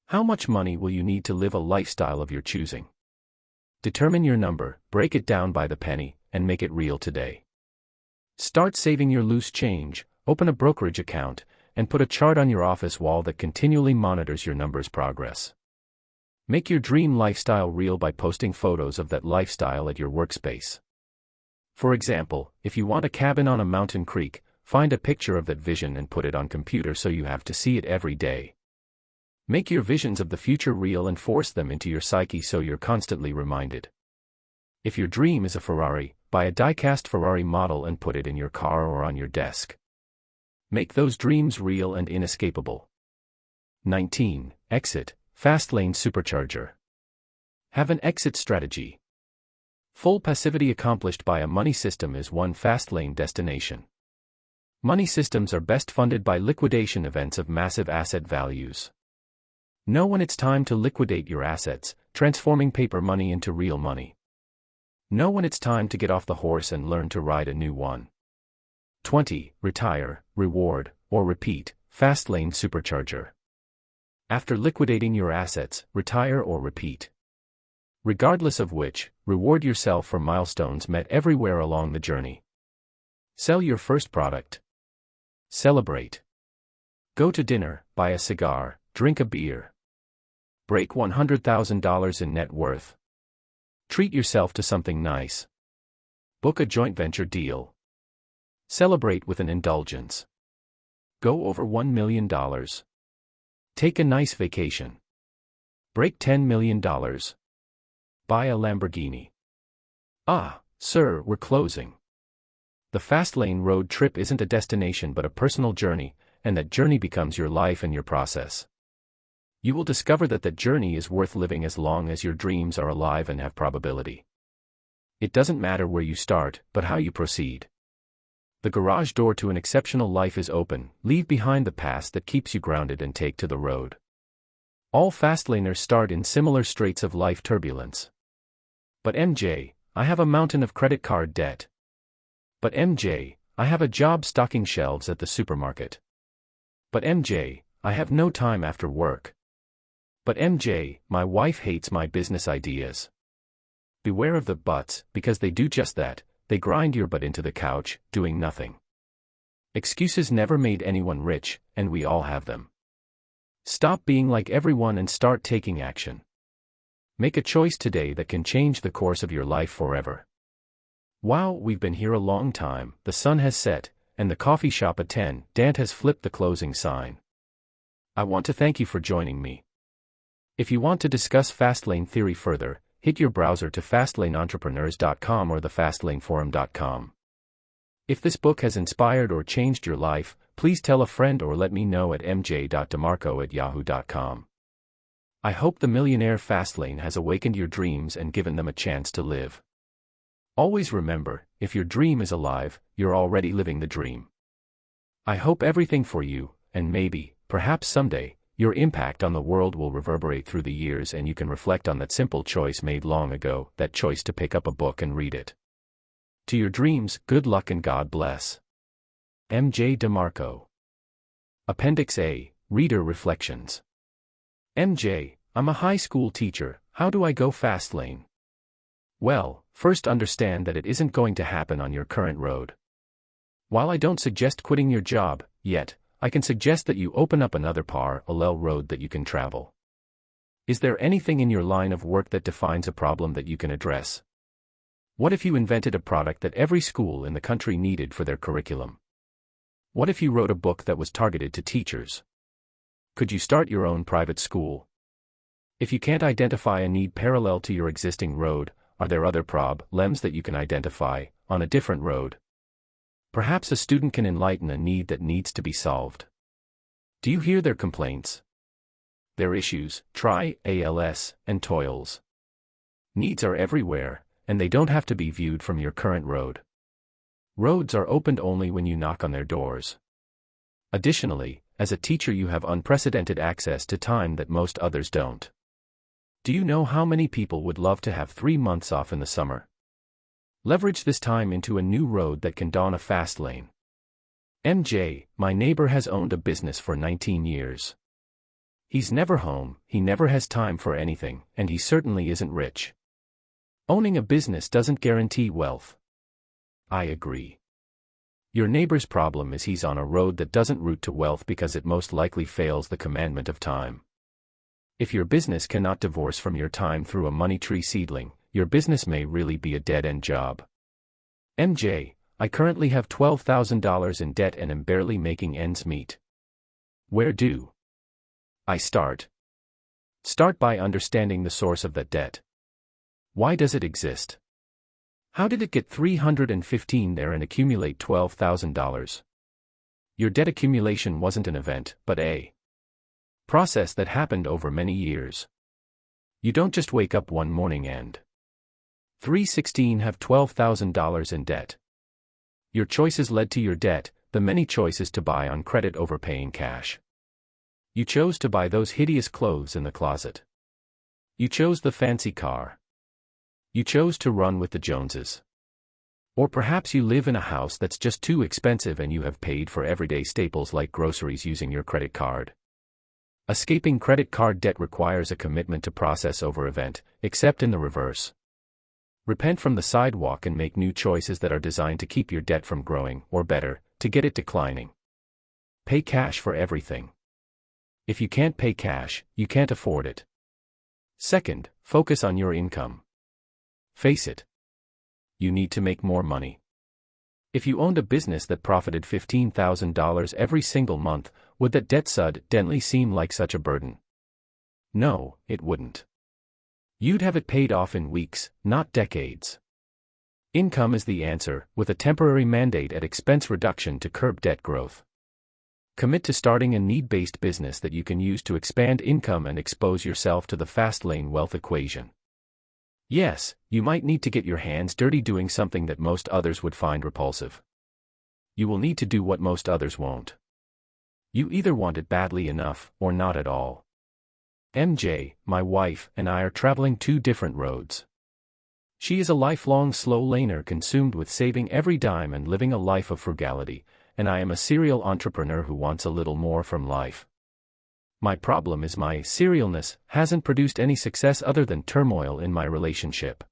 A: How much money will you need to live a lifestyle of your choosing? Determine your number, break it down by the penny, and make it real today. Start saving your loose change. Open a brokerage account, and put a chart on your office wall that continually monitors your numbers' progress. Make your dream lifestyle real by posting photos of that lifestyle at your workspace. For example, if you want a cabin on a mountain creek, find a picture of that vision and put it on computer so you have to see it every day. Make your visions of the future real and force them into your psyche so you're constantly reminded. If your dream is a Ferrari, buy a die-cast Ferrari model and put it in your car or on your desk. Make those dreams real and inescapable. 19. Exit: Fastlane Supercharger. Have an exit strategy. Full passivity accomplished by a money system is one Fastlane destination. Money systems are best funded by liquidation events of massive asset values. Know when it's time to liquidate your assets, transforming paper money into real money. Know when it's time to get off the horse and learn to ride a new one. 20. Retire, reward, or repeat, Fastlane Supercharger. After liquidating your assets, retire or repeat. Regardless of which, reward yourself for milestones met everywhere along the journey. Sell your first product. Celebrate. Go to dinner, buy a cigar, drink a beer. Break $100,000 in net worth. Treat yourself to something nice. Book a joint venture deal. Celebrate with an indulgence. Go over $1 million. Take a nice vacation. Break $10 million. Buy a Lamborghini. Ah, sir, we're closing. The Fastlane road trip isn't a destination but a personal journey, and that journey becomes your life and your process. You will discover that journey is worth living as long as your dreams are alive and have probability. It doesn't matter where you start, but how you proceed. The garage door to an exceptional life is open. Leave behind the past that keeps you grounded and take to the road. All Fastlaners start in similar straits of life turbulence. But MJ, I have a mountain of credit card debt. But MJ, I have a job stocking shelves at the supermarket. But MJ, I have no time after work. But MJ, my wife hates my business ideas. Beware of the buts, because they do just that. They grind your butt into the couch, doing nothing. Excuses never made anyone rich, and we all have them. Stop being like everyone and start taking action. Make a choice today that can change the course of your life forever. Wow, we've been here a long time, the sun has set, and the coffee shop at 10, Dant has flipped the closing sign. I want to thank you for joining me. If you want to discuss Fastlane theory further, hit your browser to fastlaneentrepreneurs.com or thefastlaneforum.com. If this book has inspired or changed your life, please tell a friend or let me know at mj.demarco@yahoo.com. I hope the Millionaire Fastlane has awakened your dreams and given them a chance to live. Always remember, if your dream is alive, you're already living the dream. I hope everything for you, and maybe, perhaps someday, your impact on the world will reverberate through the years and you can reflect on that simple choice made long ago, that choice to pick up a book and read it. To your dreams, good luck and God bless. MJ DeMarco. Appendix A, Reader Reflections. MJ, I'm a high school teacher, how do I go Fastlane? Well, first understand that it isn't going to happen on your current road. While I don't suggest quitting your job, yet, I can suggest that you open up another parallel road that you can travel. Is there anything in your line of work that defines a problem that you can address? What if you invented a product that every school in the country needed for their curriculum? What if you wrote a book that was targeted to teachers? Could you start your own private school? If you can't identify a need parallel to your existing road, are there other problems that you can identify on a different road? Perhaps a student can enlighten a need that needs to be solved. Do you hear their complaints? Their issues, ALS, and toils. Needs are everywhere, and they don't have to be viewed from your current road. Roads are opened only when you knock on their doors. Additionally, as a teacher you have unprecedented access to time that most others don't. Do you know how many people would love to have 3 months off in the summer? Leverage this time into a new road that can dawn a fast lane. MJ, my neighbor has owned a business for 19 years. He's never home, he never has time for anything, and he certainly isn't rich. Owning a business doesn't guarantee wealth. I agree. Your neighbor's problem is he's on a road that doesn't route to wealth because it most likely fails the commandment of time. If your business cannot divorce from your time through a money tree seedling, your business may really be a dead-end job. MJ, I currently have $12,000 in debt and am barely making ends meet. Where do I start? Start by understanding the source of that debt. Why does it exist? How did it get 315 there and accumulate $12,000? Your debt accumulation wasn't an event, but a process that happened over many years. You don't just wake up one morning and 316 have $12,000 in debt. Your choices led to your debt, the many choices to buy on credit over paying cash. You chose to buy those hideous clothes in the closet. You chose the fancy car. You chose to run with the Joneses. Or perhaps you live in a house that's just too expensive and you have paid for everyday staples like groceries using your credit card. Escaping credit card debt requires a commitment to process over event, except in the reverse. Repent from the sidewalk and make new choices that are designed to keep your debt from growing, or better, to get it declining. Pay cash for everything. If you can't pay cash, you can't afford it. Second, focus on your income. Face it. You need to make more money. If you owned a business that profited $15,000 every single month, would that debt suddenly seem like such a burden? No, it wouldn't. You'd have it paid off in weeks, not decades. Income is the answer, with a temporary mandate at expense reduction to curb debt growth. Commit to starting a need-based business that you can use to expand income and expose yourself to the Fastlane wealth equation. Yes, you might need to get your hands dirty doing something that most others would find repulsive. You will need to do what most others won't. You either want it badly enough, or not at all. MJ, my wife, and I are traveling two different roads. She is a lifelong slow laner consumed with saving every dime and living a life of frugality, and I am a serial entrepreneur who wants a little more from life. My problem is my serialness hasn't produced any success other than turmoil in my relationship.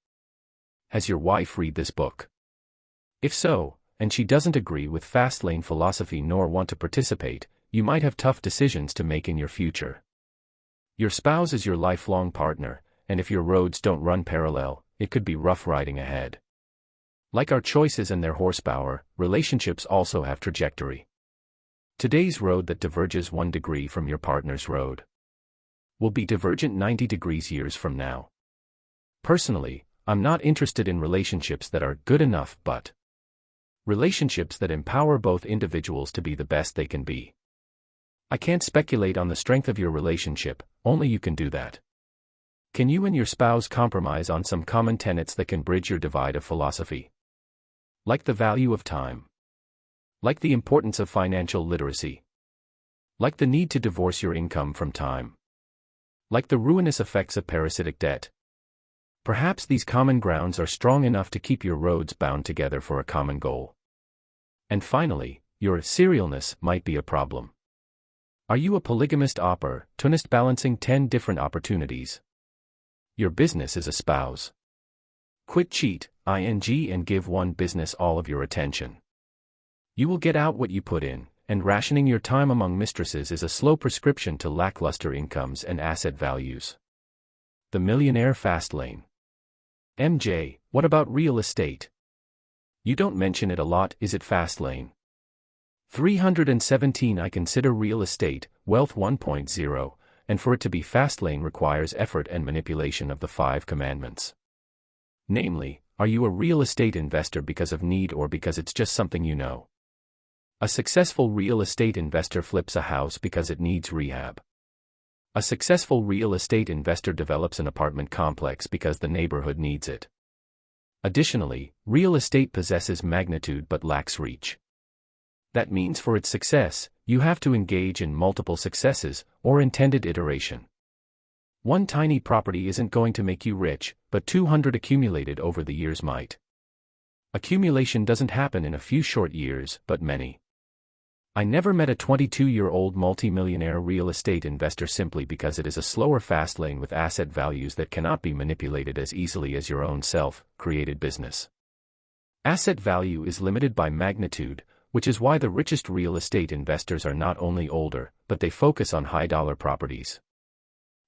A: Has your wife read this book? If so, and she doesn't agree with Fastlane philosophy nor want to participate, you might have tough decisions to make in your future. Your spouse is your lifelong partner, and if your roads don't run parallel, it could be rough riding ahead. Like our choices and their horsepower, relationships also have trajectory. Today's road that diverges 1 degree from your partner's road will be divergent 90 degrees years from now. Personally, I'm not interested in relationships that are good enough but relationships that empower both individuals to be the best they can be. I can't speculate on the strength of your relationship, only you can do that. Can you and your spouse compromise on some common tenets that can bridge your divide of philosophy? Like the value of time. Like the importance of financial literacy. Like the need to divorce your income from time. Like the ruinous effects of parasitic debt. Perhaps these common grounds are strong enough to keep your roads bound together for a common goal. And finally, your serialness might be a problem. Are you a polygamist opportunist balancing 10 different opportunities? Your business is a spouse. Quit cheat, ing, and give one business all of your attention. You will get out what you put in, and rationing your time among mistresses is a slow prescription to lackluster incomes and asset values. The Millionaire Fastlane. MJ, what about real estate? You don't mention it a lot, is it Fastlane? 317 I consider real estate, wealth 1.0, and for it to be Fastlane requires effort and manipulation of the 5 commandments. Namely, are you a real estate investor because of need or because it's just something you know? A successful real estate investor flips a house because it needs rehab. A successful real estate investor develops an apartment complex because the neighborhood needs it. Additionally, real estate possesses magnitude but lacks reach. That means for its success, you have to engage in multiple successes, or intended iteration. One tiny property isn't going to make you rich, but 200 accumulated over the years might. Accumulation doesn't happen in a few short years, but many. I never met a 22-year-old multimillionaire real estate investor simply because it is a slower fast lane with asset values that cannot be manipulated as easily as your own self-created business. Asset value is limited by magnitude, which is why the richest real estate investors are not only older, but they focus on high-dollar properties.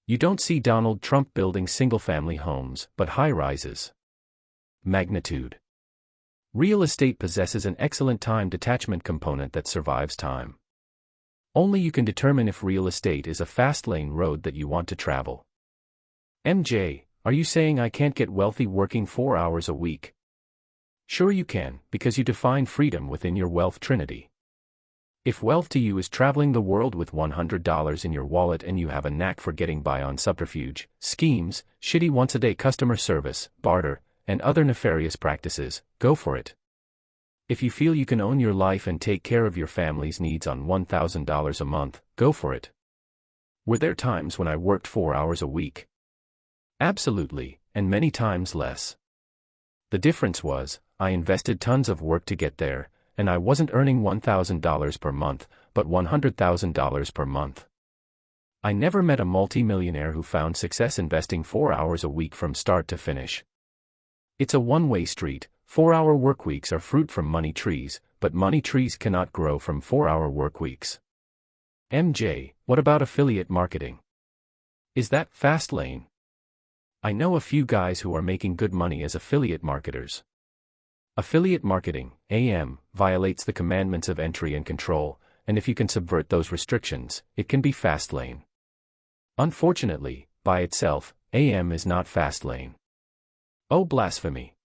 A: You don't see Donald Trump building single-family homes, but high-rises. Magnitude. Real estate possesses an excellent time detachment component that survives time. Only you can determine if real estate is a fast lane road that you want to travel. MJ, are you saying I can't get wealthy working 4 hours a week? Sure you can, because you define freedom within your wealth trinity. If wealth to you is traveling the world with $100 in your wallet and you have a knack for getting by on subterfuge, schemes, shitty once-a-day customer service, barter, and other nefarious practices, go for it. If you feel you can own your life and take care of your family's needs on $1,000 a month, go for it. Were there times when I worked 4 hours a week? Absolutely, and many times less. The difference was, I invested tons of work to get there, and I wasn't earning $1,000 per month, but $100,000 per month. I never met a multi-millionaire who found success investing 4 hours a week from start to finish. It's a one-way street. 4-hour workweeks are fruit from money trees, but money trees cannot grow from 4-hour workweeks. MJ, what about affiliate marketing? Is that Fastlane? I know a few guys who are making good money as affiliate marketers. Affiliate marketing, AM, violates the commandments of entry and control, and if you can subvert those restrictions, it can be Fastlane. Unfortunately, by itself, AM is not Fastlane. Oh, blasphemy.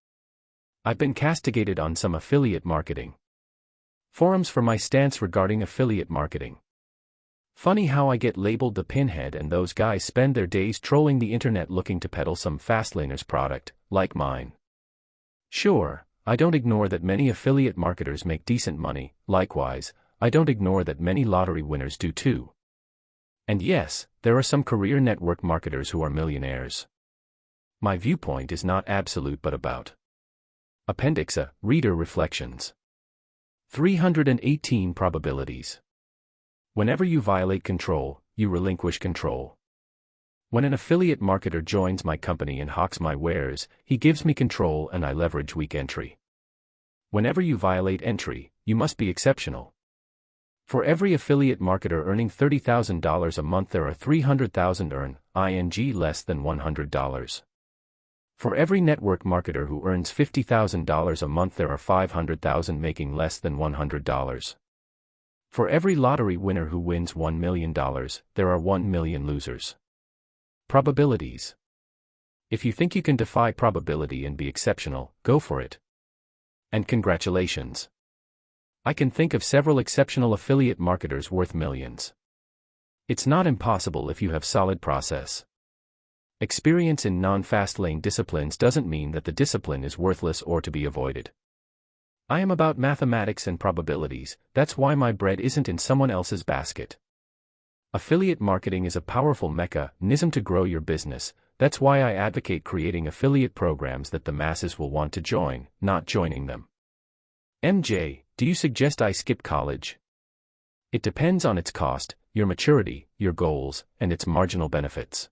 A: I've been castigated on some affiliate marketing forums for my stance regarding affiliate marketing. Funny how I get labeled the pinhead and those guys spend their days trolling the internet looking to peddle some Fastlaner's product, like mine. Sure, I don't ignore that many affiliate marketers make decent money, likewise, I don't ignore that many lottery winners do too. And yes, there are some career network marketers who are millionaires. My viewpoint is not absolute but about. Appendix A, Reader Reflections. 318 Probabilities. Whenever you violate control, you relinquish control. When an affiliate marketer joins my company and hawks my wares, he gives me control and I leverage weak entry. Whenever you violate entry, you must be exceptional. For every affiliate marketer earning $30,000 a month, there are 300,000 earn, ing less than $100. For every network marketer who earns $50,000 a month, there are 500,000 making less than $100. For every lottery winner who wins $1 million, there are 1 million losers. Probabilities. If you think you can defy probability and be exceptional, go for it. And congratulations. I can think of several exceptional affiliate marketers worth millions. It's not impossible if you have solid process. Experience in non-Fastlane disciplines doesn't mean that the discipline is worthless or to be avoided. I am about mathematics and probabilities, that's why my bread isn't in someone else's basket. Affiliate marketing is a powerful mechanism to grow your business, that's why I advocate creating affiliate programs that the masses will want to join, not joining them. MJ, do you suggest I skip college? It depends on its cost, your maturity, your goals, and its marginal benefits.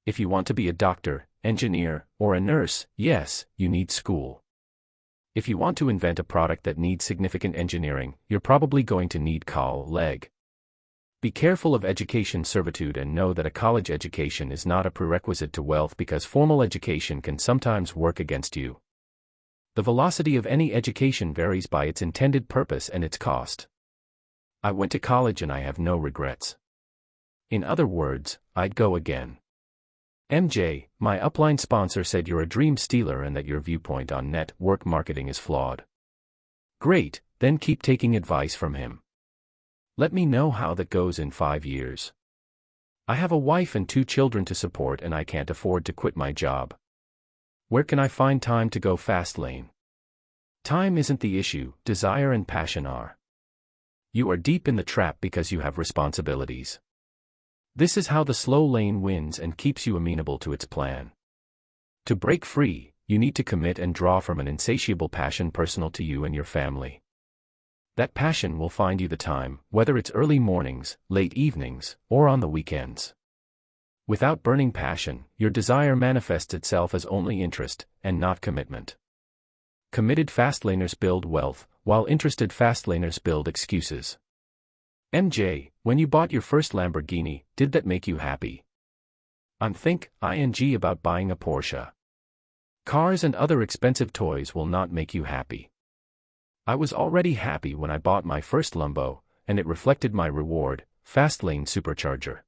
A: If you want to be a doctor, engineer, or a nurse, yes, you need school. If you want to invent a product that needs significant engineering, you're probably going to need college. Be careful of education servitude and know that a college education is not a prerequisite to wealth because formal education can sometimes work against you. The velocity of any education varies by its intended purpose and its cost. I went to college and I have no regrets. In other words, I'd go again. MJ, my upline sponsor said you're a dream stealer and that your viewpoint on network marketing is flawed. Great, then keep taking advice from him. Let me know how that goes in 5 years. I have a wife and 2 children to support and I can't afford to quit my job. Where can I find time to go Fastlane? Time isn't the issue, desire and passion are. You are deep in the trap because you have responsibilities. This is how the slow lane wins and keeps you amenable to its plan. To break free, you need to commit and draw from an insatiable passion personal to you and your family. That passion will find you the time, whether it's early mornings, late evenings, or on the weekends. Without burning passion, your desire manifests itself as only interest, and not commitment. Committed Fastlaners build wealth, while interested Fastlaners build excuses. MJ, when you bought your first Lamborghini, did that make you happy? I'm ing about buying a Porsche. Cars and other expensive toys will not make you happy. I was already happy when I bought my first Lambo, and it reflected my reward, Fastlane Supercharger.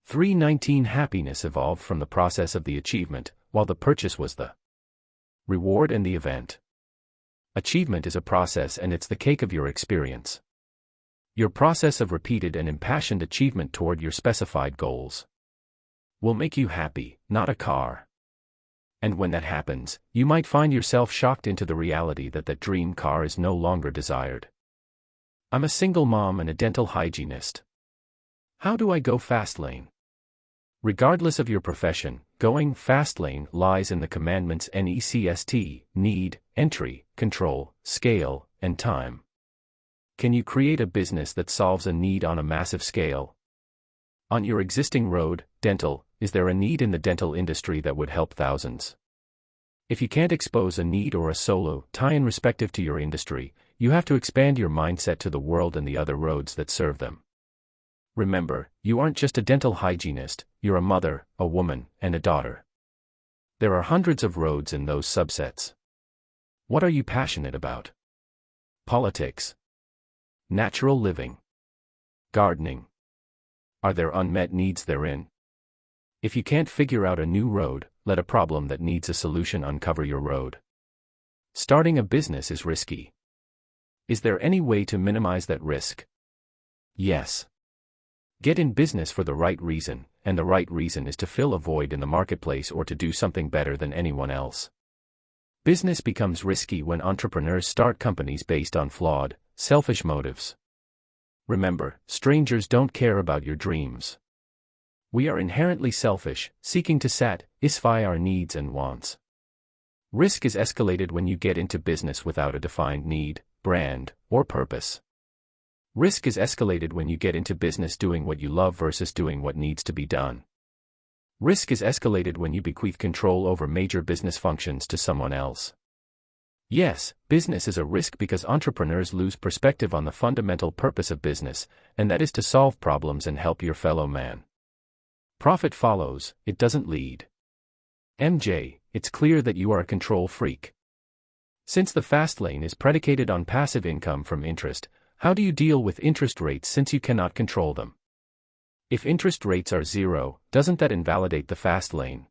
A: 319 Happiness evolved from the process of the achievement, while the purchase was the reward and the event. Achievement is a process and it's the cake of your experience. Your process of repeated and impassioned achievement toward your specified goals will make you happy, not a car. And when that happens, you might find yourself shocked into the reality that that dream car is no longer desired. I'm a single mom and a dental hygienist. How do I go fast lane? Regardless of your profession, going fast lane lies in the commandments NECST, need, entry, control, scale, and time. Can you create a business that solves a need on a massive scale? On your existing road, dental, is there a need in the dental industry that would help thousands? If you can't expose a need or a solo tie-in respective to your industry, you have to expand your mindset to the world and the other roads that serve them. Remember, you aren't just a dental hygienist, you're a mother, a woman, and a daughter. There are hundreds of roads in those subsets. What are you passionate about? Politics. Natural living. Gardening. Are there unmet needs therein? If you can't figure out a new road, let a problem that needs a solution uncover your road. Starting a business is risky. Is there any way to minimize that risk? Yes. Get in business for the right reason, and the right reason is to fill a void in the marketplace or to do something better than anyone else. Business becomes risky when entrepreneurs start companies based on flawed, selfish motives. Remember, strangers don't care about your dreams. We are inherently selfish, seeking to satisfy our needs and wants. Risk is escalated when you get into business without a defined need, brand, or purpose. Risk is escalated when you get into business doing what you love versus doing what needs to be done. Risk is escalated when you bequeath control over major business functions to someone else. Yes, business is a risk because entrepreneurs lose perspective on the fundamental purpose of business, and that is to solve problems and help your fellow man. Profit follows, it doesn't lead. MJ, it's clear that you are a control freak. Since the fast lane is predicated on passive income from interest, how do you deal with interest rates since you cannot control them? If interest rates are zero, doesn't that invalidate the fast lane?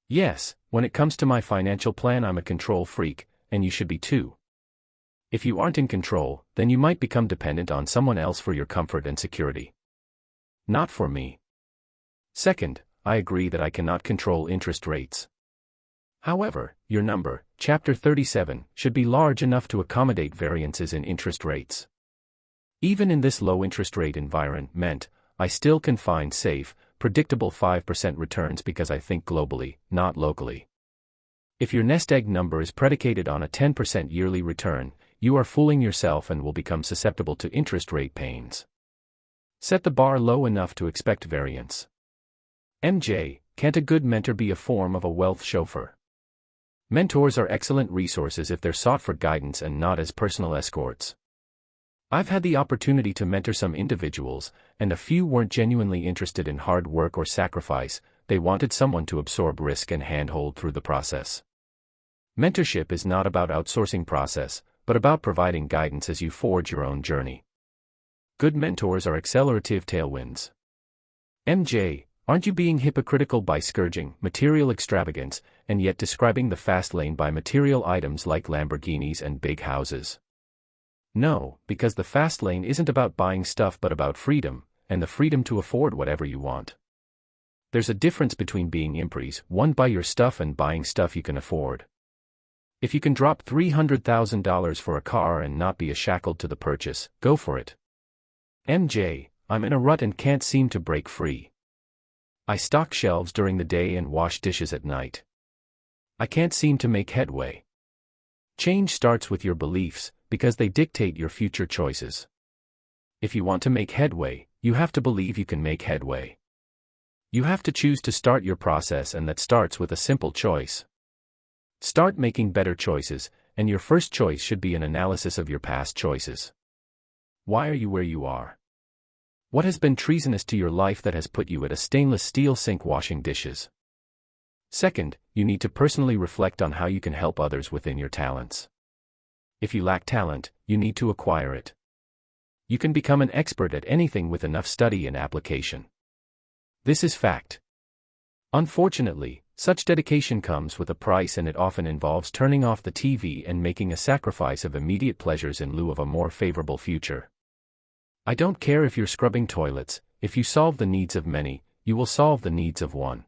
A: Yes, when it comes to my financial plan, I'm a control freak, and you should be too. If you aren't in control, then you might become dependent on someone else for your comfort and security. Not for me. Second, I agree that I cannot control interest rates. However, your number, Chapter 37, should be large enough to accommodate variances in interest rates. Even in this low interest rate environment, I still can find safe, predictable 5% returns because I think globally, not locally. If your nest egg number is predicated on a 10% yearly return, you are fooling yourself and will become susceptible to interest rate pains. Set the bar low enough to expect variance. MJ, can't a good mentor be a form of a wealth chauffeur? Mentors are excellent resources if they're sought for guidance and not as personal escorts. I've had the opportunity to mentor some individuals, and a few weren't genuinely interested in hard work or sacrifice, they wanted someone to absorb risk and handhold through the process. Mentorship is not about outsourcing process, but about providing guidance as you forge your own journey. Good mentors are accelerative tailwinds. MJ, aren't you being hypocritical by scourging material extravagance, and yet describing the fast lane by material items like Lamborghinis and big houses? No, because the fast lane isn't about buying stuff but about freedom, and the freedom to afford whatever you want. There's a difference between being impres won by your stuff and buying stuff you can afford. If you can drop $300,000 for a car and not be shackled to the purchase, go for it. MJ, I'm in a rut and can't seem to break free. I stock shelves during the day and wash dishes at night. I can't seem to make headway. Change starts with your beliefs, because they dictate your future choices. If you want to make headway, you have to believe you can make headway. You have to choose to start your process, and that starts with a simple choice. Start making better choices, and your first choice should be an analysis of your past choices. Why are you where you are? What has been treasonous to your life that has put you at a stainless steel sink washing dishes? Second, you need to personally reflect on how you can help others within your talents. If you lack talent, you need to acquire it. You can become an expert at anything with enough study and application. This is fact. Unfortunately, such dedication comes with a price, and it often involves turning off the TV and making a sacrifice of immediate pleasures in lieu of a more favorable future. I don't care if you're scrubbing toilets, if you solve the needs of many, you will solve the needs of one.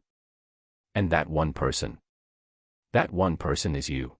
A: And that one person That one person is you.